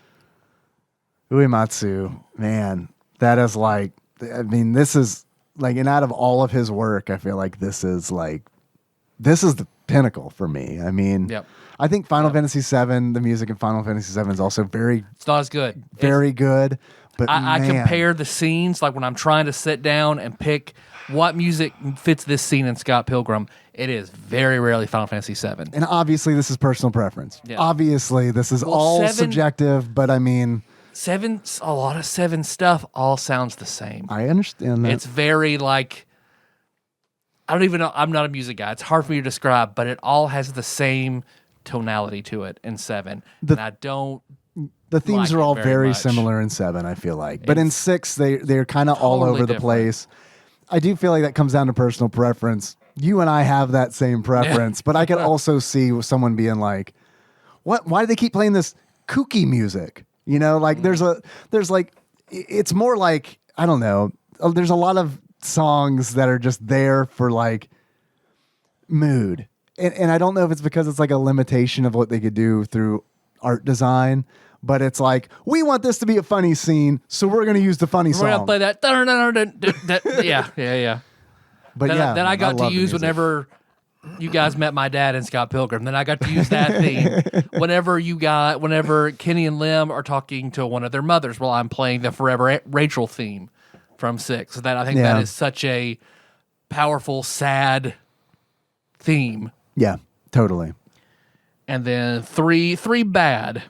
Uematsu, man, that is like, I mean, this is like, and out of all of his work, I feel like this is the pinnacle for me. I mean, Yep. I think Final Fantasy VII, the music in Final Fantasy VII is also very, It's not as good. very good. But I man, compare the scenes, like when I'm trying to sit down and pick what music fits this scene in Scott Pilgrim. It is very rarely Final Fantasy VII. and obviously this is personal preference. Yeah. Obviously this is all 7 subjective, but I mean, A lot of 7 stuff all sounds the same. I understand that. It's very like, I don't even know. I'm not a music guy. It's hard for me to describe, but it all has the same tonality to it in 7. And I don't. The themes like are it all very very much. similar in 7, I feel like. But in It's 6, they're kind of all totally over the different. place. I do feel like that comes down to personal preference. You and I have that same preference, but I could also see someone being like, "What? Why do they keep playing this kooky music?" You know, like there's like, it's more like, I don't know. There's a lot of songs that are just there for like mood. And I don't know if it's because it's like a limitation of what they could do through art design, but it's like, we want this to be a funny scene, so we're going to use the funny We're gonna song. play that. Yeah. But Then I got to love the use music. whenever you guys met my dad in Scott Pilgrim. Then I got to use that theme whenever Kenny and Lim are talking to one of their mothers while I'm playing the Forever Rachel theme from 6. That I think Yeah. that is such a powerful, sad theme. Yeah, totally. And then three bad.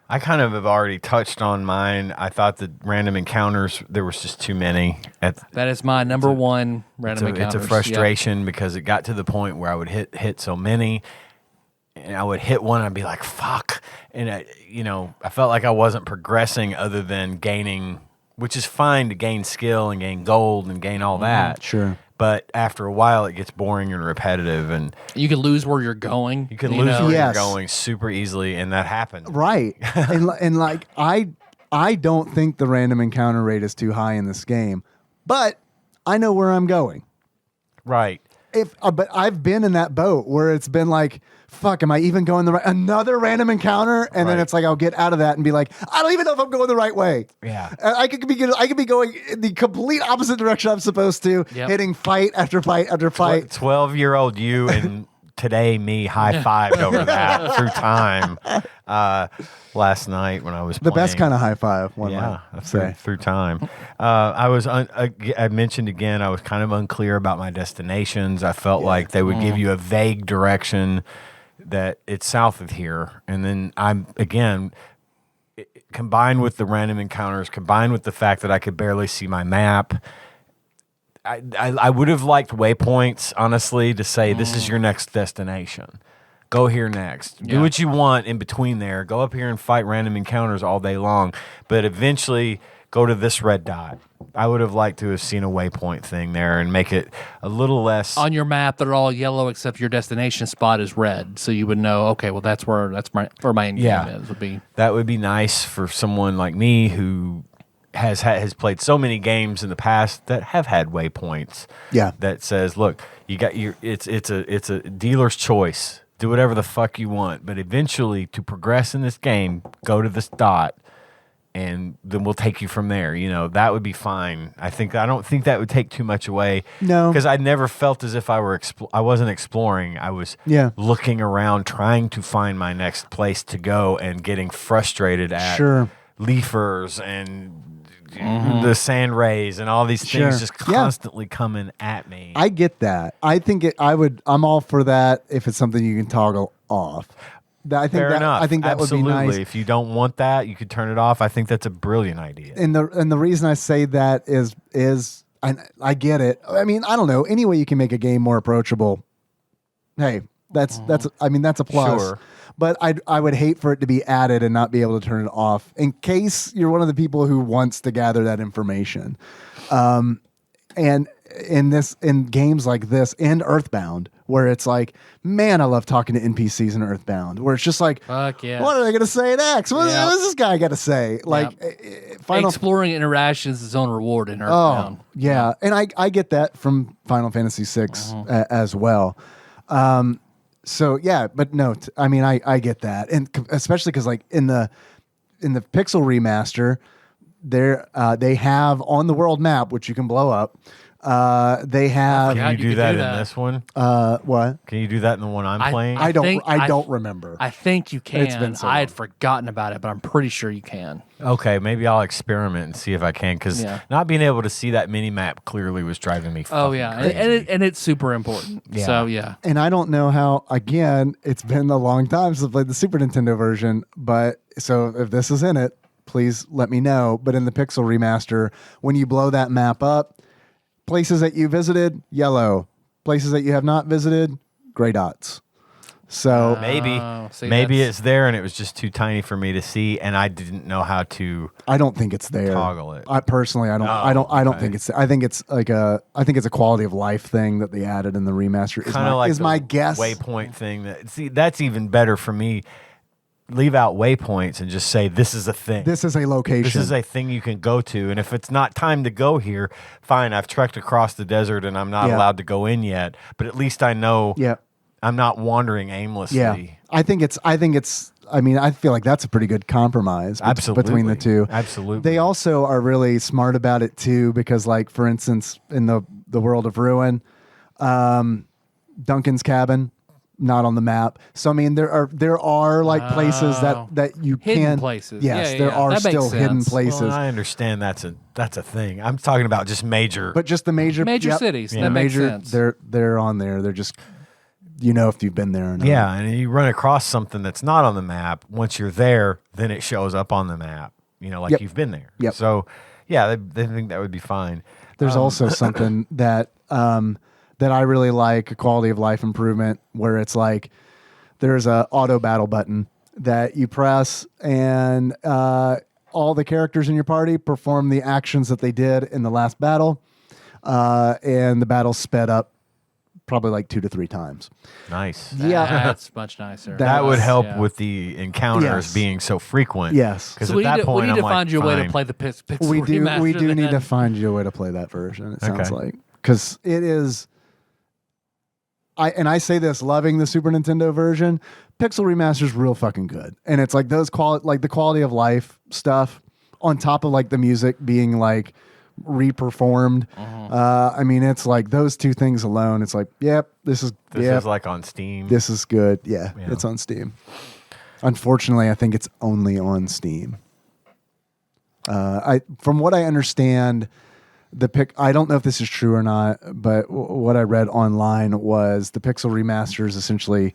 I kind of have already touched on mine. I thought the random encounters, there was just too many. That is my number one random It's encounters. a frustration because it got to the point where I would hit so many, and I would hit one and I'd be like, fuck. And I felt like I wasn't progressing other than gaining, which is fine to gain skill and gain gold and gain all that. Sure. But after a while, it gets boring and repetitive, and You can lose where you're going. you can lose know? where Yes. you're going super easily, and that happened. Right. and like I don't think the random encounter rate is too high in this game, but I know where I'm going. Right. But I've been in that boat where it's been like, fuck, am I even going the right? Another random encounter, and then Right. it's like I'll get out of that and be like, I don't even know if I'm going the right way. Yeah. I could be going in the complete opposite direction I'm supposed to, Yep. hitting fight after fight after fight. 12-year-old you and today me high-fived over that through time last night when I was The playing. best kind of high five, one Yeah, might through, say. through time. I mentioned again, I was kind of unclear about my destinations. I felt like they would give you a vague direction that it's south of here. And then combined with the random encounters, combined with the fact that I could barely see my map, I would have liked waypoints, honestly, to say this is your next destination. Go here next. Do Yeah. what you want in between there. Go up here and fight random encounters all day long. But eventually go to this red dot. I would have liked to have seen a waypoint thing there and make it a little less. On your map, they're all yellow except your destination spot is red, so you would know. Okay, well that's where my end game Yeah. is. Would be That would be nice for someone like me who has played so many games in the past that have had waypoints. Yeah. That says, look, you got it's a dealer's choice. Do whatever the fuck you want, but eventually to progress in this game, go to this dot, and then we'll take you from there. You know, that would be fine. I don't think that would take too much away. No. Because I never felt as if I wasn't exploring. I was looking around, trying to find my next place to go, and getting frustrated at Sure. leafers and the sand rays and all these things Sure. just constantly coming at me. I get that. I think I'm all for that if it's something you can toggle off. Fair enough. I think that Absolutely. would be nice. If you don't want that, you could turn it off. I think that's a brilliant idea. And the reason I say that is I get it. I mean, I don't know. Any way you can make a game more approachable, hey, that's a plus. Sure. But I would hate for it to be added and not be able to turn it off in case you're one of the people who wants to gather that information. And in games like this and Earthbound, where it's like, man, I love talking to NPCs in Earthbound, where it's just like, fuck yeah. what are they going to say next? What Yeah. does this guy got to say? Like, Final Exploring interactions is its own reward in Oh, Earthbound. yeah. And I get that from Final Fantasy VI as well. So, yeah, but no, I mean, I get that. And especially because, like, in the Pixel Remaster, they have on the world map, which you can blow up, they have... Yeah, Can you you do could that do in that. this one? what? Can you do that in the one I'm playing? I think- don't remember. I think you can. It's been so I had long. forgotten about it, but I'm pretty sure you can. Okay, maybe I'll experiment and see if I can, because Yeah. not being able to see that mini map clearly was driving me Oh fucking yeah, crazy. and it's super important. Yeah. So yeah, And I don't know how, again, it's been a long time since I played the Super Nintendo version, but so if this is in it, please let me know. But in the Pixel Remaster, when you blow that map up, places that you visited, yellow. Places that you have not visited, gray dots. So Maybe see, maybe that's- it's there and it was just too tiny for me to see, and I didn't know how to. I don't think it's there. Toggle it. I personally, I don't okay. think it's. I think it's a quality of life thing that they added in the remaster. Kind of like is the my guess. waypoint thing. That's even better for me. Leave out waypoints and just say this is a thing. This is a location. This is a thing you can go to, and if it's not time to go here, fine. I've trekked across the desert and I'm not Yeah. allowed to go in yet. But at least I know Yeah. I'm not wandering aimlessly. Yeah. I think it's. I mean, I feel like that's a pretty good compromise between the two. Absolutely. They also are really smart about it too, because, like, for instance, in the world of Ruin, Duncan's cabin, not on the map. So I mean, there are like places that you Hidden can places. Yes, Yeah, there yeah. are That makes still hidden sense. places, Well, I understand that's a thing. I'm talking about just major. but just the major Major cities, the that makes major, sense. They're on there. They're just if you've been there or not. yeah, and you run across something that's not on the map. Once you're there, then it shows up on the map. Like Yep. you've been there. Yep. So yeah, they think that would be fine. There's also something that I really like, a quality of life improvement, where it's like there's a auto battle button that you press, and all the characters in your party perform the actions that they did in the last battle. and the battle sped up probably like 2 to 3 times. Nice. That's much nicer. That would help Yeah. with the encounters Yes. being so frequent. Yes. Because So at we that need point, to I'm like, find you a way to fine. play the Pixel We do Remaster need to then. find you a way to play that version. It sounds Okay. like, because it is. I say this loving the Super Nintendo version. Pixel Remaster is real fucking good, and it's like those like the quality of life stuff on top of like the music being like reperformed. I mean, it's like those two things alone. It's like, yep, this is like on Steam. this is good. Yeah, Yeah. it's on Steam. Unfortunately, I think it's only on Steam. From what I understand, I don't know if this is true or not, but what I read online was the Pixel Remaster is essentially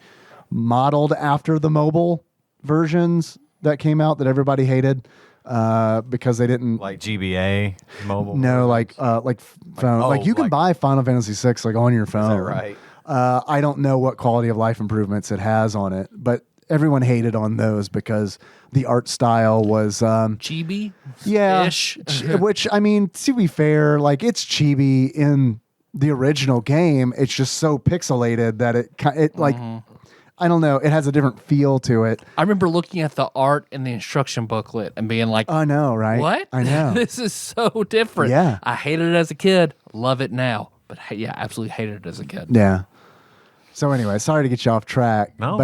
modeled after the mobile versions that came out that everybody hated because they didn't like GBA mobile. no versions. phone. Like you can buy Final Fantasy VI like on your phone. Is that right? I don't know what quality of life improvements it has on it, but everyone hated on those because the art style was Chibi? yeah, Ish. which I mean, to be fair, like it's chibi in the original game. It's just so pixelated that it like I don't know. It has a different feel to it. I remember looking at the art in the instruction booklet and being like, I know, right? what? I know. This is so different. Yeah. I hated it as a kid. Love it now. But yeah, absolutely hated it as a kid. Yeah. So anyway, sorry to get you off track. No.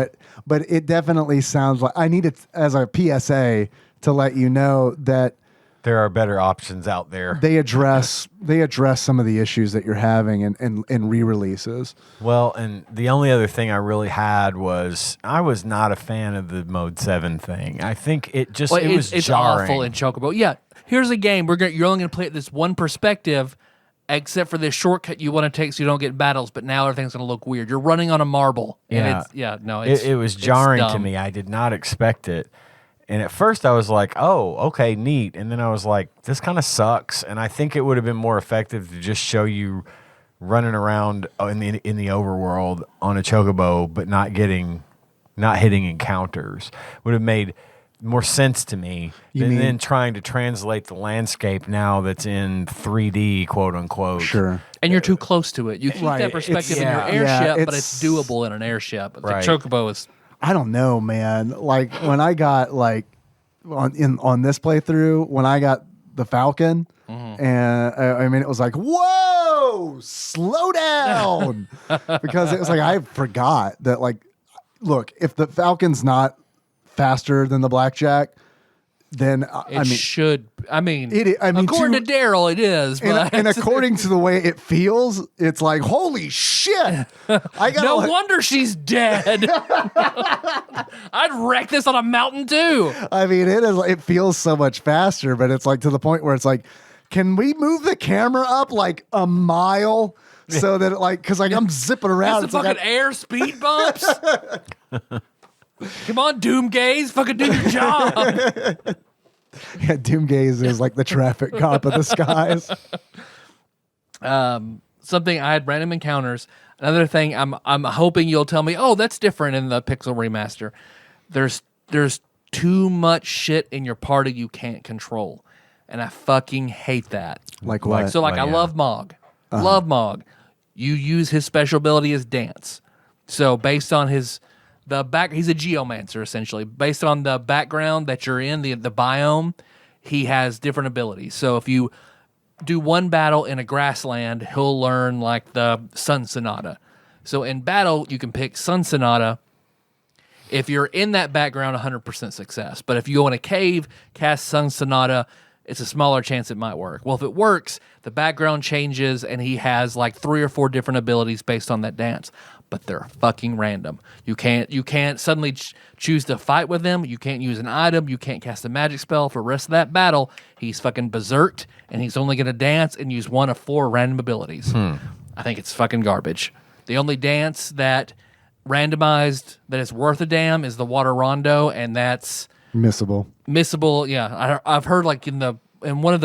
But it definitely sounds like I need it as a PSA to let you know that There are better options out there. they address some of the issues that you're having in re-releases. Well, and the only other thing I really had was I was not a fan of the Mode 7 thing. I think it just Well, it was it's jarring. awful in Chocobo. Yeah, here's a game. You're only going to play it this one perspective, except for this shortcut you want to take so you don't get battles. But now everything's going to look weird. You're running on a marble. And it It was jarring to dumb. me. I did not expect it. And at first I was like, oh, okay, neat. And then I was like, this kind of sucks. And I think it would have been more effective to just show you running around in the overworld on a chocobo, but not hitting encounters. Would have made more sense to me than then trying to translate the landscape now that's in 3D, quote unquote. Sure. And you're too close to it. You keep Right, that perspective in it's- your yeah, airship, but it's- it's doable in an airship. The Right. Chocobo is... I don't know, man. Like when I got like on this playthrough, when I got the Falcon, and I mean it was like, whoa, slow down, because it was like I forgot that like, look, if the Falcon's not faster than the Blackjack, then I mean, according to- to Daryl, it is. But and according to the way it feels, it's like holy shit! I got no wonder she's dead. I'd wreck this on a mountain too. I mean, it feels so much faster, but it's like to the point where it's like, can we move the camera up like a mile so that because like I'm zipping around? That's the fucking air speed bumps. Come on, Doom Gaze, fucking do your job. Yeah, Doomgaze is like the traffic cop of the skies. Something I had random encounters. Another thing I'm hoping you'll tell me, oh, that's different in the Pixel Remaster. There's too much shit in your party you can't control. And I fucking hate that. Like what? So I yeah. love Mog. Love Mog. You use his special ability as dance. So based on he's a geomancer essentially. Based on the background that you're in, the biome, he has different abilities. So if you do one battle in a grassland, he'll learn like the Sun Sonata. So in battle, you can pick Sun Sonata. If you're in that background, 100% success. But if you go in a cave, cast Sun Sonata, it's a smaller chance it might work. Well, if it works, the background changes and he has like 3 or 4 different abilities based on that dance. But they're fucking random. You can't suddenly choose to fight with him. You can't use an item. You can't cast a magic spell for the rest of that battle. He's fucking berserked, and he's only going to dance and use 1 of 4 random abilities. I think it's fucking garbage. The only dance that randomized that is worth a damn is the Water Rondo, and that's Missable. Yeah, I've heard like in one of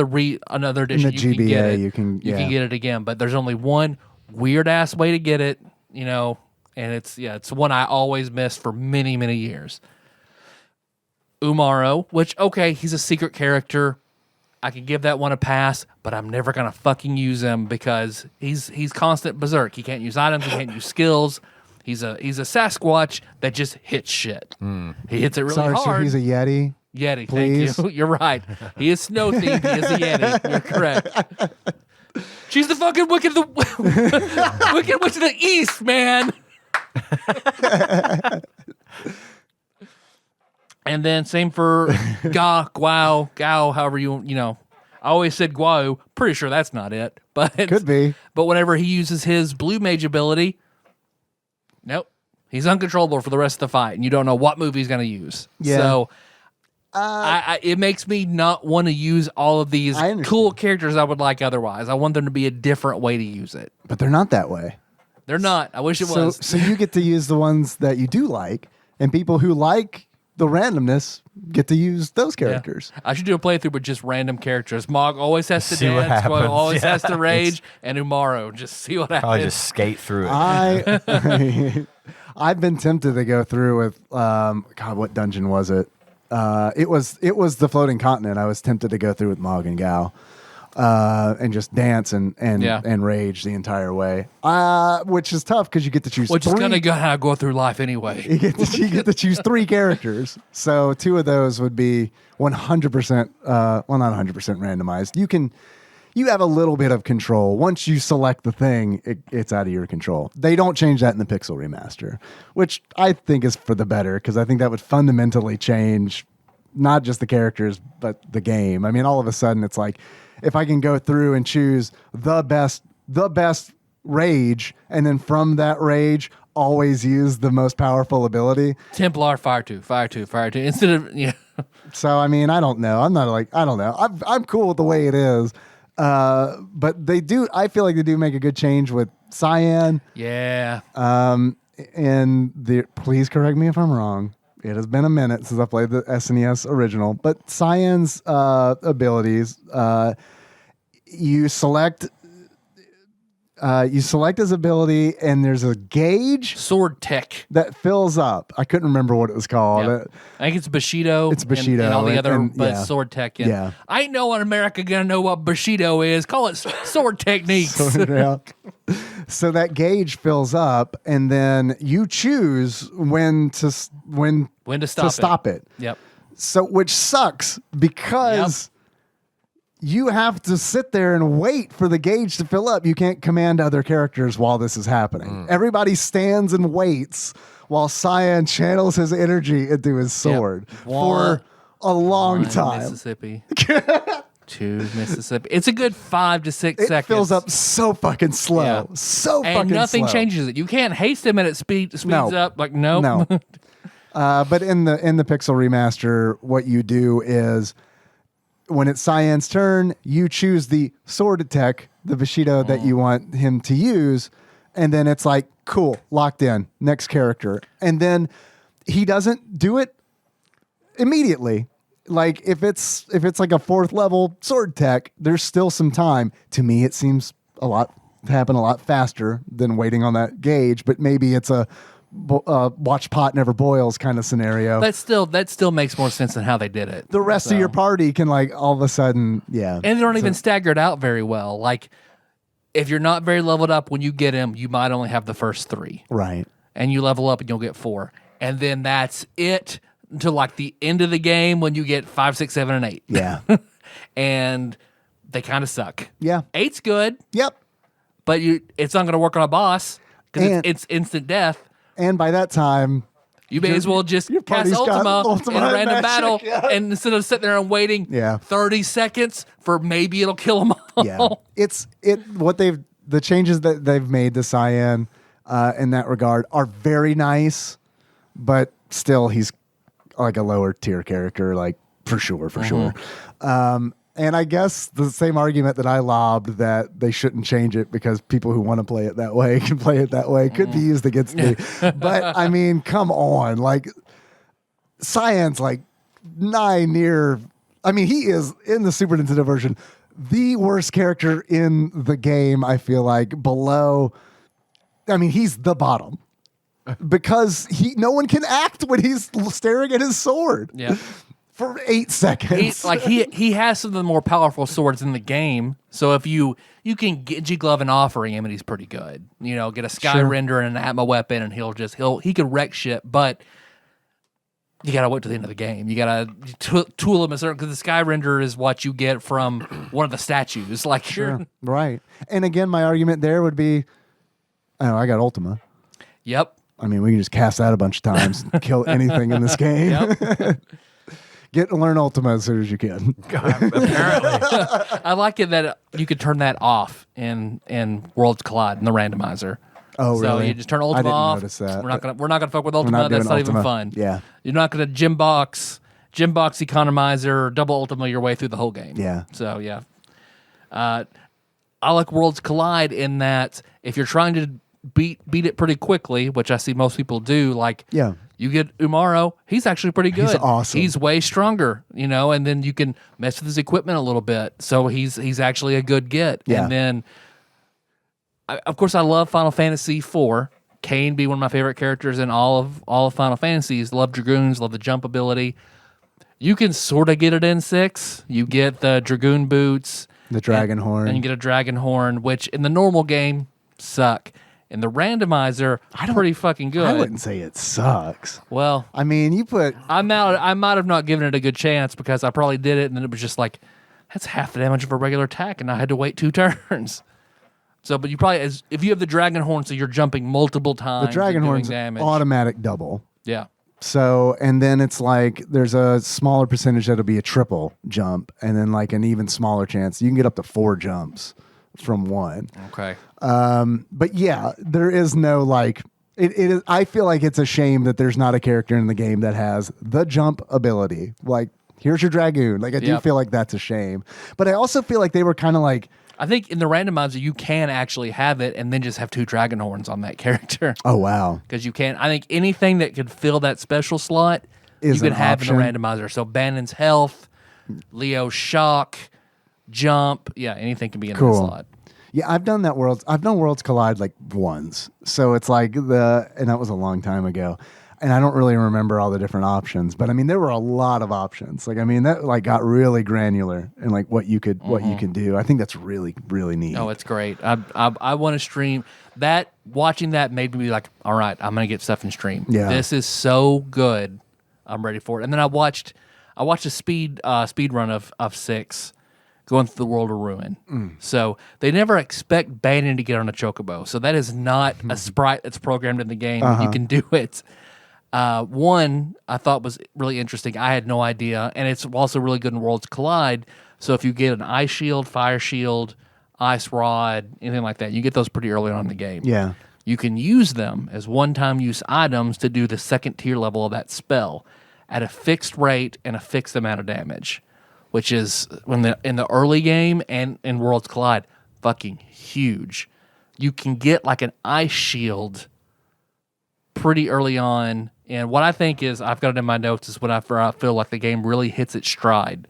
another edition the you can GBA, get it. you can get it again, but there's only one weird ass way to get it. And it's one I always miss for many, many years. Umaro, which, okay, he's a secret character. I could give that one a pass, but I'm never gonna fucking use him because he's constant berserk. He can't use items. He can't use skills. He's a Sasquatch that just hits shit. He hits it really Sorry, hard. sir, he's a Yeti. Yeti, Please. thank you. You're right. He is snow themed. He is a Yeti. You're correct. She's the fucking wicked witch of the east, man. And then same for Gao, however you know. I always said Guao. Pretty sure that's not it, but Could be. But whenever he uses his blue mage ability, nope, he's uncontrollable for the rest of the fight, and you don't know what move he's going to use. Yeah. So it makes me not want to use all of these cool characters I would like otherwise. I want them to be a different way to use it. But they're not that way. They're not. I wish it was. So you get to use the ones that you do like, and people who like the randomness get to use those characters. Yeah. I should do a playthrough with just random characters. Mog always has to See what dance, Guo happens. always Yeah. has to rage, and Umaro. Just see what happens. Probably just skate through it. I've been tempted to go through with God, what dungeon was it? It was the floating continent. I was tempted to go through with Mog and Gao. And just dance and rage the entire way, which is tough because you get to choose. Which is gonna go through life anyway. You get to choose 3 characters, so 2 of those would be 100%. Well, not 100% randomized. You have a little bit of control once you select the thing. It's out of your control. They don't change that in the Pixel Remaster, which I think is for the better because I think that would fundamentally change not just the characters but the game. I mean, all of a sudden it's like, if I can go through and choose the best rage, and then from that rage, always use the most powerful ability. Templar, fire two. Instead of So I mean, I don't know. I'm not like I don't know. I'm cool with the way it is, but they do. I feel like they do make a good change with Cyan. Yeah. And please correct me if I'm wrong. It has been a minute since I played the SNES original, but Cyan's abilities, you select his ability, and there's a gauge Sword tech. that fills up. I couldn't remember what it was called. Yep. I think it's Bushido. It's Bushido, and all the other, and but yeah. sword tech. Yeah. I ain't no one in America gonna know what Bushido is. Call it sword techniques. Yeah. So that gauge fills up, and then you choose when to stop it. Yep. So, which sucks because you have to sit there and wait for the gauge to fill up. You can't command other characters while this is happening. Everybody stands and waits while Cyan channels his energy into his sword for a long time. Mississippi. 2 Mississippi. It's a good 5 to 6 It seconds. fills up so fucking slow. Yeah. So and fucking nothing slow. changes it. You can't haste him and it speeds No. up. Like no. But in the Pixel Remaster, what you do is when it's Cyan's turn, you choose the sword attack, the Bushido that you want him to use, and then it's like, cool, locked in, next character. And then he doesn't do it immediately. Like if it's like a 4th level sword tech, there's still some time. To me, it seems happen a lot faster than waiting on that gauge, but maybe it's a watch pot never boils kind of scenario. That still makes more sense than how they did it. The rest of your party can like all of a sudden, and they don't even stagger it out very well. Like if you're not very leveled up when you get him, you might only have the first 3, right? and you level up and you'll get 4, and then that's it until like the end of the game when you get 5, 6, 7, and 8. Yeah, and they kind of suck. yeah, 8's good, yep. but it's not going to work on a boss because And- it's instant death. And by that time, You may as well just your cast party's got Ultima in a random magic, battle, yeah. and instead of sitting there and waiting 30 seconds for maybe it'll kill them all. yeah, the changes that they've made to Cyan in that regard are very nice, but still he's like a lower tier character, like for sure. And I guess the same argument that I lobbed that they shouldn't change it because people who want to play it that way can play it that way could be used against me. But I mean, come on, like Cyan's like he is in the Super Nintendo version the worst character in the game. I feel like he's the bottom because no one can act when he's staring at his sword. Yeah. for 8 seconds. He has some of the more powerful swords in the game. So if you can get G-Glove and offering him, and he's pretty good. You know, get a Sky Sure. Render and an Atma weapon, and he can wreck shit. But you gotta wait to the end of the game. You gotta tool him a certain, because the Sky Render is what you get from one of the statues. Like Sure. Right. And again, my argument there would be, I got Ultima. Yep. I mean, we can just cast that a bunch of times, kill anything in this game. Yep. Get to learn Ultima as soon as you can. God, apparently. I like it that you could turn that off in Worlds Collide in the randomizer. Oh, So really? you just turn Ultima I didn't off. notice that. We're not gonna fuck with We're Ultima. not That's doing not even Ultima. fun. Yeah. You're not gonna Gymbox Economizer, double Ultima your way through the whole game. Yeah. So yeah. I like Worlds Collide in that if you're trying to beat it pretty quickly, which I see most people do, like Yeah. you get Umaro, he's actually pretty good. He's awesome. He's way stronger, you know, and then you can mess with his equipment a little bit. So he's actually a good get. Yeah. And then of course I love Final Fantasy IV. Kain be one of my favorite characters in all of Final Fantasies. Love Dragoons, love the jump ability. You can sort of get it in 6. You get the Dragoon boots, The Dragon Horn. and you get a Dragon Horn, which in the normal game suck. In the randomizer, pretty fucking good. I wouldn't say it sucks. Well, I mean, you put I might have not given it a good chance because I probably did it, and then it was just like, that's half the damage of a regular attack, and I had to wait 2 turns. So, but you probably, if you have the Dragon Horn, so you're jumping multiple times. the Dragon and doing Horn's damage. automatic double. Yeah. So, and then it's like there's a smaller percentage that'll be a triple jump, and then like an even smaller chance. You can get up to 4 jumps from 1. Okay. But yeah, there is no like it is. I feel like it's a shame that there's not a character in the game that has the jump ability. Like, here's your Dragoon. Like, I do Yep. feel like that's a shame. But I also feel like they were kind of like, I think in the randomizer, you can actually have it and then just have 2 Dragon Horns on that character. oh wow, Because you can. I think anything that could fill that special slot, Is you can an have in option. the randomizer. So Bannon's health, Leo's shock, jump. Yeah, anything can be in that Cool. slot. yeah, I've done Worlds Collide like once. So it's like and that was a long time ago. And I don't really remember all the different options, but I mean, there were a lot of options. Like, I mean, that like got really granular in like what you can do. I think that's really, really neat. Oh, it's great. I want to stream that. Watching that made me be like, all right, I'm gonna get stuff in stream. Yeah. This is so good. I'm ready for it. And then I watched a speed run of 6, going through the World of Ruin. So they never expect Bannon to get on a chocobo. So that is not a sprite that's programmed in the game. You can do it. One I thought was really interesting. I had no idea, and it's also really good in Worlds Collide. So if you get an ice shield, fire shield, ice rod, anything like that, you get those pretty early on in the game. Yeah. You can use them as one-time use items to do the second tier level of that spell at a fixed rate and a fixed amount of damage, which is in the early game and in Worlds Collide, fucking huge. You can get like an ice shield pretty early on. And what I think is, I've got it in my notes, is whenever I feel like the game really hits its stride,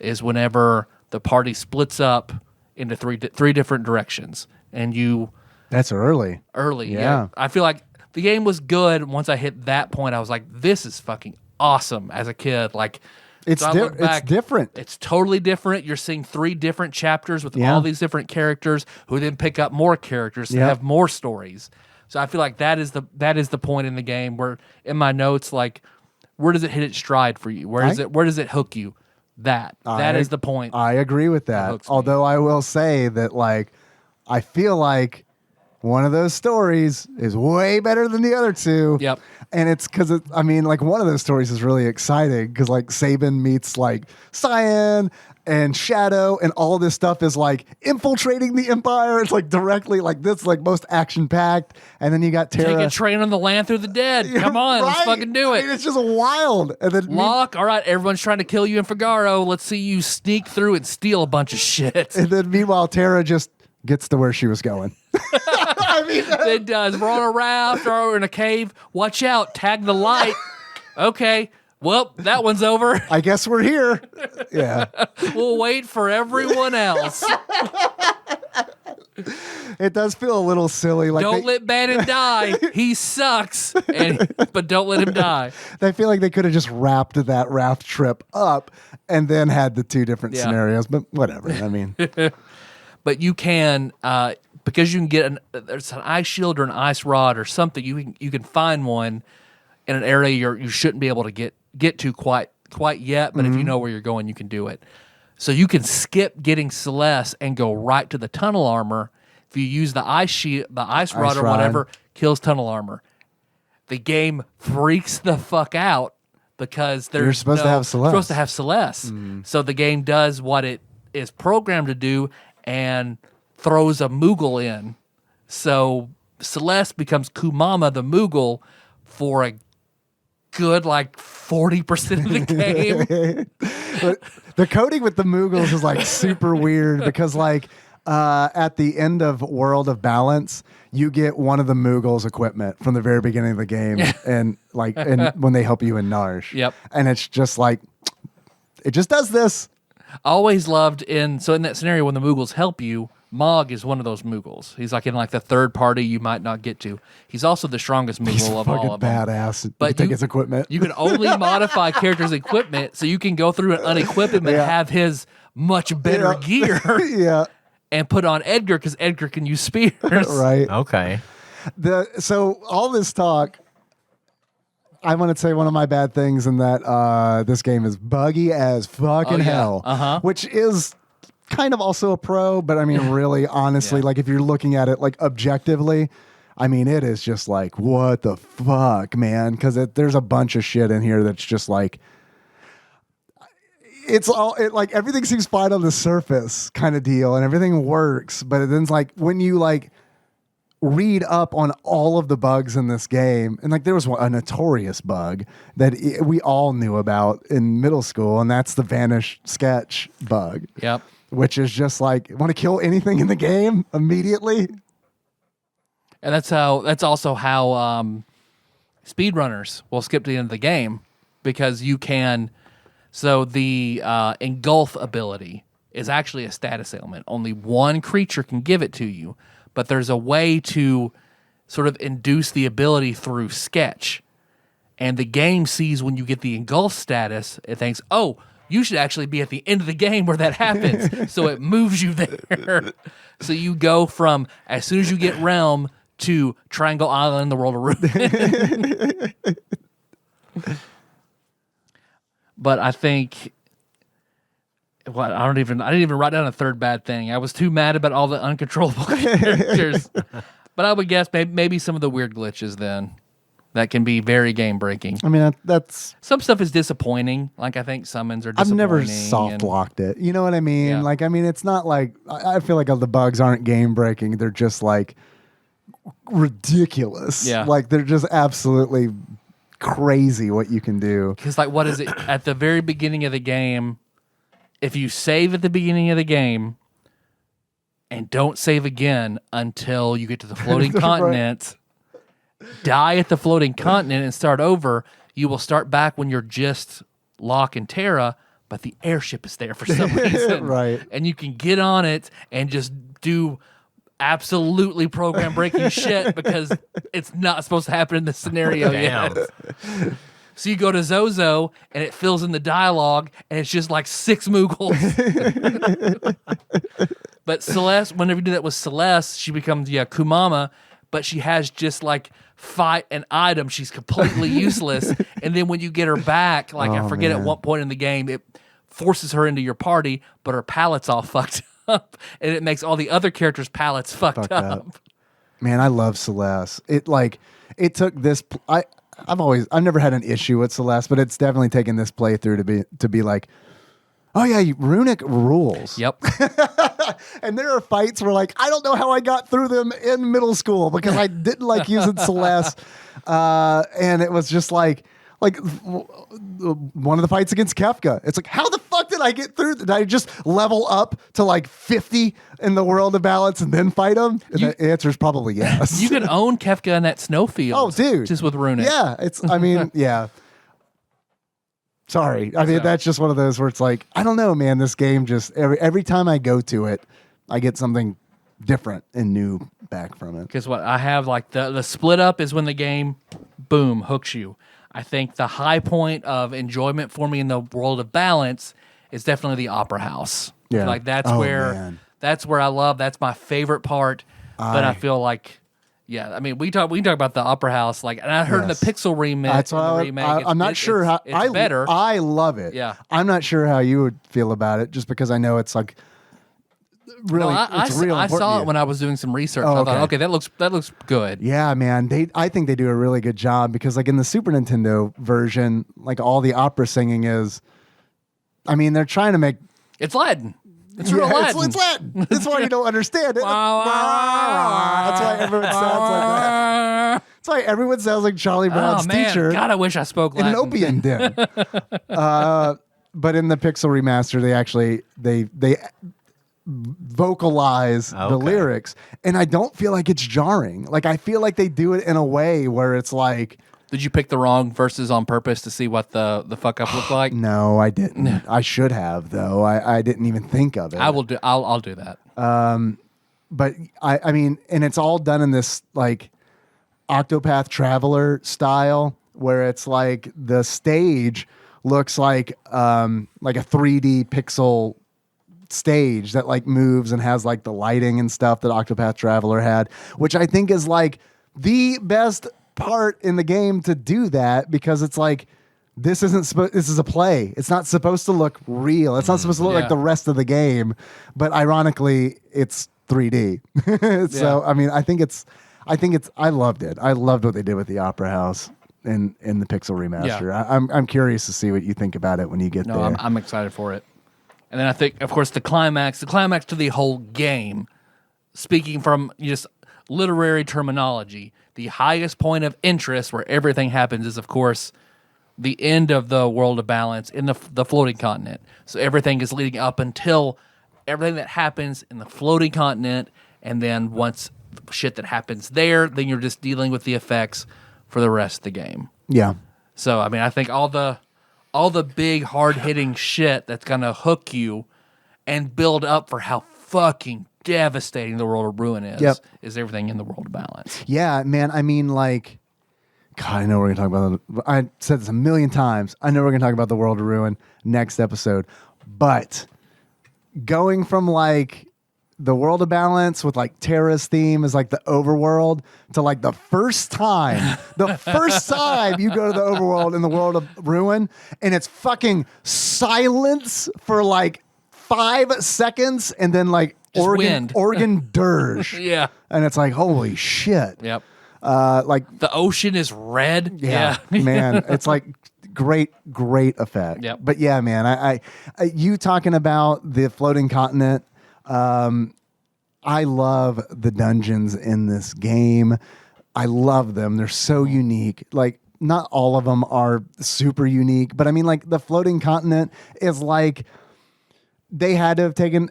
is whenever the party splits up into three different directions, and you That's early. yeah. I feel like the game was good. Once I hit that point, I was like, this is fucking awesome as a kid. Like, It's so I look back, it's different. It's totally different. You're seeing 3 different chapters with Yeah. all these different characters who then pick up more characters to Yep. have more stories. So I feel like that is the point in the game where, in my notes, like, where does it hit its stride for you? Where does it hook you? That is the point. I agree with that. hooks me. Although I will say that, like, I feel like one of those stories is way better than the other 2. Yep. And it's because I mean, like, one of those stories is really exciting because, like, Sabin meets like Cyan and Shadow, and all this stuff is like infiltrating the Empire. It's like directly like this, like most action packed. And then you got Terra. Take a train on the land through the dead. Come on, let's Right? fucking do I it. mean, it's just wild. And then Locke, all right, everyone's trying to kill you in Figaro. Let's see you sneak through and steal a bunch of shit. and then meanwhile, Terra just gets to where she was going. I mean, It does. We're on a raft or we're in a cave. Watch out. Tag the light. Okay. Well, that one's over. I guess we're here. Yeah. We'll wait for everyone else. It does feel a little silly. Like Don't let Bannon die. He sucks. But don't let him die. they feel like they could have just wrapped that raft trip up and then had the two different scenarios. But whatever. I mean, but you can because you can get there's an ice shield or an ice rod or something. You can find one in an area you shouldn't be able to get to quite yet. But if you know where you're going, you can do it. So you can skip getting Celeste and go right to the tunnel armor. If you use the ice shield, the ice rod or whatever, kills tunnel armor. The game freaks the fuck out because you're supposed to have Celeste. Supposed to have Celeste. So the game does what it is programmed to do and throws a Moogle in. So Celeste becomes Kumama the Moogle for a good 40% of the game. But the coding with the Moogles is super weird because at the end of World of Balance, you get one of the Moogles equipment from the very beginning of the game, and when they help you in Narsh. Yep. And it's just it just does this. I always loved in that scenario when the Moogles help you, Mog is one of those Moogles. He's in the third party you might not get to. He's also the strongest Moogle He's of fucking all of them. badass. But you take his equipment. You can only modify characters' equipment, so you can go through and unequip him and have his much better gear Yeah. and put on Edgar because Edgar can use spears. Right. Okay. So all this talk, I want to say one of my bad things in that this game is buggy as fucking hell, which is kind of also a pro, but I mean, really, honestly, if you're looking at it objectively, I mean, it is just what the fuck, man? Because there's a bunch of shit in here that's just it's all everything seems fine on the surface kind of deal, and everything works, but then it's when you read up on all of the bugs in this game, and there was a notorious bug that we all knew about in middle school, and that's the vanish sketch bug. Yep. Which is just want to kill anything in the game immediately. And that's also how speedrunners will skip to the end of the game because you can. So the engulf ability is actually a status ailment. Only one creature can give it to you, but there's a way to sort of induce the ability through sketch. And the game sees when you get the engulf status, it thinks, oh, you should actually be at the end of the game where that happens. So it moves you there. So you go from as soon as you get Realm to Triangle Island in the world of Ruin. But I think I didn't even write down a third bad thing. I was too mad about all the uncontrollable characters. But I would guess maybe some of the weird glitches then. That can be very game breaking. I mean, that's some stuff is disappointing. I think summons are disappointing. I've never soft locked it. You know what I mean? Yeah. I mean, it's not I feel all the bugs aren't game breaking. They're just ridiculous. Yeah. They're just absolutely crazy what you can do. Because what is it at the very beginning of the game? If you save at the beginning of the game and don't save again until you get to the floating continent. Die at the floating continent and start over, you will start back when you're just Locke and Terra, but the airship is there for some reason. Right. And you can get on it and just do absolutely program breaking shit because it's not supposed to happen in this scenario yet. So you go to Zozo and it fills in the dialogue and it's just 6 Moogles. But Celeste, whenever you do that with Celeste, she becomes Kumama, but she has just fight an item. She's completely useless. And then when you get her back, I forget at what point in the game, it forces her into your party, but her palette's all fucked up. And it makes all the other characters' palettes fucked up. Man, I love Celeste. It took this. I've never had an issue with Celeste, but it's definitely taken this playthrough to be oh yeah, Runic rules. Yep. And there are fights where I don't know how I got through them in middle school because I didn't like using Celeste. And it was just one of the fights against Kefka. It's how the fuck did I get through? Did I just level up to 50 in the World of Balance and then fight him? And the answer is probably yes. You can own Kefka in that snowfield. Oh, dude. Just with Runic. Yeah. Yeah. Sorry. I mean, that's just one of those where it's I don't know, man. This game just, every time I go to it, I get something different and new back from it. Because what I have, like the split up is when the game, boom, hooks you. I think the high point of enjoyment for me in the world of balance is definitely the opera house. Yeah. Like that's Oh, where man. I love. That's my favorite part. But I feel like, yeah, I mean, we talk about the opera house, like, and I heard Yes. the Pixel remake. That's why remake. I'm not sure how it's better. I love it. Yeah. I'm not sure how you would feel about it, just because I know it's like really. I it's real I important saw to it you. when I was doing some research. Oh, I thought, okay. okay, that looks good. Yeah, man. I think they do a really good job, because like in the Super Nintendo version, like all the opera singing is, I mean, they're trying to make. It's Latin. It's real Latin. It's Latin. That's why you don't understand it. That's why everyone sounds like that. That's why everyone sounds like Charlie Brown's Oh man, teacher God, I wish I spoke in Latin. an opium den. But in the Pixel Remaster, they vocalize the Okay. lyrics, and I don't feel like it's jarring. Like I feel like they do it in a way where it's like, Did you pick the wrong verses on purpose to see what the fuck up looked like? no, I didn't. I should have though. I didn't even think of it. I will do. I'll do that. But I mean, and it's all done in this like Octopath Traveler style, where it's like the stage looks like a 3D pixel stage that like moves and has like the lighting and stuff that Octopath Traveler had, which I think is like the best part in the game to do that, because it's like this is a play. It's not supposed to look real. It's not supposed to look like the rest of the game, but ironically it's 3D. So I mean, I loved it. I loved what they did with the Opera House in the Pixel Remaster. Yeah. I'm curious to see what you think about it when you get No, there. I'm excited for it. And then I think, of course, the climax to the whole game, speaking from just literary terminology, the highest point of interest where everything happens is, of course, the end of the world of balance in the floating continent. So everything is leading up until everything that happens in the floating continent, and then once shit that happens there, then you're just dealing with the effects for the rest of the game. Yeah. So I mean, I think all the big hard hitting shit that's gonna hook you and build up for how fucking devastating the World of Ruin is, is everything in the World of Balance. Yeah, man. I mean, like, God, I know we're going to talk about I said this a million times. I know we're going to talk about the World of Ruin next episode. But going from, like, the World of Balance with, like, Terra's theme is, like, the overworld to, like, the first time you go to the overworld in the World of Ruin, and it's fucking silence for, like, 5 seconds, and then, like, Just wind. organ dirge. Yeah. And it's like, holy shit. Yep. Like, The ocean is red. yeah, man, it's like great effect. Yep. But yeah, man, I you talking about the floating continent. I love the dungeons in this game. I love them. They're so unique. Like, not all of them are super unique, but I mean, like, the floating continent is like they had to have taken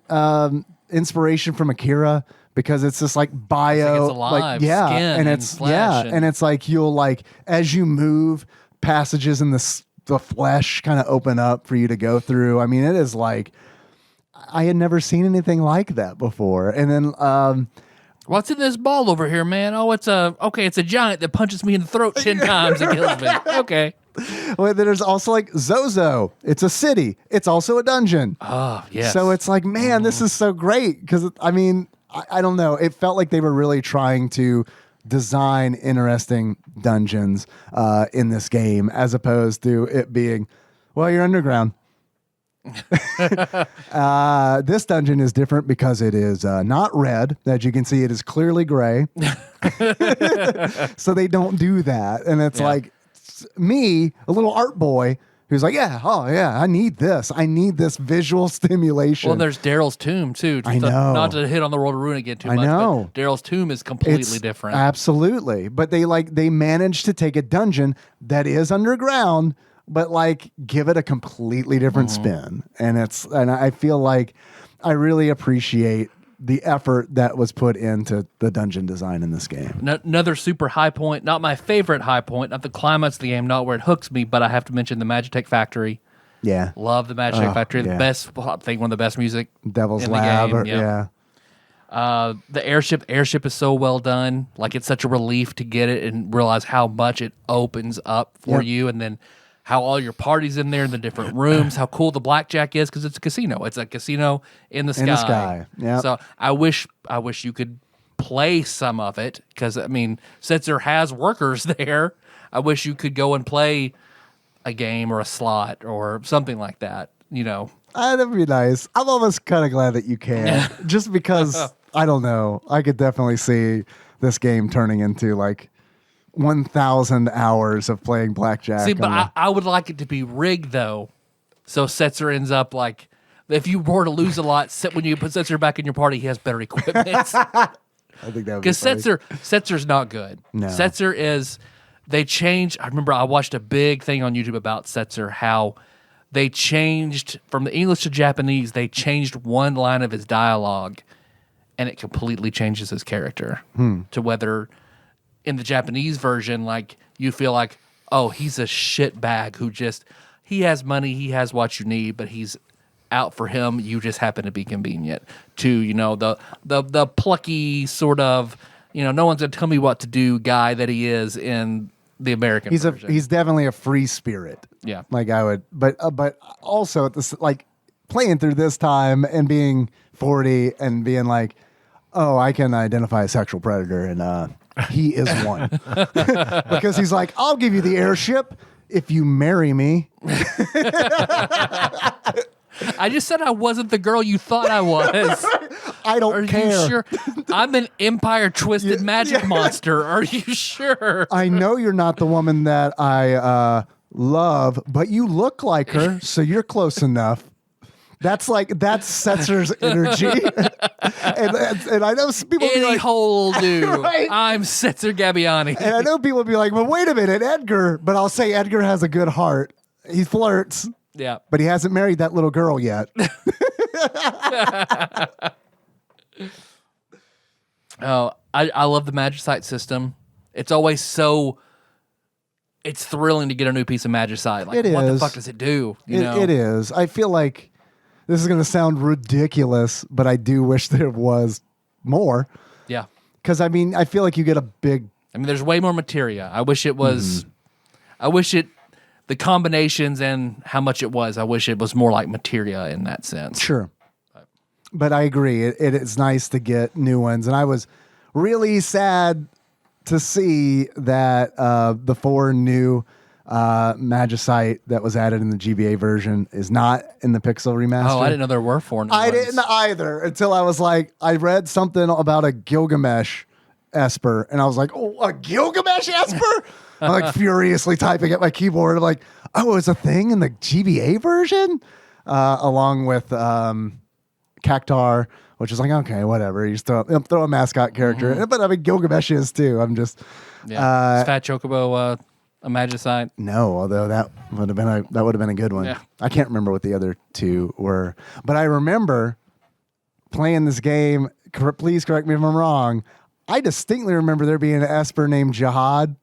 inspiration from Akira, because it's just like bio, it's alive, yeah, skin and and it's flesh and it's like you'll like as you move, passages in the flesh kind of open up for you to go through. I mean, it is like I had never seen anything like that before. And then What's in this ball over here, man? Oh, it's a giant that punches me in the throat 10 times and kills me. Okay. well, there's also like Zozo. It's a city. It's also a dungeon. Oh, yes. So it's like, man, this is so great, because I mean, I don't know. It felt like they were really trying to design interesting dungeons in this game, as opposed to it being, well, you're underground. This dungeon is different because it is not red. As you can see, it is clearly gray. So they don't do that. And it's like me, a little art boy, who's like, I need this. I need this visual stimulation. Well, there's Daryl's tomb, too. I know. Not to hit on the World of Ruin again too I much, know. but Daryl's tomb is completely It's different. Absolutely. But they managed to take a dungeon that is underground, but like give it a completely different spin. And I feel like I really appreciate the effort that was put into the dungeon design in this game. Another super high point, not my favorite high point, not the climax of the game, not where it hooks me, but I have to mention the Magitech Factory. Yeah. Love the Magitech Factory. yeah. The best, I think one of the best music Devil's in the Lab. game. Yep. The airship is so well done. Like, it's such a relief to get it and realize how much it opens up for you, and then how all your parties in there in the different rooms, how cool the blackjack is, because it's a casino. It's a casino in the sky. In the sky, yeah. So I wish you could play some of it, because, I mean, Setzer has workers there. I wish you could go and play a game or a slot or something like that, you know. That'd be nice. I'm almost kind of glad that you can, just because, I don't know, I could definitely see this game turning into like 1,000 hours of playing blackjack. See, but I would like it to be rigged, though, so Setzer ends up like, if you were to lose a lot, when you put Setzer back in your party, he has better equipment. I think that would be Because Setzer's not good. No. Setzer is, they changed, I remember I watched a big thing on YouTube about Setzer, how they changed, from the English to Japanese, they changed one line of his dialogue, and it completely changes his character. To whether, in the Japanese version, like, you feel like, oh, he's a shitbag who just, he has money, he has what you need, but he's out for him, you just happen to be convenient. To, you know, the plucky sort of, you know, no one's gonna tell me what to do guy that he is in the American version. He's definitely a free spirit. Yeah. Like I would, but also at this, like, playing through this time and being 40 and being like, oh, I can identify a sexual predator, and he is one. Because he's like, I'll give you the airship if you marry me. I just said I wasn't the girl you thought I was. I don't Are care. you sure? I'm an Empire twisted magic monster. Are you sure? I know you're not the woman that I love, but you look like her, so you're close enough. That's Setzer's energy. and I know people be Any like, hole will do. Right? I'm Setzer Gabbiani. and I know people be like, well, wait a minute, Edgar. But I'll say Edgar has a good heart. He flirts, Yeah. but he hasn't married that little girl yet. Oh, I love the Magicite system. It's always so, it's thrilling to get a new piece of Magicite. Like, It what the is. fuck does it do? You know? It is. I feel like this is going to sound ridiculous, but I do wish there was more. Yeah. Because, I mean, I feel like you get a big... I mean, there's way more materia. I wish it was, the combinations and how much it was, I wish it was more like materia in that sense. Sure. But I agree. It is nice to get new ones. And I was really sad to see that the 4 new Magicite that was added in the GBA version is not in the Pixel Remaster. Oh, I didn't know there were 4 new I ones. didn't either until I was like, I read something about a Gilgamesh Esper, and I was like, oh, a Gilgamesh Esper? I'm like furiously typing at my keyboard. I'm like, oh, it's a thing in the GBA version? Along with Cactar, which is like, okay, whatever. You throw a mascot character. But I mean, Gilgamesh is too. I'm just... Yeah. Is Fat Chocobo a Magicite? No, although that would have been a good one. Yeah. I can't remember what the other 2 were, but I remember playing this game. Please correct me if I'm wrong. I distinctly remember there being an Esper named Jihad,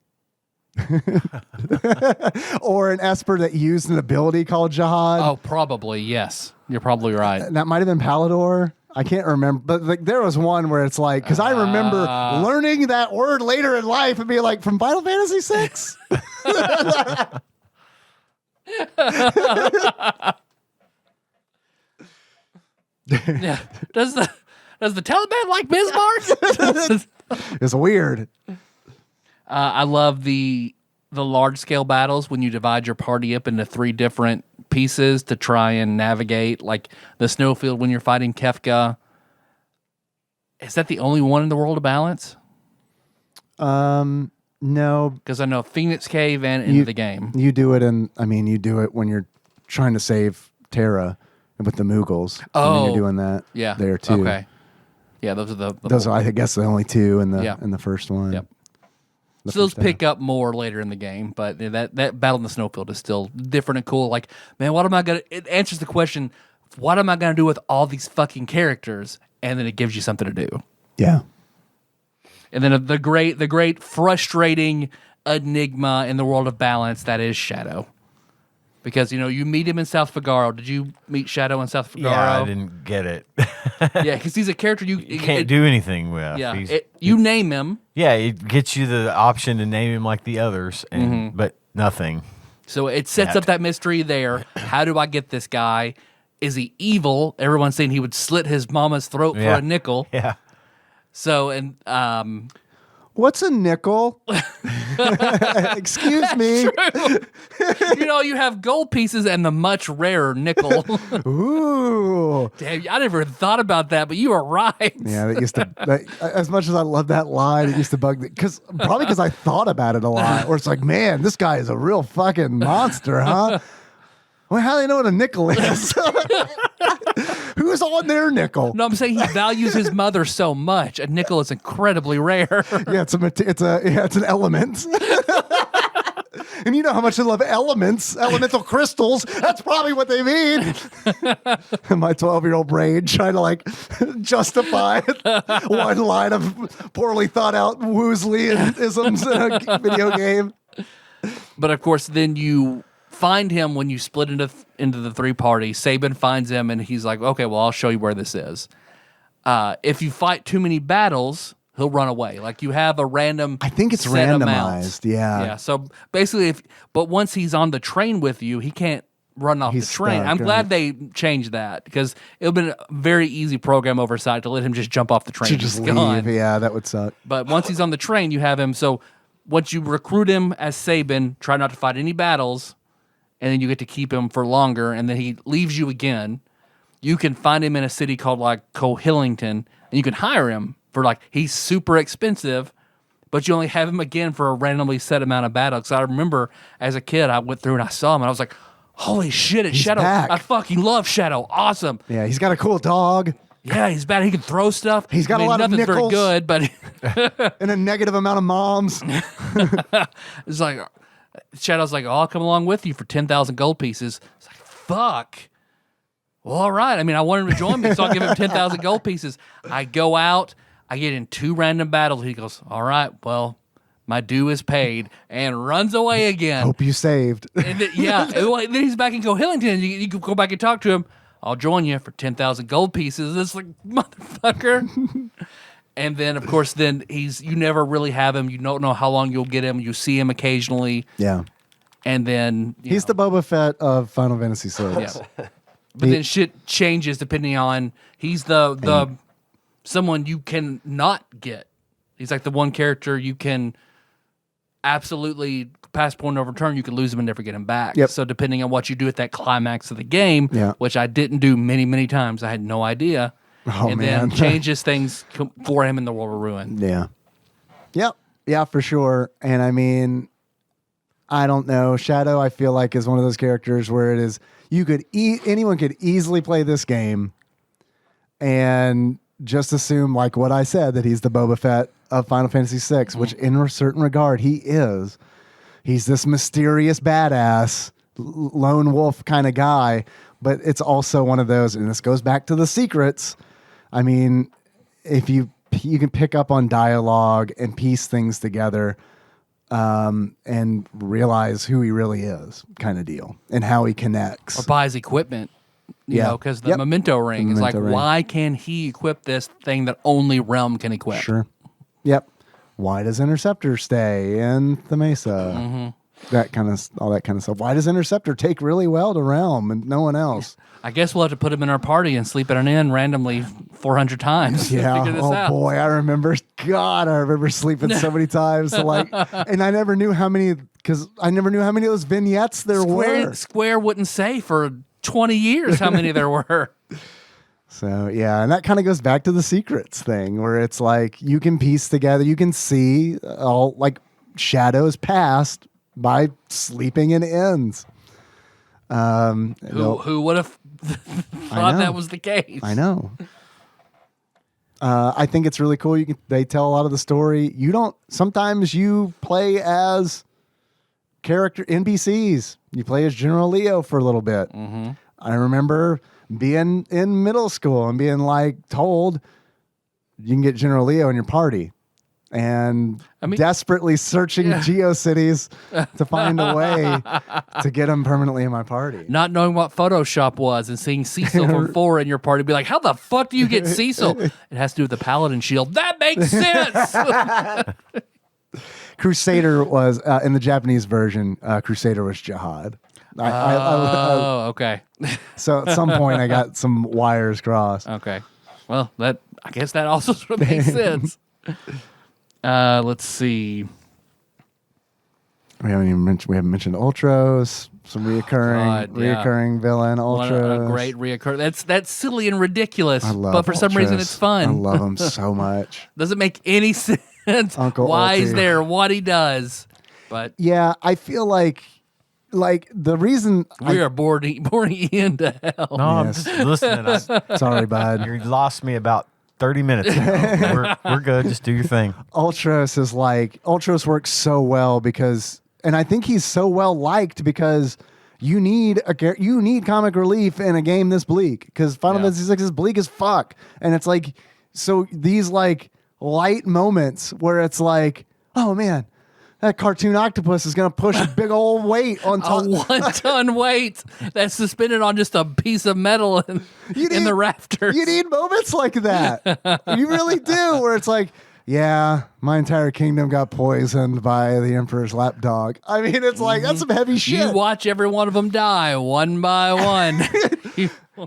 or an Esper that used an ability called Jihad. Oh, probably, yes. You're probably right. That might have been Palador. I can't remember, but like there was one where it's like, because I remember learning that word later in life and being like, from Final Fantasy VI. Yeah. Does the Taliban like Bismarck? It's weird. I love the large scale battles when you divide your party up into 3 different pieces to try and navigate, like the snowfield when you're fighting Kefka. Is that the only one in the World of Balance? No, Because I know Phoenix Cave and Into the Game. you do it you do it when you're trying to save Terra with the Mughals. Oh. You're doing that. Yeah. There too. Okay. Yeah, those are the Those are, I guess, the only 2 in the Yeah. in the first one. Yep. The So those first half. pick up more later in the game, but that battle in the snowfield is still different and cool. Like, man, it answers the question, what am I gonna do with all these fucking characters? And then it gives you something to do. Yeah. And then the great frustrating enigma in the World of Balance that is Shadow. Because, you meet him in South Figaro. Did you meet Shadow in South Figaro? Yeah, I didn't get it. Yeah, because he's a character you Can't do anything with. Yeah, you name him. Yeah, it gets you the option to name him like the others, and but nothing. So it sets up that mystery there. How do I get this guy? Is he evil? Everyone's saying he would slit his mama's throat for a nickel. Yeah. So, and What's a nickel? Excuse me. you have gold pieces and the much rarer nickel. Ooh. Damn, I never thought about that, but you are right. Yeah, that used to. As much as I love that line, it used to bug me because I thought about it a lot. Or it's like, man, this guy is a real fucking monster, huh? Well, how do they know what a nickel is? Who's on their nickel? No, I'm saying he values his mother so much. A nickel is incredibly rare. Yeah, it's an element. And you know how much I love elements, elemental crystals. That's probably what they mean. My 12-year-old brain trying to justify one line of poorly thought out Woosley-isms in a video game. But of course, then you find him when you split into the three parties. Sabin finds him and he's like, okay, well, I'll show you where this is. If you fight too many battles, he'll run away. Like you have a random. I think it's set randomized. amount. Yeah. Yeah. So basically, but once he's on the train with you, he can't run off He's the train. stuck, I'm glad right? they changed that because it would have been a very easy program oversight to let him just jump off the train. To just He's leave. gone. Yeah, that would suck. But once he's on the train, you have him. So once you recruit him as Sabin, try not to fight any battles, and then you get to keep him for longer, and then he leaves you again. You can find him in a city called Cohillington, and you can hire him for he's super expensive, but you only have him again for a randomly set amount of battles. So I remember as a kid, I went through and I saw him, and I was like, holy shit, it's He's Shadow. back. I fucking love Shadow. Awesome. Yeah, he's got a cool dog Yeah, he's bad. He can throw stuff. He's got a lot of nothing's very nickels. good, but and a negative amount of moms. it's like Shadow's like, oh, I'll come along with you for 10,000 gold pieces. It's like, fuck. Well, all right. I mean, I want him to join me, so I'll give him 10,000 gold pieces. I go out. I get in 2 random battles. He goes, all right, well, my due is paid, and runs away again. Hope you saved. And then, then he's back in Cohillington. You can go back and talk to him. I'll join you for 10,000 gold pieces. It's like, motherfucker. And then, of course, you never really have him. You don't know how long you'll get him. You see him occasionally. Yeah. And then He's the Boba Fett of Final Fantasy VI. Yeah. But then shit changes depending on he's the someone you can not get. He's like the one character you can absolutely pass point of return. You can lose him and never get him back. Yep. So depending on what you do at that climax of the game, Yeah. which I didn't do many, many times, I had no idea. Oh, and man. then changes things for him in the World of Ruin. Yeah. Yep. Yeah, for sure. And I mean, I don't know. Shadow, I feel like, is one of those characters where it is anyone could easily play this game and just assume, like what I said, that he's the Boba Fett of Final Fantasy VI, which in a certain regard he is. He's this mysterious badass, lone wolf kind of guy, but it's also one of those, and this goes back to the secrets. I mean, if you can pick up on dialogue and piece things together, and realize who he really is, kind of deal, and how he connects. Or buys equipment. You know, because the Yep. memento ring The is like, memento ring. why can he equip this thing that only Realm can equip? Sure. Yep. Why does Interceptor stay in the Mesa? Mm-hmm. All that kind of stuff. Why does Interceptor take really well to Realm and no one else? I guess we'll have to put him in our party and sleep at an inn randomly 400 times to Yeah. figure this Oh out. boy, I remember sleeping so many times. So and I never knew how many of those vignettes there were. Square wouldn't say for 20 years how many there were. So yeah, and that kind of goes back to the secrets thing, where it's like you can piece together, you can see all like shadows past by sleeping in inns. Who would have thought that was the case? I know. I think it's really cool. They tell a lot of the story. Sometimes you play as character NPCs. You play as General Leo for a little bit. Mm-hmm. I remember being in middle school and being told you can get General Leo in your party. and mean- desperately searching GeoCities to find a way to get him permanently in my party. Not knowing what Photoshop was and seeing Cecil from 4 in your party, be like, how the fuck do you get Cecil? It has to do with the Paladin shield. That makes sense. Crusader was in the Japanese version. Crusader was Jihad. Okay. So at some point, I got some wires crossed. Okay. Well, I guess that also sort of makes sense. Let's see. We haven't mentioned Ultros, some reoccurring villain Ultros. A great reoccurring. That's silly and ridiculous, I love but for some reason Ultros. it's fun. I love him so much. Doesn't make any sense. Uncle why he's Ulti. there, what he does, but Yeah, I feel like the reason we are boring into hell. No, I'm Yes. just listening. sorry, bud. You lost me about 30 minutes ago. We're good. Just do your thing. Ultros works so well because, and I think he's so well liked because you need comic relief in a game this bleak because Final Fantasy VI is bleak as fuck, and it's like so these like light moments where it's like, oh man, that cartoon octopus is gonna push a big old weight on top. A 1-ton weight that's suspended on just a piece of metal in the rafters. You need moments like that. You really do, where it's like, yeah, my entire kingdom got poisoned by the Emperor's lapdog. I mean, it's like, that's some heavy shit. You watch every one of them die one by one.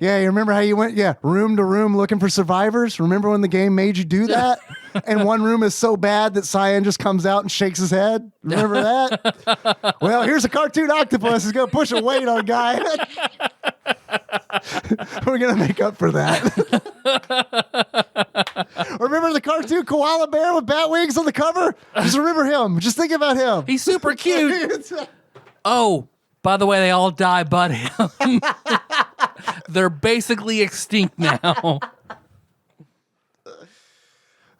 Yeah, you remember how you went, room to room looking for survivors? Remember when the game made you do that? And one room is so bad that Cyan just comes out and shakes his head? Remember that? Well, here's a cartoon octopus. He's going to push a weight on a guy. We're going to make up for that. Remember the cartoon koala bear with bat wings on the cover? Just remember him. Just think about him. He's super cute. Oh, by the way, they all die but him. They're basically extinct now.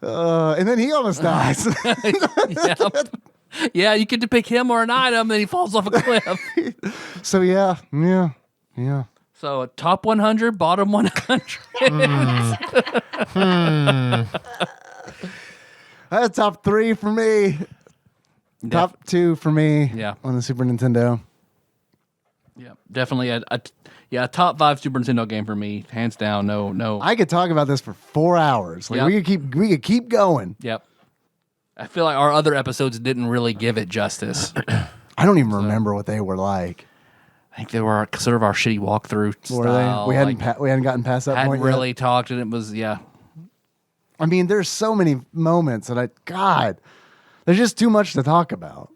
And then he almost dies. Yep. Yeah, you get to pick him or an item, then he falls off a cliff. So, yeah. So, top 100, bottom 100. That's top 3 for me. Top 2 for me. Yeah. On the Super Nintendo. Yeah, definitely a top 5 Super Nintendo game for me, hands down. No. I could talk about this for 4 hours. Like Yep. we could keep going. Yep. I feel like our other episodes didn't really give it justice. I don't even remember what they were like. I think they were sort of our shitty walkthrough Were style. they? We hadn't gotten past that hadn't point really yet. talked, and it was I mean, there's so many moments that there's just too much to talk about.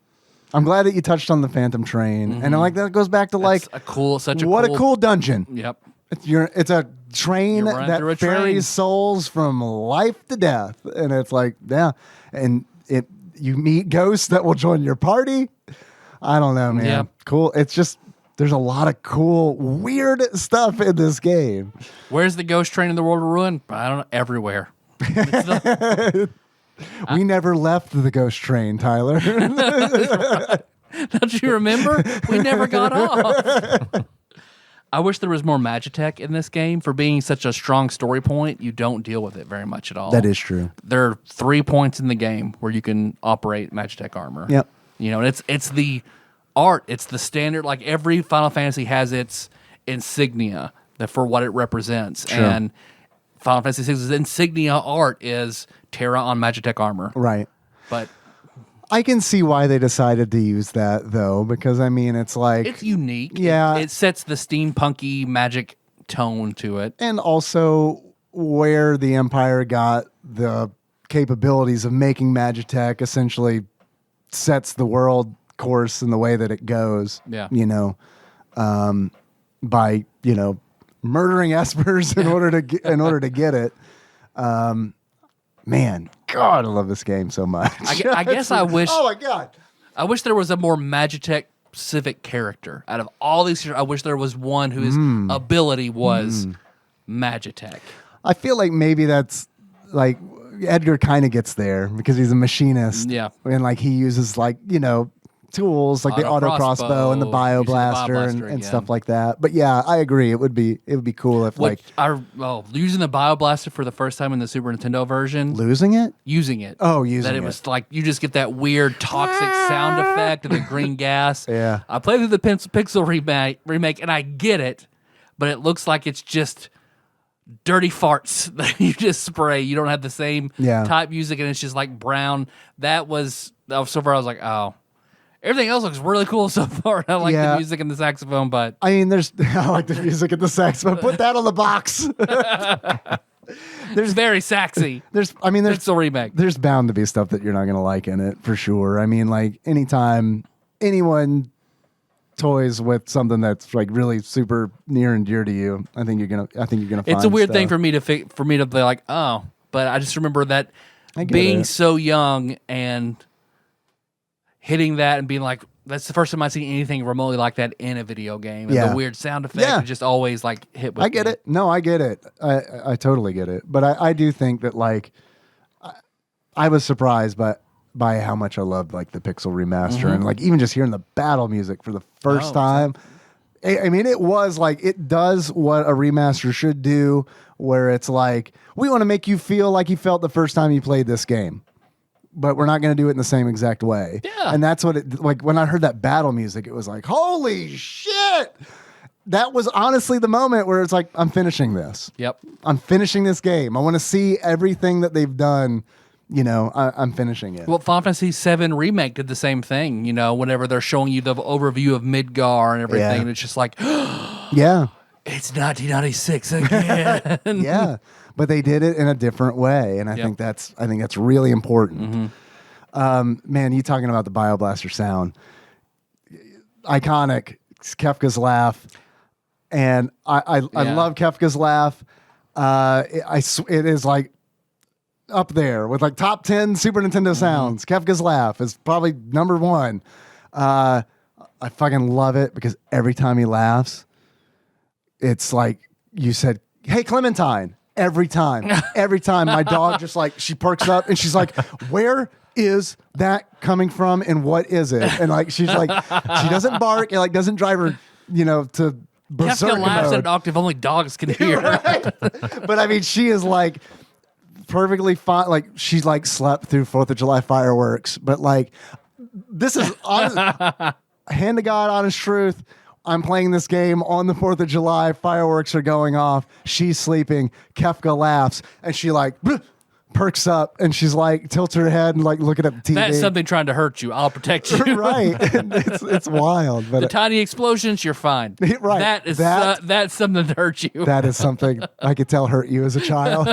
I'm glad that you touched on the Phantom Train, and like that goes back to like a cool dungeon. Yep. It's a train You're running that through a ferries train. souls from life to death, and it's like and you meet ghosts that will join your party. I don't know, man. Yeah. Cool. It's just there's a lot of cool, weird stuff in this game. Where's the ghost train in the World of Ruin? I don't know. Everywhere. We never left the ghost train, Tyler. Don't you remember? We never got off. I wish there was more Magitech in this game. For being such a strong story point, you don't deal with it very much at all. That is true. There are 3 points in the game where you can operate Magitech armor. Yep. You know, and it's the art. It's the standard. Like every Final Fantasy has its insignia for what it represents. Sure. And Final Fantasy VI's insignia art is Terra on Magitech armor. Right. But I can see why they decided to use that, though, because, I mean, it's like... it's unique. Yeah. It sets the steampunky magic tone to it. And also where the Empire got the capabilities of making Magitech essentially sets the world course in the way that it goes. Yeah. You know, by, murdering espers in order to get it. Man, God, I love this game so much. I guess I wish. Oh my God. I wish there was a more Magitech specific character out of all these. I wish there was one whose ability was Magitech. I feel like maybe that's like Edgar kind of gets there because he's a machinist. Yeah. And like he uses to tools like the auto crossbow and the bio using the blaster and again. stuff like that. But yeah, I agree. It would be cool if Using the bio blaster for the first time in the Super Nintendo version, losing it. using it. Oh, using that it it. was like you just get that weird toxic sound effect of the green gas. Yeah. I played through the Pixel remake, and I get it, but it looks like it's just dirty farts that you just spray. You don't have the same type music, and it's just like brown. That was so far. I was like, oh, everything else looks really cool so far. I like the music and the saxophone, but I mean, I like the music and the saxophone. Put that on the box. there's very saxy. There's Pixel remake. There's bound to be stuff that you're not gonna like in it for sure. I mean, like anytime anyone toys with something that's like really super near and dear to you, I think you're gonna find It's a weird stuff. thing for me to be like, oh, but I just remember that being so young and hitting that and being like, that's the first time I've seen anything remotely like that in a video game. And the weird sound effect just always like hit with I get me. it. No, I get it. I totally get it. But I do think that like I was surprised by how much I loved like the Pixel Remaster and like even just hearing the battle music for the first time. I mean, it was like it does what a remaster should do, where it's like we want to make you feel like you felt the first time you played this game, but we're not going to do it in the same exact way. Yeah. And that's what it like when I heard that battle music, it was like, holy shit. That was honestly the moment where it's like, I'm finishing this. Yep. I'm finishing this game. I want to see everything that they've done. You know, I'm finishing it. Well, Final Fantasy VII Remake did the same thing, you know, whenever they're showing you the overview of Midgar and everything, Yeah. and it's just like, yeah. it's 1996 again. Yeah. But they did it in a different way. And I think that's really important. Man, you talking about the Bioblaster sound. Iconic. It's Kefka's laugh. And I love Kefka's laugh. It is like up there with like top 10 Super Nintendo sounds. Kefka's laugh is probably number one. I fucking love it because every time he laughs, it's like you said, hey, Clementine. Every time my dog just like, she perks up and she's like, where is that coming from and what is it? And like, she's like, she doesn't bark. It like doesn't drive her, you know, to berserk Kefka laughs mode. at an octave only dogs can hear. Right? But I mean, she is like perfectly fine. Like she's like slept through 4th of July fireworks, but like this is honest, hand to God, honest truth. I'm playing this game on the 4th of July. Fireworks are going off. She's sleeping. Kefka laughs and she like perks up and she's like tilts her head and like looking at the TV. That's something trying to hurt you. I'll protect you. Right. It's wild. But The tiny explosions, you're fine. Right. That's something to hurt you. that is something I could tell hurt you as a child.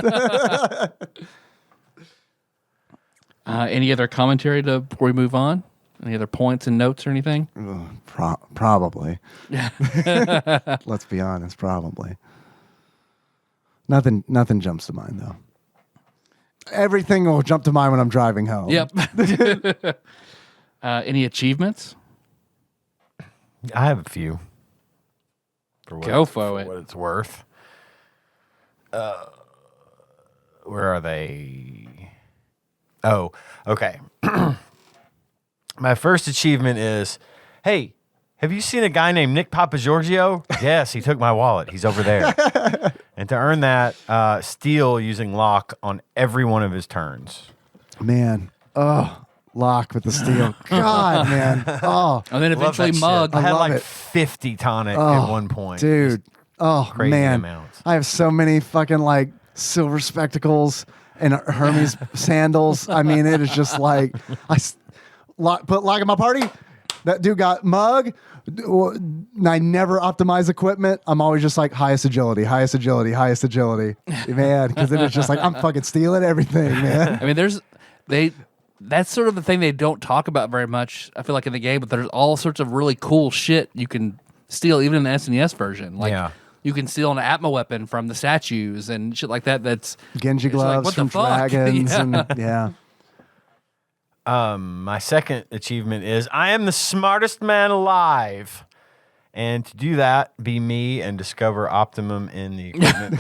Any other commentary before we move on? Any other points and notes or anything? Probably. Let's be honest, probably. Nothing jumps to mind though. Everything will jump to mind when I'm driving home. Yep. Any achievements? I have a few. Go for it. What it's worth. Where are they? Oh, okay. My first achievement is, hey, have you seen a guy named Nick Papagiorgio? Yes, he took my wallet. He's over there. And to earn that, steal using lock on every one of his turns. Man. Oh, lock with the steel. God, man. Oh, And then Love eventually that shit. mug. I had love like it. 50 tonic at one point. dude. Oh, crazy man. amounts. I have so many fucking like silver spectacles and Hermes sandals. I mean, it is just like put lock in my party. That dude got mug. I never optimize equipment. I'm always just like highest agility, man. Because it is just like I'm fucking stealing everything, man. I mean, that's sort of the thing they don't talk about very much, I feel like, in the game, but there's all sorts of really cool shit you can steal, even in the SNES version. Like, you can steal an Atma weapon from the statues and shit like that. That's Genji it's like, gloves what the from fuck? dragons, Yeah. and yeah. My second achievement is I am the smartest man alive. And to do that, be me and discover optimum in the equipment.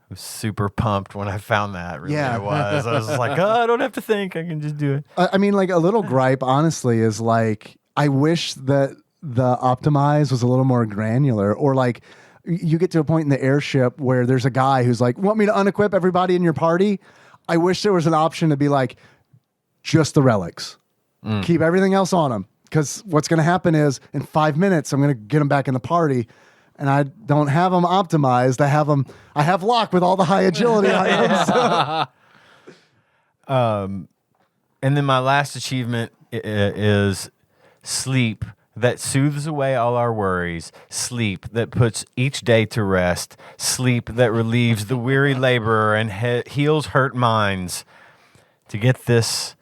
was super pumped when I found that. Really, Yeah. I was. I was just like, oh, I don't have to think. I can just do it. I mean, like a little gripe, honestly, is like I wish that the optimize was a little more granular, or like you get to a point in the airship where there's a guy who's like, want me to unequip everybody in your party? I wish there was an option to be like, just the relics. Keep everything else on them. Because what's going to happen is in 5 minutes, I'm going to get them back in the party. And I don't have them optimized. I have lock with all the high agility items. And then my last achievement is sleep that soothes away all our worries, sleep that puts each day to rest, sleep that relieves the weary laborer and heals hurt minds. To get this,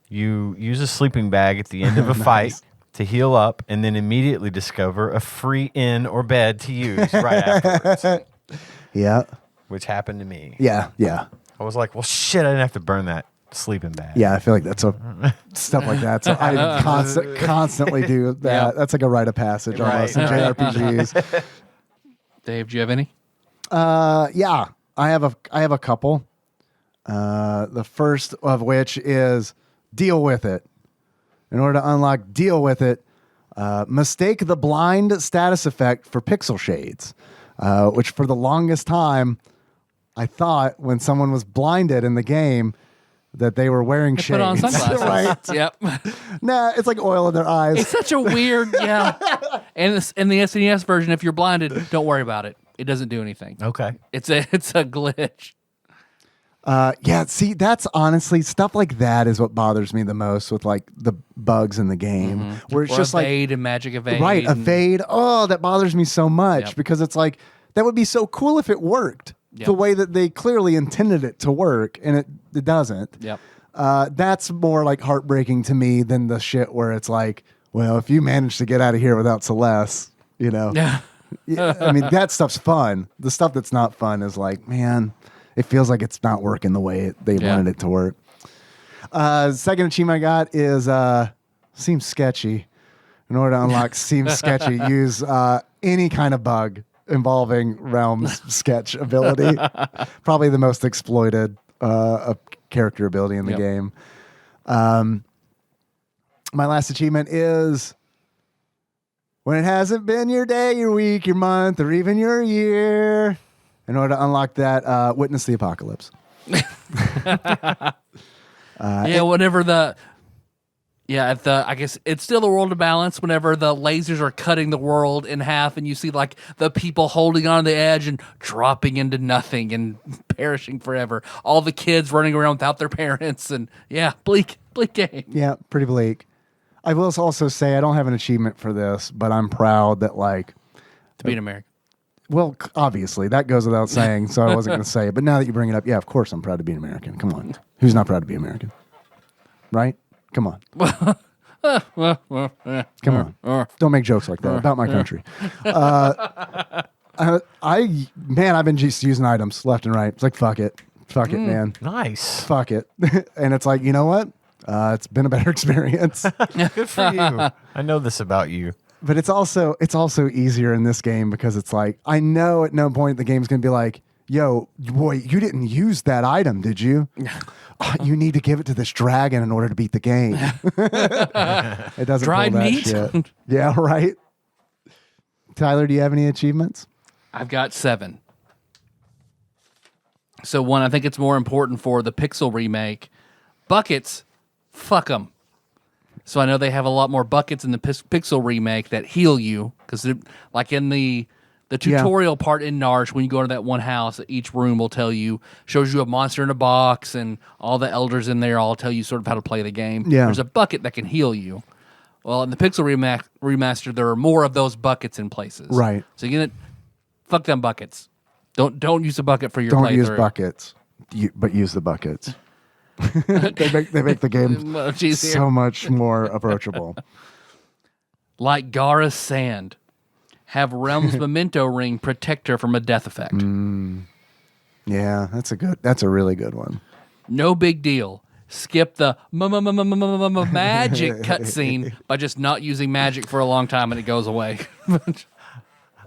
you use a sleeping bag at the end of a fight to heal up and then immediately discover a free inn or bed to use right afterwards, Yeah. which happened to me. Yeah. Yeah. I was like, well, shit, I didn't have to burn that sleeping bag. Yeah. I feel like that's stuff like that. So I constantly do that. Yep. That's like a rite of passage almost in JRPGs. Dave, do you have any? Yeah. I have a couple. The first of which is deal with it. In order to unlock deal with it, mistake the blind status effect for pixel shades, which for the longest time, I thought when someone was blinded in the game that they were wearing shades. Put on sunglasses. Right? Yep. Nah, it's like oil in their eyes. It's such a weird, yeah. And in the SNES version, if you're blinded, don't worry about it. It doesn't do anything. Okay. It's a glitch. Yeah, see, that's honestly stuff like that is what bothers me the most with like the bugs in the game, where it's Or just like evade and magic evade. right, and- evade. Oh, that bothers me so much Yep. because it's like that would be so cool if it worked the way that they clearly intended it to work, and it doesn't. Yep. That's more like heartbreaking to me than the shit where it's like, well, if you manage to get out of here without Celeste, you know. Yeah. Yeah, I mean, that stuff's fun. The stuff that's not fun is like, man, it feels like it's not working the way they wanted it to work. Second achievement I got is seems sketchy. In order to unlock seems sketchy, use any kind of bug involving Realm's sketch ability. Probably the most exploited character ability in the game. My last achievement is when it hasn't been your day, your week, your month, or even your year. In order to unlock that, witness the apocalypse. Whenever I guess it's still the world of balance whenever the lasers are cutting the world in half and you see like the people holding on the edge and dropping into nothing and perishing forever. All the kids running around without their parents and bleak game. Yeah, pretty bleak. I will also say I don't have an achievement for this, but I'm proud that like To be an American. well, obviously that goes without saying, so I wasn't going to say it. But now that you bring it up, yeah, of course I'm proud to be an American. Come on, who's not proud to be American? Right? Come on. Come on. Don't make jokes like that about my country. I've been just using items left and right. It's like, fuck it, man. Nice. Fuck it. And it's like, you know what? It's been a better experience. Good for you. I know this about you. But it's also easier in this game because it's like, I know at no point the game's going to be like, yo, boy, you didn't use that item, did you? Oh, you need to give it to this dragon in order to beat the game. It doesn't Dried pull that meat? shit. Yeah, right. Tyler, do you have any achievements? I've got 7. So one, I think it's more important for the Pixel remake. Buckets, fuck them. So I know they have a lot more buckets in the Pixel remake that heal you because like in the tutorial part in Narsh, when you go to that one house, each room will shows you a monster in a box and all the elders in there all tell you sort of how to play the game. Yeah. There's a bucket that can heal you. Well, in the Pixel remaster, there are more of those buckets in places. Right. So you get fuck them buckets. Don't use a bucket for your Don't playthrough. use buckets, but use the buckets. they make the game Much easier. so much more approachable. Like Gara's sand. Have Realm's memento ring protect her from a death effect. Yeah, that's a really good one. No big deal. Skip the magic cutscene by just not using magic for a long time and it goes away.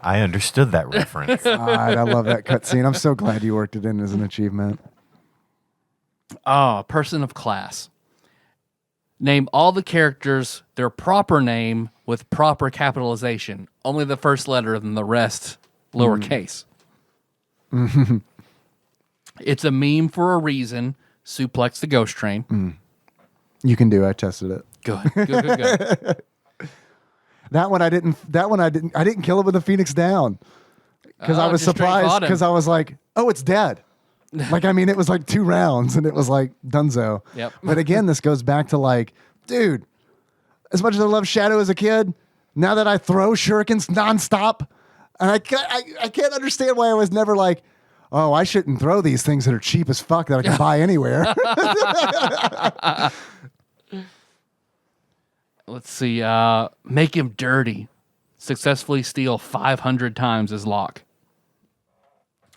I understood that reference. God, I love that cutscene. I'm so glad you worked it in as an achievement. Oh, person of class. Name all the characters their proper name with proper capitalization. Only the first letter and the rest lowercase. It's a meme for a reason. Suplex the ghost train. You can do. I tested it. Good. That one I didn't. I didn't kill it with a Phoenix down because I was just straight fought surprised him. because I was like, oh, it's dead. Like, I mean, it was like 2 rounds and it was like dunzo. Yep. But again, this goes back to like, dude, as much as I love Shadow as a kid, now that I throw shurikens nonstop, and I can't understand why I was never like, oh, I shouldn't throw these things that are cheap as fuck that I can buy anywhere. Let's see. Make him dirty. Successfully steal 500 times his lock.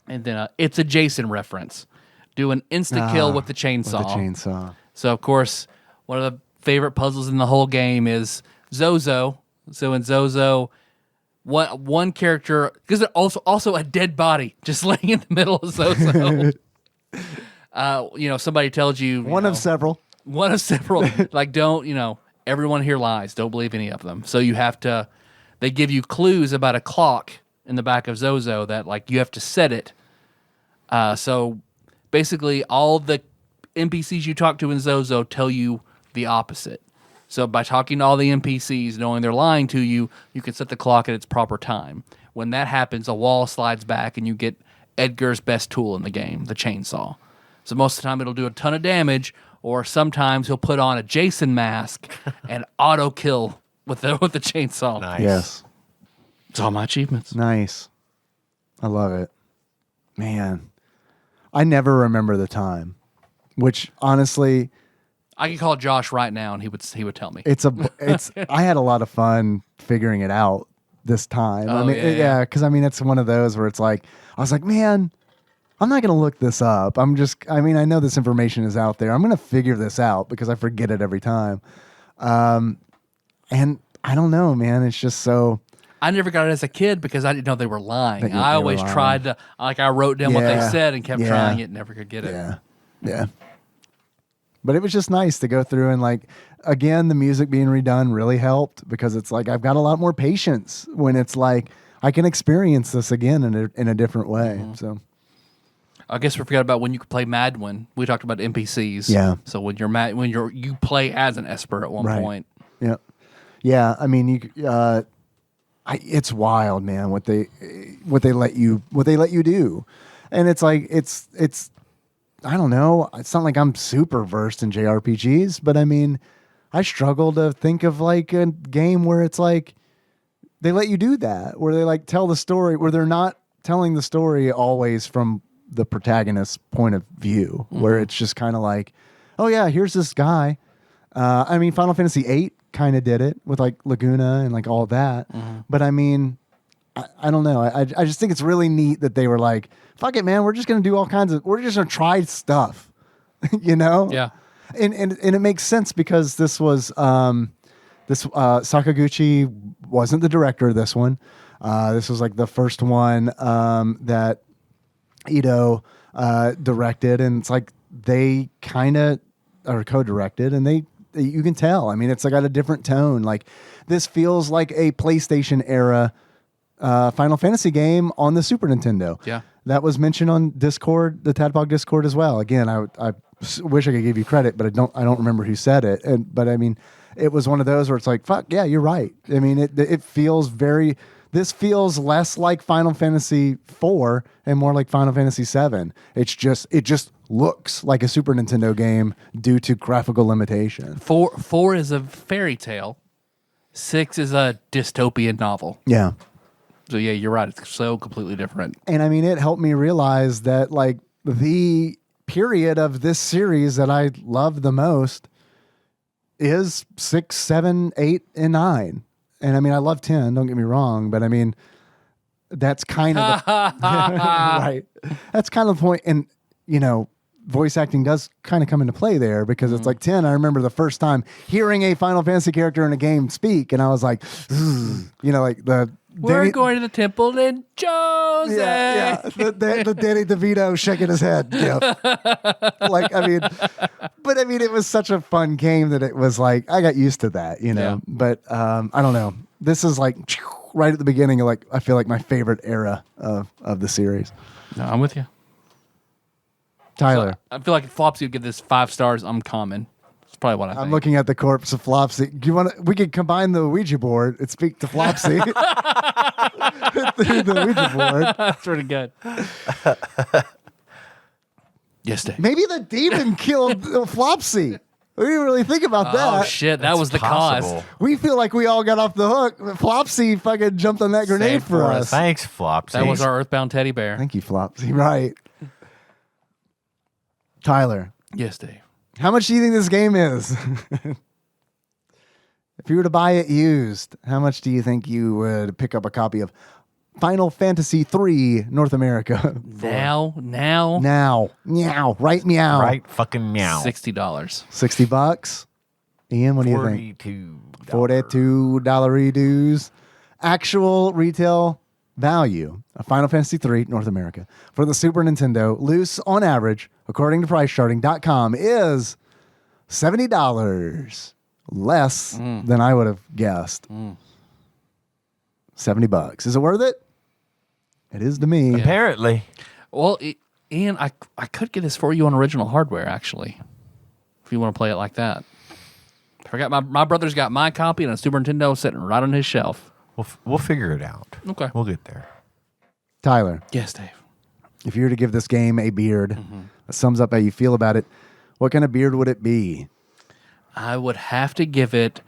And then it's a Jason reference. Do an insta kill with the chainsaw. With the chainsaw. So, of course, one of the favorite puzzles in the whole game is Zozo. So in Zozo, one character, because there's also a dead body just laying in the middle of Zozo. Somebody tells you, One of several. One of several. Like, don't, everyone here lies. Don't believe any of them. So you have to, they give you clues about a clock in the back of Zozo that, like, you have to set it. So basically, all the NPCs you talk to in Zozo tell you the opposite. So by talking to all the NPCs, knowing they're lying to you, you can set the clock at its proper time. When that happens, a wall slides back and you get Edgar's best tool in the game, the chainsaw. So most of the time it'll do a ton of damage, or sometimes he'll put on a Jason mask and auto kill with the chainsaw. Nice. Yes. It's all my achievements. Nice. I love it. Man, I never remember the time, which honestly, I could call Josh right now and he would tell me. I had a lot of fun figuring it out this time. Oh, I mean, yeah. because I mean, it's one of those where it's like, I was like, man, I'm not going to look this up. I know this information is out there. I'm going to figure this out because I forget it every time. And I don't know, man. It's just so. I never got it as a kid because I didn't know they were lying. They I were always lying. tried to, I wrote down what they Yeah. said and kept Yeah. trying it and never could get it. Yeah. But it was just nice to go through and, like, again, the music being redone really helped because it's like I've got a lot more patience when it's like I can experience this again in a different way. Mm-hmm. So I guess we forgot about when you could play Madwin. We talked about NPCs. Yeah. So when you play as an Esper at one Right. point. yeah. I mean, it's wild, man. What they let you do, and it's like it's. I don't know. It's not like I'm super versed in JRPGs, but I mean, I struggle to think of like a game where it's like they let you do that, where they like tell the story, where they're not telling the story always from the protagonist's point of view, where it's just kind of like, oh yeah, here's this guy. I mean, Final Fantasy VIII kind of did it with like Laguna and like all that, but I mean, I don't know. I just think it's really neat that they were like, fuck it, man. We're just going to do all kinds of, we're just going to try stuff, Yeah. And it makes sense because this was, Sakaguchi wasn't the director of this one. This was like the first one, that Ito, directed. And it's like, they kind of are co-directed and you can tell. I mean, it's like got a different tone. Like this feels like a PlayStation era Final Fantasy game on the Super Nintendo. Yeah. That was mentioned on Discord, the TADPOG Discord as well. Again, I wish I could give you credit, but I don't remember who said it. But I mean, it was one of those where it's like, fuck yeah, you're right. I mean, it feels this feels less like Final Fantasy IV and more like Final Fantasy VII. It just looks like a Super Nintendo game due to graphical limitation. 4 is a fairy tale. 6 is a dystopian novel. Yeah. So yeah, you're right. It's so completely different. And I mean, it helped me realize that like the period of this series that I love the most is 6, 7, 8, and 9. And I mean, I love 10, don't get me wrong, but I mean, that's kind of the, right. That's kind of the point. And voice acting does kind of come into play there because it's like 10. I remember the first time hearing a Final Fantasy character in a game speak, and I was like, like We're going to the temple in Jose. Yeah. The Danny DeVito shaking his head. It was such a fun game that it was like, I got used to that, Yeah. But I don't know. This is like right at the beginning of I feel like my favorite era of the series. No, I'm with you. Tyler. So I feel like if Flopsy would give this 5 stars, I'm common. That's probably what I think. I'm looking at the corpse of Flopsy. Do you want? We could combine the Ouija board and speak to Flopsy through the Ouija board. That's pretty good. Yes, Dave. Maybe the demon killed Flopsy. We didn't really think about that. Oh shit, that was the possible. cause. We feel like we all got off the hook. But Flopsy fucking jumped on that grenade Saved for for us. Thanks, Flopsy. That was our Earthbound teddy bear. Thank you, Flopsy. Right. Tyler, Yes, Dave. how much do you think this game is? If you were to buy it used, how much do you think you would pick up a copy of Final Fantasy III North America? Now, Now. Meow. Right meow. Right fucking meow. $60. $60. Ian, what do you think? $42. $42 dues. Actual retail value of Final Fantasy III North America for the Super Nintendo, loose on average, according to PriceCharting.com, is $70 less than I would have guessed. $70. Is it worth it? It is to me. Apparently. Well, Ian, I could get this for you on original hardware, actually, if you want to play it like that. I forgot my brother's got my copy and a Super Nintendo sitting right on his shelf. We'll figure it out. Okay. We'll get there. Tyler, Yes, Dave. if you were to give this game a beard that sums up how you feel about it, what kind of beard would it be? I would have to give it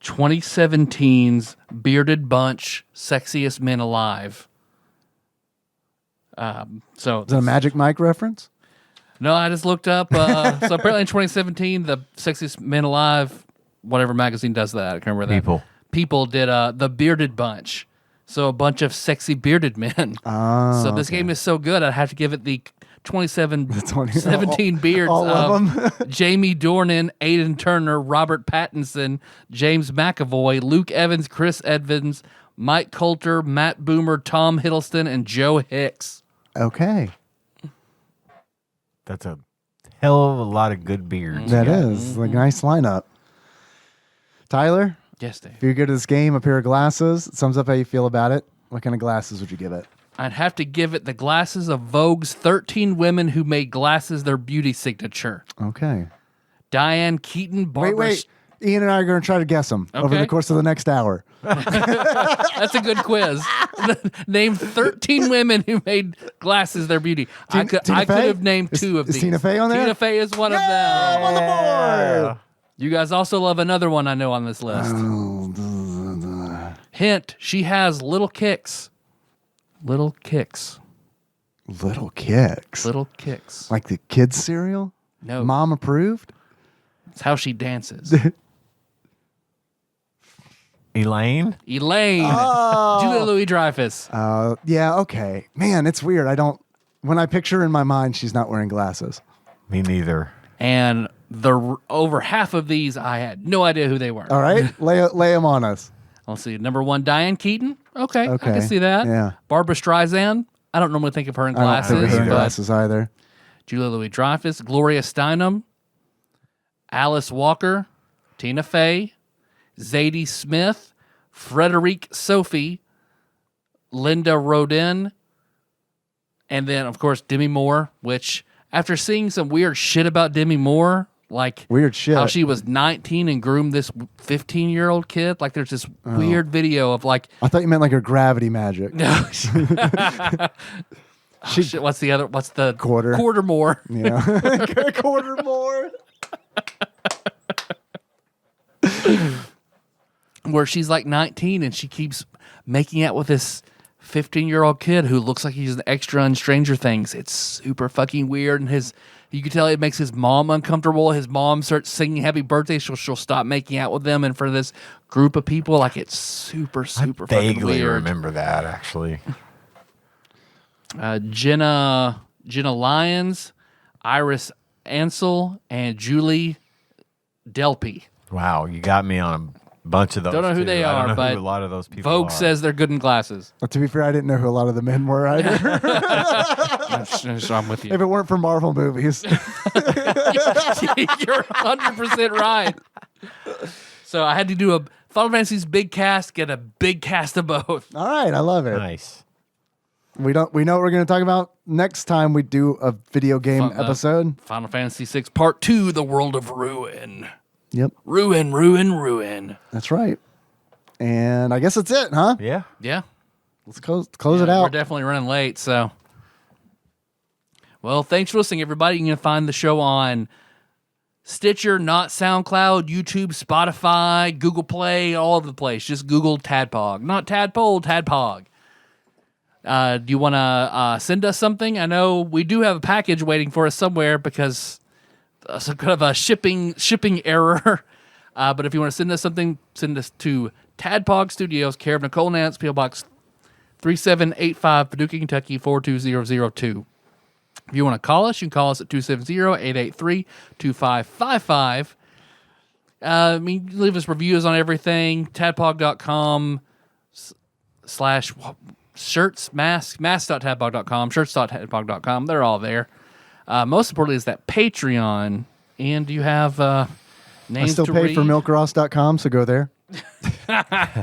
2017's Bearded Bunch Sexiest Men Alive. So Is it a Magic Mike reference? no, I just looked up. So apparently in 2017, the Sexiest Men Alive, whatever magazine does that, I can't remember that. People did the Bearded Bunch. So a bunch of sexy bearded men. Oh, So this game is so good, I'd have to give it the 17 beards all of of them. Jamie Dornan, Aidan Turner, Robert Pattinson, James McAvoy, Luke Evans, Chris Evans, Mike Coulter, Matt Boomer, Tom Hiddleston, and Joe Hicks. Okay. That's a hell of a lot of good beards. That is a nice lineup. Tyler, Yes, Dave. if you go to this game, a pair of glasses, it sums up how you feel about it. What kind of glasses would you give it? I'd have to give it the glasses of Vogue's 13 women who made glasses their beauty signature. Okay. Diane Keaton, Barbara... Wait. Ian and I are going to try to guess them over Okay. the course of the next hour. That's a good quiz. Name 13 women who made glasses their beauty. I could Tina Fey? have named Is- 2 of is these. Tina Fey on there? Tina Fey is one of Yeah, them. I'm on the board. You guys also love another one I know on this list. Hint, she has little kicks. Little kicks. Little kicks. Little kicks. Like the kids' cereal? No. Mom approved? It's how she dances. Elaine? Elaine. Oh. Julia Louis-Dreyfus. Yeah, okay. Man, it's weird. When I picture her in my mind, she's not wearing glasses. Me neither. And over half of these, I had no idea who they were. All right? lay them on us. Let's see. Number 1, Diane Keaton. Okay, I Okay, can see that. yeah. Barbara Streisand. I don't normally think of her in I don't glasses, think of her in but glasses either. Julia Louis-Dreyfus, Gloria Steinem, Alice Walker, Tina Fey, Zadie Smith, Frederique Sophie, Linda Rodin, and then, of course, Demi Moore, which, after seeing some weird shit about Demi Moore, like Weird shit. how she was 19 and groomed this 15-year-old kid, like there's this weird video of like, I thought you meant like her gravity magic. no, shit, what's the Quarter. Quarter more. Yeah. A quarter more. Where she's like 19 and she keeps making out with this 15-year-old kid who looks like he's an extra on Stranger Things. It's super fucking weird, and you can tell it makes his mom uncomfortable. His mom starts singing happy birthday, so she'll stop making out with them in front of this group of people. Like, it's super fucking Vaguely weird. remember that, actually. Jenna Lyons, Iris Ansel, and Julie Delpy. Wow, you got me on a bunch of those. Don't know who too. they I don't are, know but who a lot of those people Vogue are. says they're good in glasses. Well, to be fair, I didn't know who a lot of the men were either. I'm with you. If it weren't for Marvel movies. You're 100% right. So I had to do a Final Fantasy's big cast, get a big cast of both. All right, I love it. Nice. We know what we're going to talk about next time we do a video game episode. Final Fantasy VI Part 2, The World of Ruin. Yep, Ruin, ruin, ruin. that's right. And I guess that's it, huh? Yeah. Yeah. Let's close it We're out. definitely running late, so. Well, thanks for listening, everybody. You can find the show on Stitcher, not SoundCloud, YouTube, Spotify, Google Play, all over the place. Just Google TADPOG. Not Tadpole, TADPOG. Do you want to send us something? I know we do have a package waiting for us somewhere because some kind of a shipping error. But if you want to send us something, send us to Tadpog Studios, care of Nicole Nance, P.O. Box 3785, Paducah, Kentucky 42002. If you want to call us, you can call us at 270-883-2555. Leave us reviews on everything. Tadpog.com / shirts, masks.tadpog.com, shirts.tadpog.com. They're all there. Most importantly is that Patreon. And do you have I names still to pay read? for milkross.com, so go there.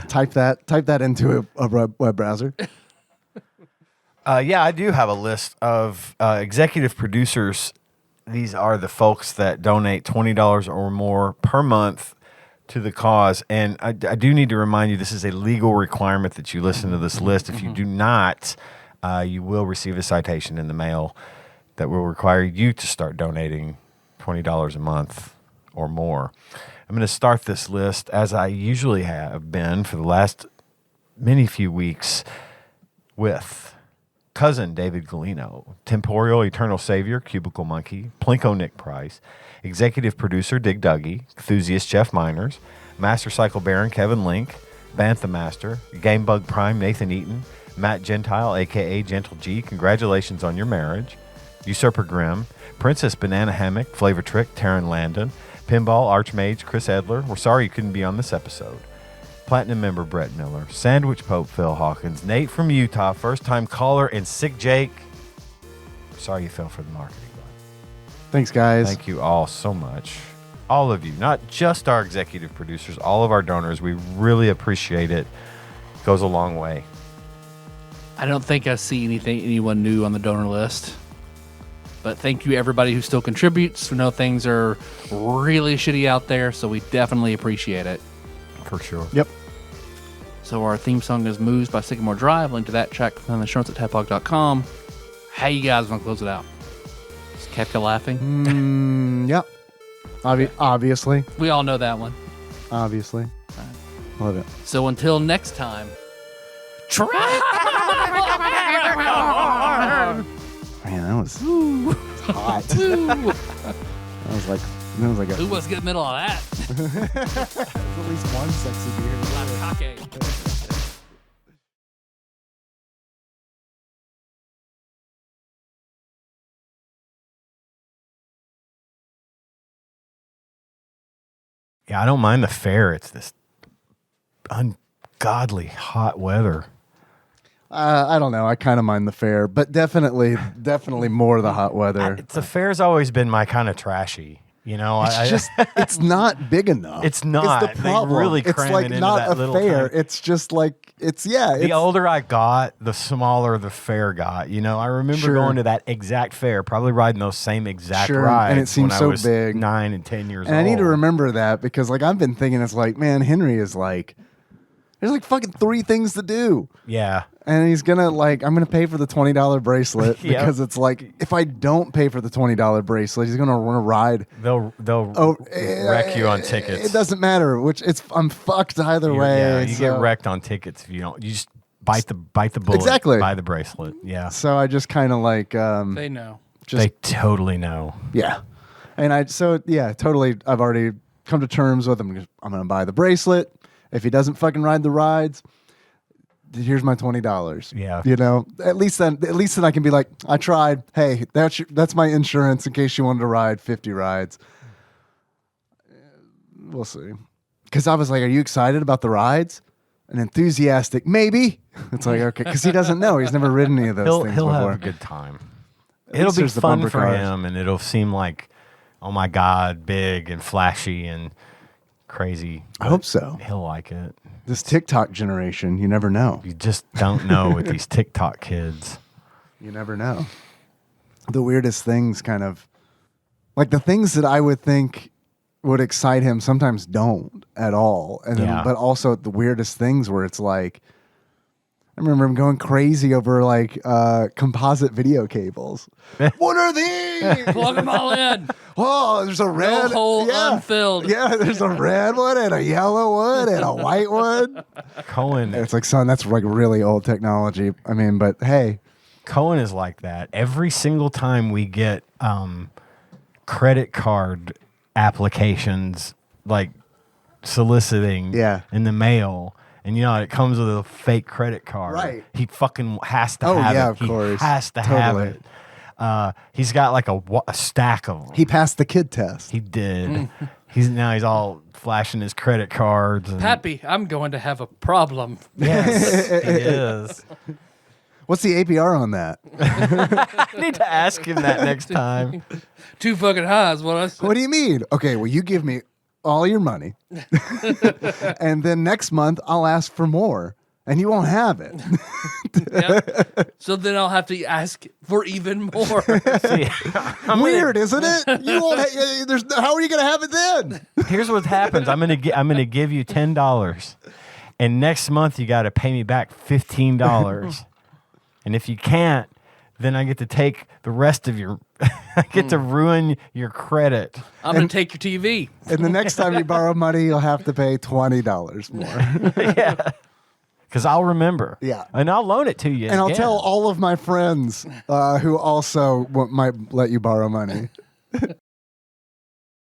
Type that into a web browser. Yeah, I do have a list of executive producers. These are the folks that donate $20 or more per month to the cause. And I do need to remind you, this is a legal requirement that you listen to this list. If you do not, you will receive a citation in the mail that will require you to start donating $20 a month or more. I'm going to start this list, as I usually have been for the last few weeks, with Cousin David Galino, Temporal Eternal Savior, Cubicle Monkey, Plinko Nick Price, Executive Producer Dig Dougie, Enthusiast Jeff Miners, Master Cycle Baron Kevin Link, Bantha Master, Gamebug Prime Nathan Eaton, Matt Gentile, a.k.a. Gentle G, congratulations on your marriage, Usurper Grimm, Princess Banana Hammock, Flavor Trick, Taryn Landon, Pinball Archmage Chris Edler, we're sorry you couldn't be on this episode, Platinum member Brett Miller, Sandwich Pope Phil Hawkins, Nate from Utah, first-time caller, and Sick Jake. Sorry you fell for the marketing bug. Thanks, guys. Thank you all so much. All of you, not just our executive producers, all of our donors. We really appreciate it. It goes a long way. I don't think I see anyone new on the donor list. But thank you, everybody who still contributes. We know things are really shitty out there, so we definitely appreciate it. For sure. Yep. So our theme song is Moves by Sycamore Drive. Link to that track on the show notes at tadpog.com. How you guys want to close it out? Is Kefka laughing? Yep. Obviously. We all know that one. Obviously. Love it. So until next time, try. Man, that was hot. that was like a, Who wants to get in the middle of that? at least one sexy beer. Okay. Yeah, I don't mind the fair. It's this ungodly hot weather. I don't know. I kind of mind the fair, but definitely more the hot weather. The fair's always been my kind of trashy. You know, It's not big enough. It's not. It's the problem. They really it's cram like it into not that a little fair. tiny- It's just like the older I got, the smaller the fair got. You know, I remember Sure. going to that exact fair, probably riding those same exact Sure, rides. and it seems when so I was big. 9 and 10 years And old. I need to remember that because like I've been thinking it's like, man, Henry is like, there's like fucking 3 things to do. Yeah. And he's gonna like, I'm gonna pay for the $20 bracelet Yep. because it's like, if I don't pay for the $20 bracelet, he's gonna want to ride. They'll wreck you on tickets. It doesn't matter, I'm fucked either way. Yeah, you get so- wrecked on tickets if you don't. You just bite the bullet. Exactly. Buy the bracelet. Yeah. So I just kind of like, They know. They totally know. yeah. And totally. I've already come to terms with him. I'm gonna buy the bracelet. If he doesn't fucking ride the rides, here's my $20. Yeah. You know, at least then I can be like, I tried. Hey, that's my insurance in case you wanted to ride 50 rides. We'll see. Because I was like, are you excited about the rides? And enthusiastic, maybe. It's like, okay, because he doesn't know. He's never ridden any of those things He'll before. have a good time. At It'll least be there's the fun bumper for cars. him, and it'll seem like, oh my God, big and flashy and crazy. I hope so. He'll like it. This TikTok generation, you never know. You just don't know with these TikTok kids. You never know. The weirdest things kind of, like the things that I would think would excite him sometimes don't at all. And then, Yeah. but also the weirdest things where it's like, I remember him going crazy over like composite video cables. What are these? Plug them all in. Oh, there's a red hole unfilled. Yeah, there's a red one and a yellow one and a white one. Cohen, And it's like, son, that's like really old technology. I mean, but hey, Cohen is like that. Every single time we get credit card applications, like soliciting Yeah. in the mail, and you know it comes with a fake credit card. Right. He fucking has to Oh, have yeah, it. of He course. has to have Totally. it. He's got like a stack of them. he passed the kid test. He did. He's all flashing his credit cards. And, Pappy, I'm going to have a problem. yes, he is. What's the APR on that? I need to ask him that next time. Too fucking high is what I said. What do you mean? Okay, well, you give me all your money. And then next month, I'll ask for more. And you won't have it. Yep. So then I'll have to ask for even more. See, Weird, isn't it? You won't. How are you going to have it then? here's what happens. I'm gonna give you $10, and next month you got to pay me back $15. And if you can't, then I get to take the rest of your. I get to ruin your credit. I'm going to take your TV. And the next time you borrow money, you'll have to pay $20 more. Yeah. Because I'll remember. Yeah. And I'll loan it to you. And I'll again. tell all of my friends who also might let you borrow money.